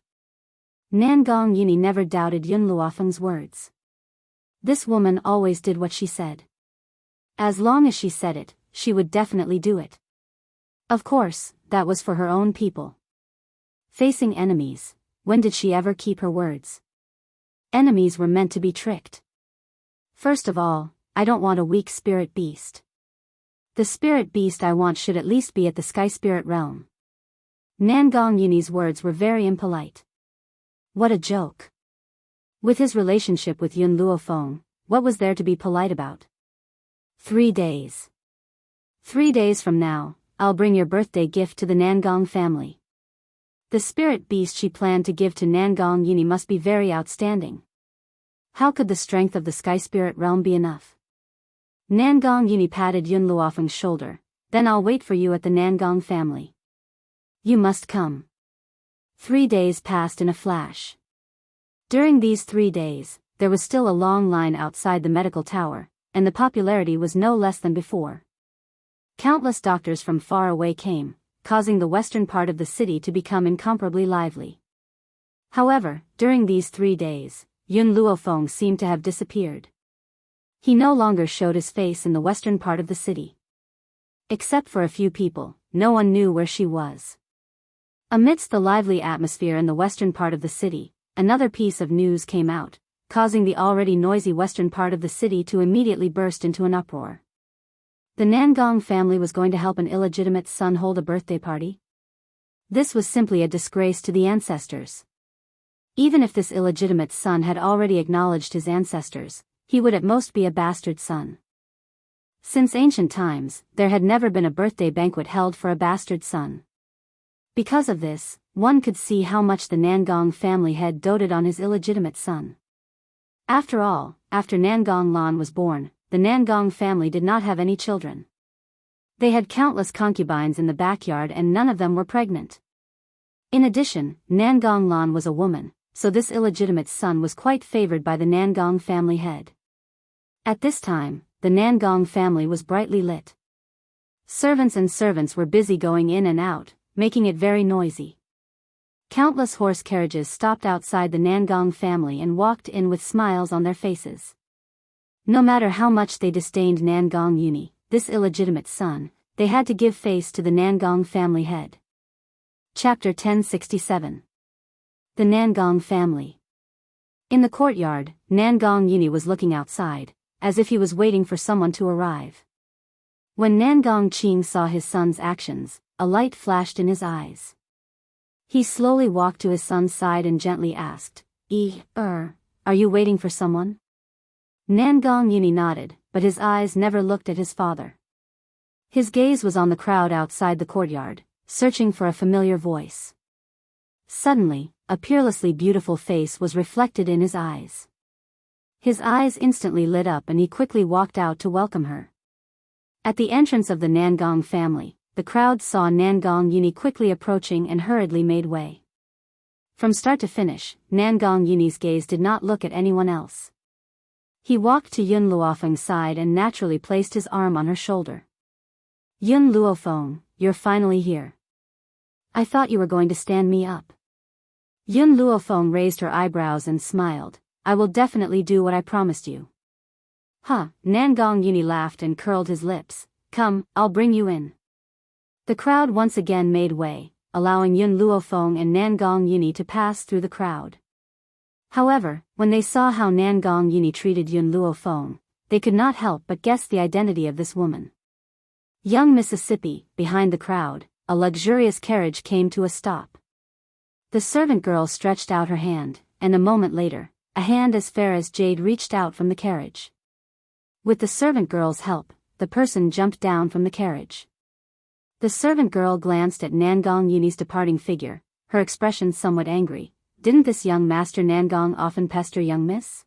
Speaker 1: Nangong Yuni never doubted Yun Luofeng's words. This woman always did what she said. As long as she said it, she would definitely do it. Of course, that was for her own people. Facing enemies, when did she ever keep her words? Enemies were meant to be tricked. First of all, I don't want a weak spirit beast. The spirit beast I want should at least be at the sky spirit realm. Nangong Yuni's words were very impolite. What a joke. With his relationship with Yun Luofeng, what was there to be polite about? 3 days. 3 days from now, I'll bring your birthday gift to the Nangong family. The spirit beast she planned to give to Nangong Yuni must be very outstanding. How could the strength of the sky spirit realm be enough? Nangong Yuni patted Yun Luofeng's shoulder. Then I'll wait for you at the Nangong family. You must come. 3 days passed in a flash. During these 3 days, there was still a long line outside the medical tower, and the popularity was no less than before. Countless doctors from far away came, causing the western part of the city to become incomparably lively. However, during these 3 days, Yun Luofeng seemed to have disappeared. He no longer showed his face in the western part of the city. Except for a few people, no one knew where she was. Amidst the lively atmosphere in the western part of the city, another piece of news came out, causing the already noisy western part of the city to immediately burst into an uproar. The Nangong family was going to help an illegitimate son hold a birthday party? This was simply a disgrace to the ancestors. Even if this illegitimate son had already acknowledged his ancestors, he would at most be a bastard son. Since ancient times, there had never been a birthday banquet held for a bastard son. Because of this, one could see how much the Nangong family had doted on his illegitimate son. After all, after Nangong Lan was born, the Nangong family did not have any children. They had countless concubines in the backyard and none of them were pregnant. In addition, Nangong Lan was a woman, so this illegitimate son was quite favored by the Nangong family head. At this time, the Nangong family was brightly lit. Servants were busy going in and out, making it very noisy. Countless horse carriages stopped outside the Nangong family and walked in with smiles on their faces. No matter how much they disdained Nangong Uni, this illegitimate son, they had to give face to the Nangong family head. Chapter 1067. The Nangong Family. In the courtyard, Nangong Uni was looking outside, as if he was waiting for someone to arrive. When Nangong Qing saw his son's actions, a light flashed in his eyes. He slowly walked to his son's side and gently asked, Are you waiting for someone? Nangong Uni nodded, but his eyes never looked at his father. His gaze was on the crowd outside the courtyard, searching for a familiar voice. Suddenly, a peerlessly beautiful face was reflected in his eyes. His eyes instantly lit up and he quickly walked out to welcome her. At the entrance of the Nangong family, the crowd saw Nangong Uni quickly approaching and hurriedly made way. From start to finish, Nangong Uni's gaze did not look at anyone else. He walked to Yun Luofeng's side and naturally placed his arm on her shoulder. Yun Luofeng, you're finally here. I thought you were going to stand me up. Yun Luofeng raised her eyebrows and smiled. I will definitely do what I promised you. Nangong Uni laughed and curled his lips. Come, I'll bring you in. The crowd once again made way, allowing Yun Luofeng and Nangong Uni to pass through the crowd. However, when they saw how Nangong Uni treated Yun Luofeng, they could not help but guess the identity of this woman. Young Mississippi, behind the crowd, a luxurious carriage came to a stop. The servant girl stretched out her hand, and a moment later, a hand as fair as jade reached out from the carriage. With the servant girl's help, the person jumped down from the carriage. The servant girl glanced at Nangong Uni's departing figure, her expression somewhat angry. Didn't this young master Nangong often pester young miss?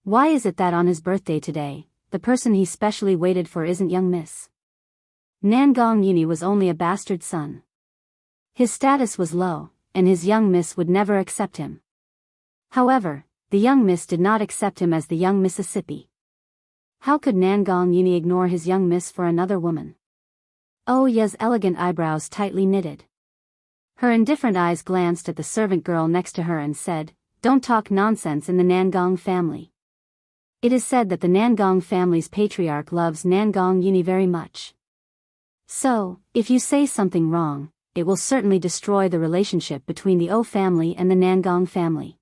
Speaker 1: Why is it that on his birthday today, the person he specially waited for isn't young miss? Nangong Uni was only a bastard son. His status was low, and his young miss would never accept him. However, the young miss did not accept him as the young Mississippi. How could Nangong Uni ignore his young miss for another woman? Oh Ye's elegant eyebrows tightly knitted. Her indifferent eyes glanced at the servant girl next to her and said, Don't talk nonsense in the Nangong family. It is said that the Nangong family's patriarch loves Nangong Uni very much. So, if you say something wrong, it will certainly destroy the relationship between the O family and the Nangong family.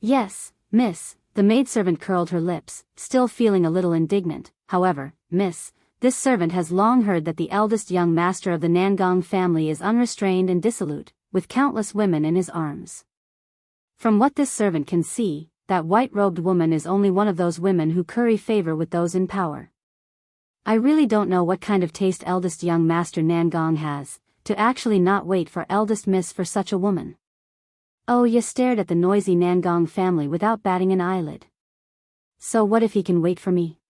Speaker 1: Yes, miss, the maidservant curled her lips, still feeling a little indignant. However, miss, this servant has long heard that the eldest young master of the Nangong family is unrestrained and dissolute, with countless women in his arms. From what this servant can see, that white-robed woman is only one of those women who curry favor with those in power. I really don't know what kind of taste eldest young master Nangong has, to actually not wait for eldest miss for such a woman. Oh Ye stared at the noisy Nangong family without batting an eyelid. So what if he can wait for me?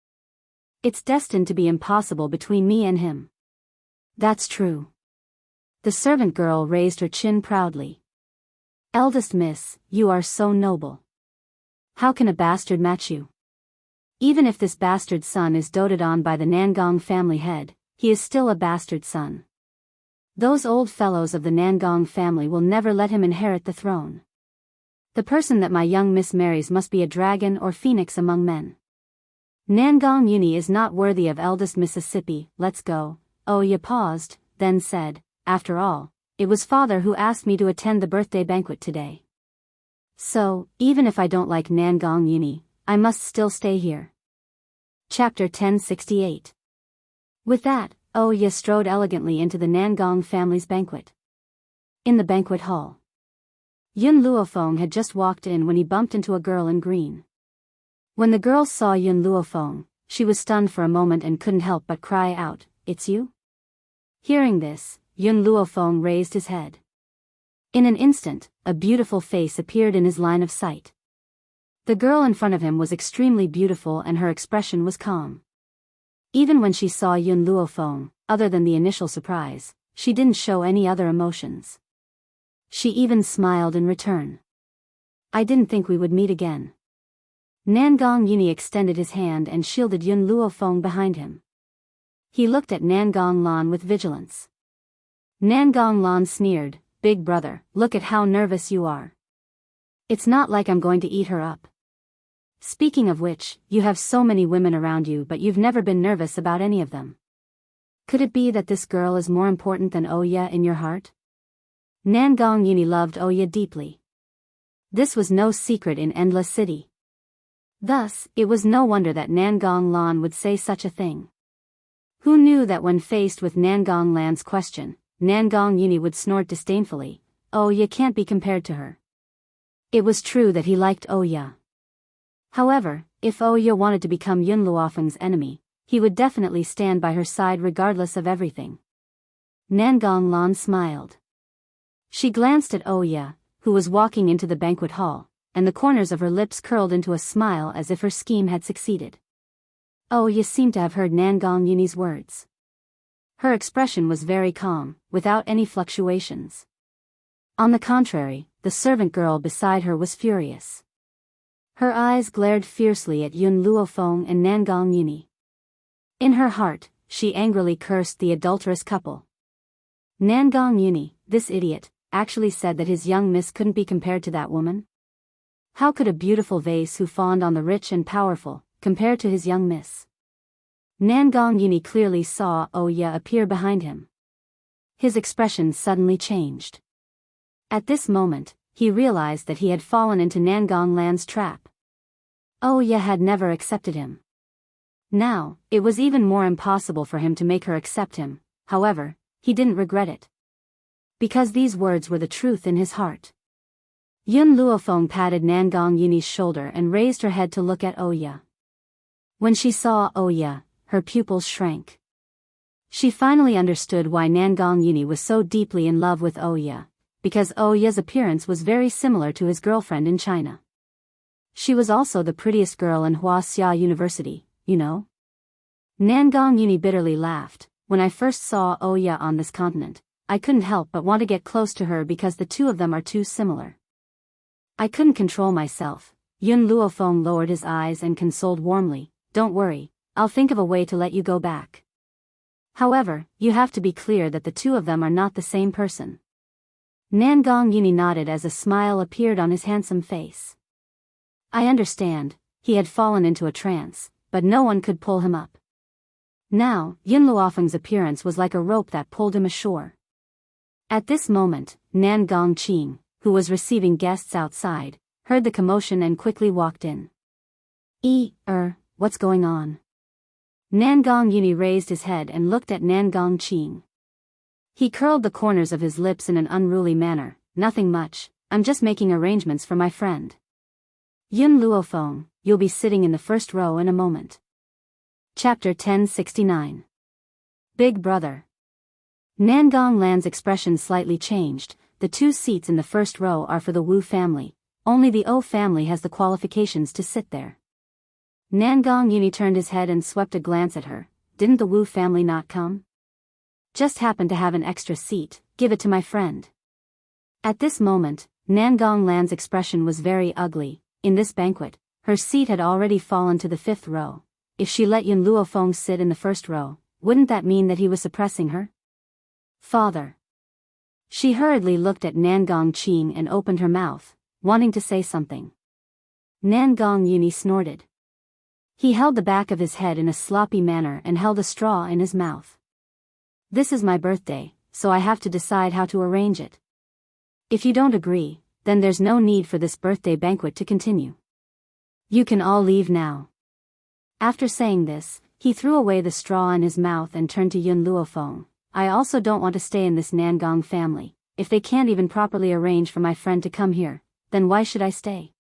Speaker 1: It's destined to be impossible between me and him. That's true. The servant girl raised her chin proudly. Eldest miss, you are so noble. How can a bastard match you? Even if this bastard son is doted on by the Nangong family head, he is still a bastard son. Those old fellows of the Nangong family will never let him inherit the throne. The person that my young miss marries must be a dragon or phoenix among men. Nangong Uni is not worthy of eldest Mississippi. Let's go. Oh Ye paused, then said, After all, it was father who asked me to attend the birthday banquet today. So, even if I don't like Nangong Uni, I must still stay here. Chapter 1068. With that, Oh Ye strode elegantly into the Nangong family's banquet. In the banquet hall, Yun Luofeng had just walked in when he bumped into a girl in green. When the girl saw Yun Luofeng, she was stunned for a moment and couldn't help but cry out, It's you? Hearing this, Yun Luofeng raised his head. In an instant, a beautiful face appeared in his line of sight. The girl in front of him was extremely beautiful and her expression was calm. Even when she saw Yun Luofeng, other than the initial surprise, she didn't show any other emotions. She even smiled in return. I didn't think we would meet again. Nangong Yuni extended his hand and shielded Yun Luofeng behind him. He looked at Nangong Lan with vigilance. Nangong Lan sneered, "Big brother, look at how nervous you are. It's not like I'm going to eat her up. Speaking of which, you have so many women around you but you've never been nervous about any of them. Could it be that this girl is more important than Oya in your heart?" Nangong Yuni loved Oya deeply. This was no secret in Endless City. Thus, it was no wonder that Nangong Lan would say such a thing. Who knew that when faced with Nangong Lan's question, Nangong Yuni would snort disdainfully, "Oya can't be compared to her." It was true that he liked Oya. However, if Oya wanted to become Yun Luofeng's enemy, he would definitely stand by her side regardless of everything. Nangong Lan smiled. She glanced at Oya, who was walking into the banquet hall, and the corners of her lips curled into a smile as if her scheme had succeeded. Oya seemed to have heard Nangong Yuni's words. Her expression was very calm, without any fluctuations. On the contrary, the servant girl beside her was furious. Her eyes glared fiercely at Yun Luofeng and Nangong Yuni. In her heart, she angrily cursed the adulterous couple. Nangong Yuni, this idiot, actually said that his young miss couldn't be compared to that woman? How could a beautiful vase who fawned on the rich and powerful compare to his young miss? Nangong Yuni clearly saw Oya appear behind him. His expression suddenly changed. At this moment, he realized that he had fallen into Nangong Lan's trap. Oya had never accepted him. Now, it was even more impossible for him to make her accept him. However, he didn't regret it. Because these words were the truth in his heart. Yun Luofeng patted Nangong Yuni's shoulder and raised her head to look at Oya. When she saw Oya, her pupils shrank. She finally understood why Nangong Yuni was so deeply in love with Oya, because Oya's appearance was very similar to his girlfriend in China. She was also the prettiest girl in Huaxia University, you know? Nangong Yuni bitterly laughed. When I first saw Oya on this continent, I couldn't help but want to get close to her because the two of them are too similar. I couldn't control myself. Yun Luofeng lowered his eyes and consoled warmly, "Don't worry, I'll think of a way to let you go back. However, you have to be clear that the two of them are not the same person." Nangong Yuni nodded as a smile appeared on his handsome face. I understand, he had fallen into a trance, but no one could pull him up. Now, Yun Luofeng's appearance was like a rope that pulled him ashore. At this moment, Nangong Qing, who was receiving guests outside, heard the commotion and quickly walked in. What's going on?" Nangong Yuni raised his head and looked at Nangong Qing. He curled the corners of his lips in an unruly manner. "Nothing much, I'm just making arrangements for my friend. Yun Luofeng, you'll be sitting in the first row in a moment." Chapter 1069. Big Brother. Nangong Lan's expression slightly changed. The two seats in the first row are for the Wu family. Only the O family has the qualifications to sit there. Nangong Yuni turned his head and swept a glance at her. "Didn't the Wu family not come? Just happened to have an extra seat, give it to my friend." At this moment, Nangong Lan's expression was very ugly. In this banquet, her seat had already fallen to the fifth row. If she let Yun Luofeng sit in the first row, wouldn't that mean that he was suppressing her? "Father." She hurriedly looked at Nangong Qing and opened her mouth, wanting to say something. Nangong Yuni snorted. He held the back of his head in a sloppy manner and held a straw in his mouth. "This is my birthday, so I have to decide how to arrange it. If you don't agree, then there's no need for this birthday banquet to continue. You can all leave now." After saying this, he threw away the straw in his mouth and turned to Yun Luofeng. "I also don't want to stay in this Nangong family. If they can't even properly arrange for my friend to come here, then why should I stay?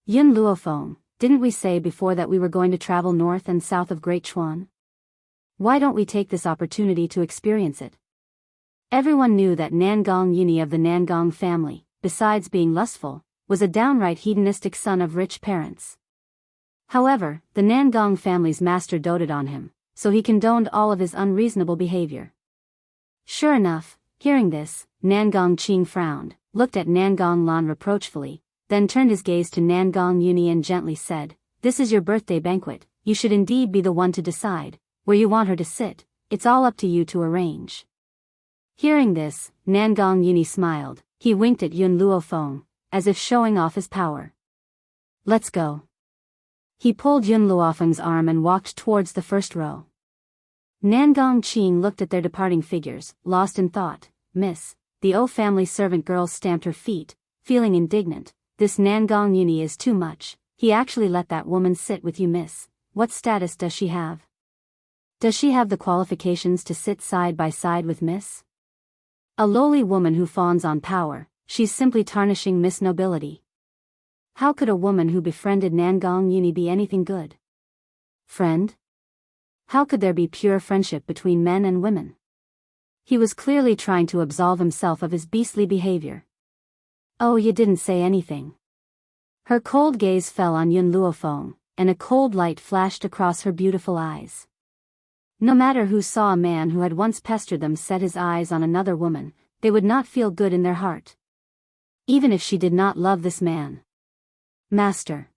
Speaker 1: Yun Luofeng, didn't we say before that we were going to travel north and south of Great Chuan? Why don't we take this opportunity to experience it?" Everyone knew that Nangong Yuni of the Nangong family, besides being lustful, was a downright hedonistic son of rich parents. However, the Nangong family's master doted on him, so he condoned all of his unreasonable behavior. Sure enough, Hearing this, Nangong Qing frowned, looked at Nangong Lan reproachfully, then turned his gaze to Nangong Uni and gently said, "This is your birthday banquet, you should indeed be the one to decide where you want her to sit, it's all up to you to arrange." Hearing this, Nangong Uni smiled, he winked at Yun Luofeng, as if showing off his power. "Let's go." He pulled Yun Luofeng's arm and walked towards the first row. Nangong Qing looked at their departing figures, lost in thought. "Miss," the O family servant girl stamped her feet, feeling indignant. "This Nangong Uni is too much. He actually let that woman sit with you, miss. What status does she have? Does she have the qualifications to sit side by side with miss? A lowly woman who fawns on power, she's simply tarnishing miss nobility. How could a woman who befriended Nangong Uni be anything good? Friend? How could there be pure friendship between men and women?" He was clearly trying to absolve himself of his beastly behavior. "Oh, you didn't say anything." Her cold gaze fell on Yun Luofeng, and a cold light flashed across her beautiful eyes. No matter who saw a man who had once pestered them set his eyes on another woman, they would not feel good in their heart. Even if she did not love this man. "Master."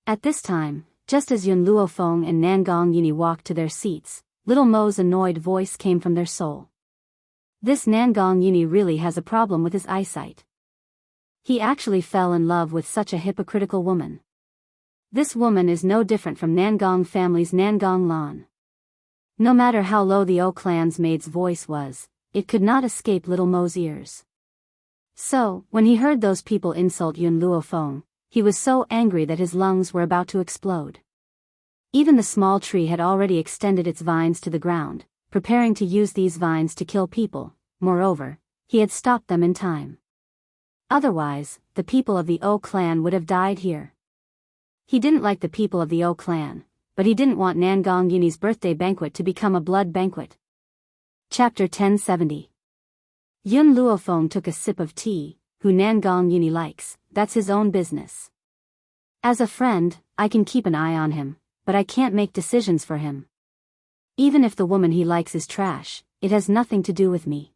Speaker 1: At this time, just as Yun Luofeng and Nangong Uni walked to their seats, little Mo's annoyed voice came from their soul. "This Nangong Uni really has a problem with his eyesight. He actually fell in love with such a hypocritical woman. This woman is no different from Nangong family's Nangong Lan." No matter how low the O clan's maid's voice was, it could not escape little Mo's ears. So, when he heard those people insult Yun Luofeng, he was so angry that his lungs were about to explode. Even the small tree had already extended its vines to the ground, preparing to use these vines to kill people. Moreover, he had stopped them in time. Otherwise, the people of the O clan would have died here. He didn't like the people of the O clan, but he didn't want Nangong Uni's birthday banquet to become a blood banquet. Chapter 1070. Yun Luofeng took a sip of tea. "Who Nangong Uni likes, that's his own business. As a friend, I can keep an eye on him, but I can't make decisions for him. Even if the woman he likes is trash, it has nothing to do with me.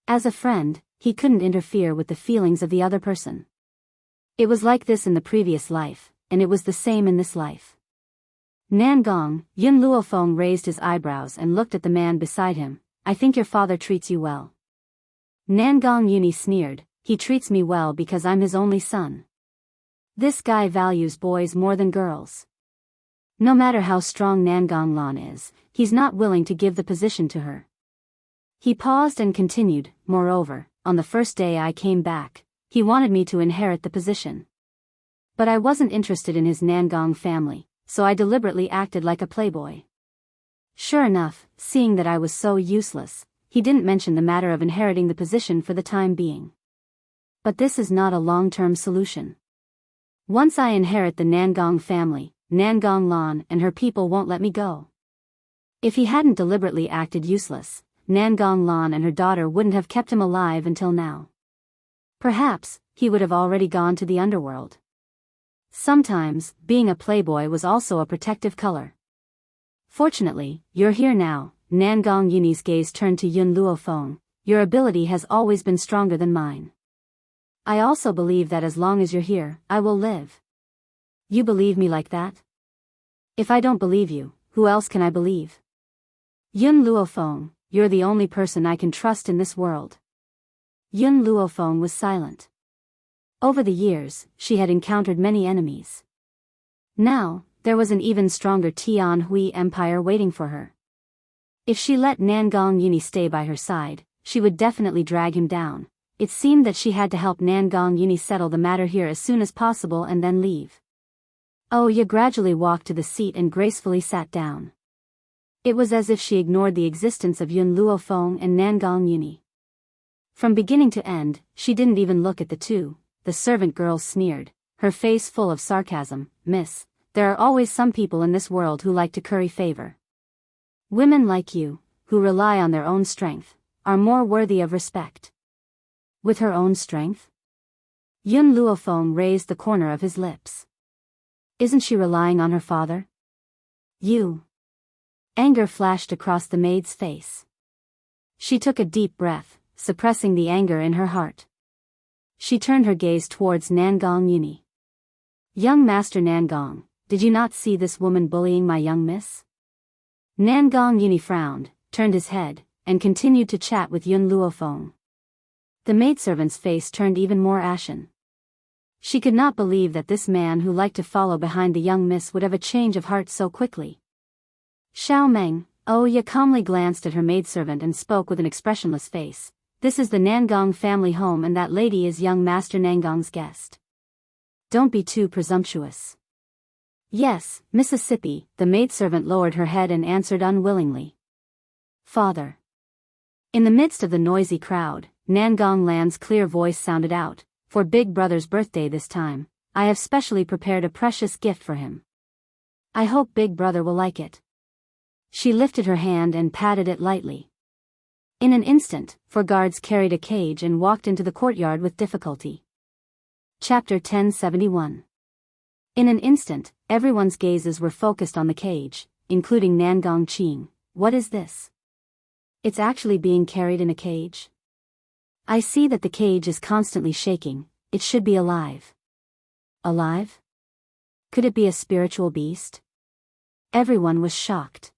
Speaker 1: As a friend, he couldn't interfere with the feelings of the other person. It was like this in the previous life, and it was the same in this life." Nangong, Yun Luofeng raised his eyebrows and looked at the man beside him. "I think your father treats you well." Nangong Uni sneered, "He treats me well because I'm his only son. This guy values boys more than girls. No matter how strong Nangong Lan is, he's not willing to give the position to her." He paused and continued, "Moreover, on the first day I came back, he wanted me to inherit the position. But I wasn't interested in his Nangong family, so I deliberately acted like a playboy. Sure enough, seeing that I was so useless, he didn't mention the matter of inheriting the position for the time being. But this is not a long-term solution. Once I inherit the Nangong family, Nangong Lan and her people won't let me go. If he hadn't deliberately acted useless, Nangong Lan and her daughter wouldn't have kept him alive until now. Perhaps, he would have already gone to the underworld. Sometimes, being a playboy was also a protective color. Fortunately, you're here now." Nangong Uni's gaze turned to Yun Luofeng. "Your ability has always been stronger than mine. I also believe that as long as you're here, I will live." "You believe me like that? If I don't believe you, who else can I believe?" "Yun Luofeng, you're the only person I can trust in this world." Yun Luofeng was silent. Over the years, she had encountered many enemies. Now, there was an even stronger Tian Hui Empire waiting for her. If she let Nangong Uni stay by her side, she would definitely drag him down. It seemed that she had to help Nangong Uni settle the matter here as soon as possible and then leave. Oya gradually walked to the seat and gracefully sat down. It was as if she ignored the existence of Yun Luofeng and Nangong Uni. From beginning to end, she didn't even look at the two. The servant girl sneered, her face full of sarcasm. "Miss, there are always some people in this world who like to curry favor. Women like you, who rely on their own strength, are more worthy of respect." "With her own strength?" Yun Luofeng raised the corner of his lips. "Isn't she relying on her father?" "You." Anger flashed across the maid's face. She took a deep breath, suppressing the anger in her heart. She turned her gaze towards Nangong Yuni. Young Master Nangong, did you not see this woman bullying my young miss? Nangong Yuni frowned, turned his head, and continued to chat with Yun Luofeng. The maidservant's face turned even more ashen. She could not believe that this man who liked to follow behind the young miss would have a change of heart so quickly. Xiao Meng, Oya calmly glanced at her maidservant and spoke with an expressionless face. This is the Nangong family home and that lady is young Master Nangong's guest. Don't be too presumptuous. Yes, Mississippi, the maidservant lowered her head and answered unwillingly. Father. In the midst of the noisy crowd, Nangong Lan's clear voice sounded out, for Big Brother's birthday this time, I have specially prepared a precious gift for him. I hope Big Brother will like it. She lifted her hand and patted it lightly. In an instant, 4 guards carried a cage and walked into the courtyard with difficulty. Chapter 1071. In an instant, everyone's gazes were focused on the cage, including Nangong Qing. What is this? It's actually being carried in a cage? I see that the cage is constantly shaking, it should be alive. Alive? Could it be a spiritual beast? Everyone was shocked.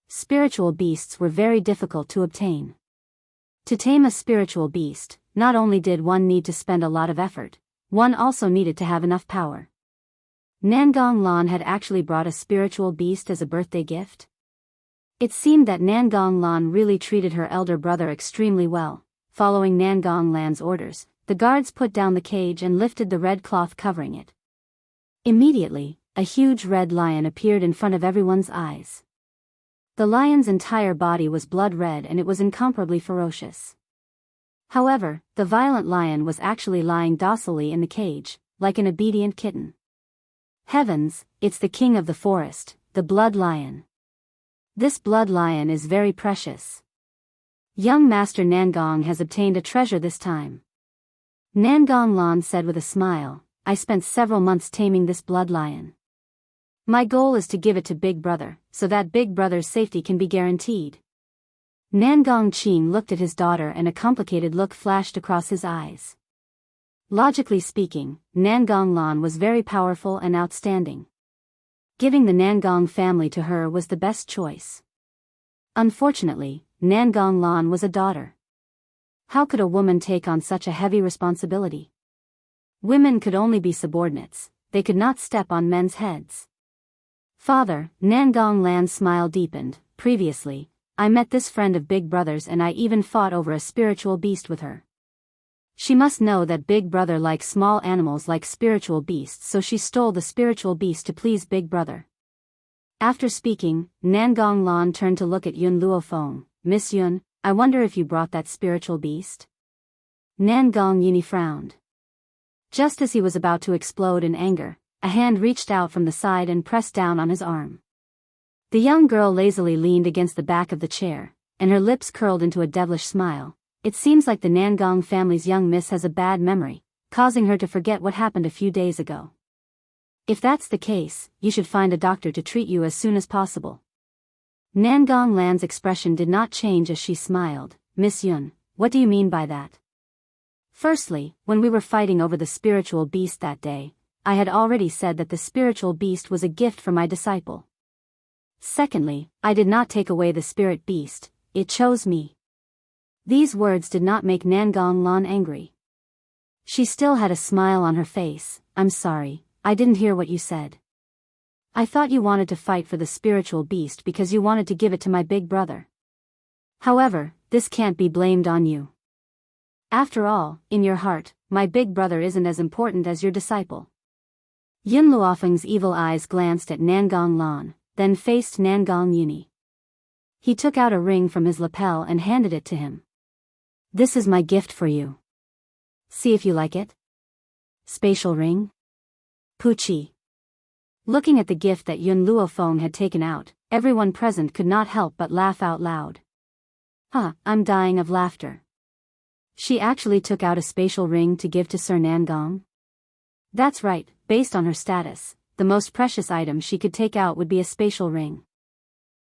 Speaker 1: Spiritual beasts were very difficult to obtain. To tame a spiritual beast, not only did one need to spend a lot of effort, one also needed to have enough power. Nangong Lan had actually brought a spiritual beast as a birthday gift. It seemed that Nangong Lan really treated her elder brother extremely well. Following Nangong Lan's orders, the guards put down the cage and lifted the red cloth covering it. Immediately, a huge red lion appeared in front of everyone's eyes. The lion's entire body was blood red and it was incomparably ferocious. However, the violent lion was actually lying docilely in the cage, like an obedient kitten. Heavens, it's the king of the forest, the blood lion. This blood lion is very precious. Young Master Nangong has obtained a treasure this time. Nangong Lan said with a smile, I spent several months taming this blood lion. My goal is to give it to Big Brother, so that Big Brother's safety can be guaranteed. Nangong Qing looked at his daughter and a complicated look flashed across his eyes. Logically speaking, Nangong Lan was very powerful and outstanding. Giving the Nangong family to her was the best choice. Unfortunately, Nangong Lan was a daughter. How could a woman take on such a heavy responsibility? Women could only be subordinates, they could not step on men's heads. Father, Nangong Lan's smile deepened. Previously, I met this friend of Big Brother's and I even fought over a spiritual beast with her. She must know that Big Brother likes small animals like spiritual beasts, so she stole the spiritual beast to please Big Brother. After speaking, Nangong Lan turned to look at Yun Luofeng. Miss Yun, I wonder if you brought that spiritual beast? Nangong Yuni frowned. Just as he was about to explode in anger, a hand reached out from the side and pressed down on his arm. The young girl lazily leaned against the back of the chair, and her lips curled into a devilish smile. It seems like the Nangong family's young miss has a bad memory, causing her to forget what happened a few days ago. If that's the case, you should find a doctor to treat you as soon as possible. Nangong Lan's expression did not change as she smiled. Miss Yun, what do you mean by that? Firstly, when we were fighting over the spiritual beast that day, I had already said that the spiritual beast was a gift for my disciple. Secondly, I did not take away the spirit beast, it chose me. These words did not make Nangong Lan angry. She still had a smile on her face. I'm sorry, I didn't hear what you said. I thought you wanted to fight for the spiritual beast because you wanted to give it to my big brother. However, this can't be blamed on you. After all, in your heart, my big brother isn't as important as your disciple. Yun Luofeng's evil eyes glanced at Nangong Lan, then faced Nangong Yuni. He took out a ring from his lapel and handed it to him. This is my gift for you. See if you like it. Spatial ring? Puchi. Looking at the gift that Yun Luofeng had taken out, everyone present could not help but laugh out loud. I'm dying of laughter. She actually took out a spatial ring to give to Sir Nangong? That's right, based on her status, the most precious item she could take out would be a spatial ring.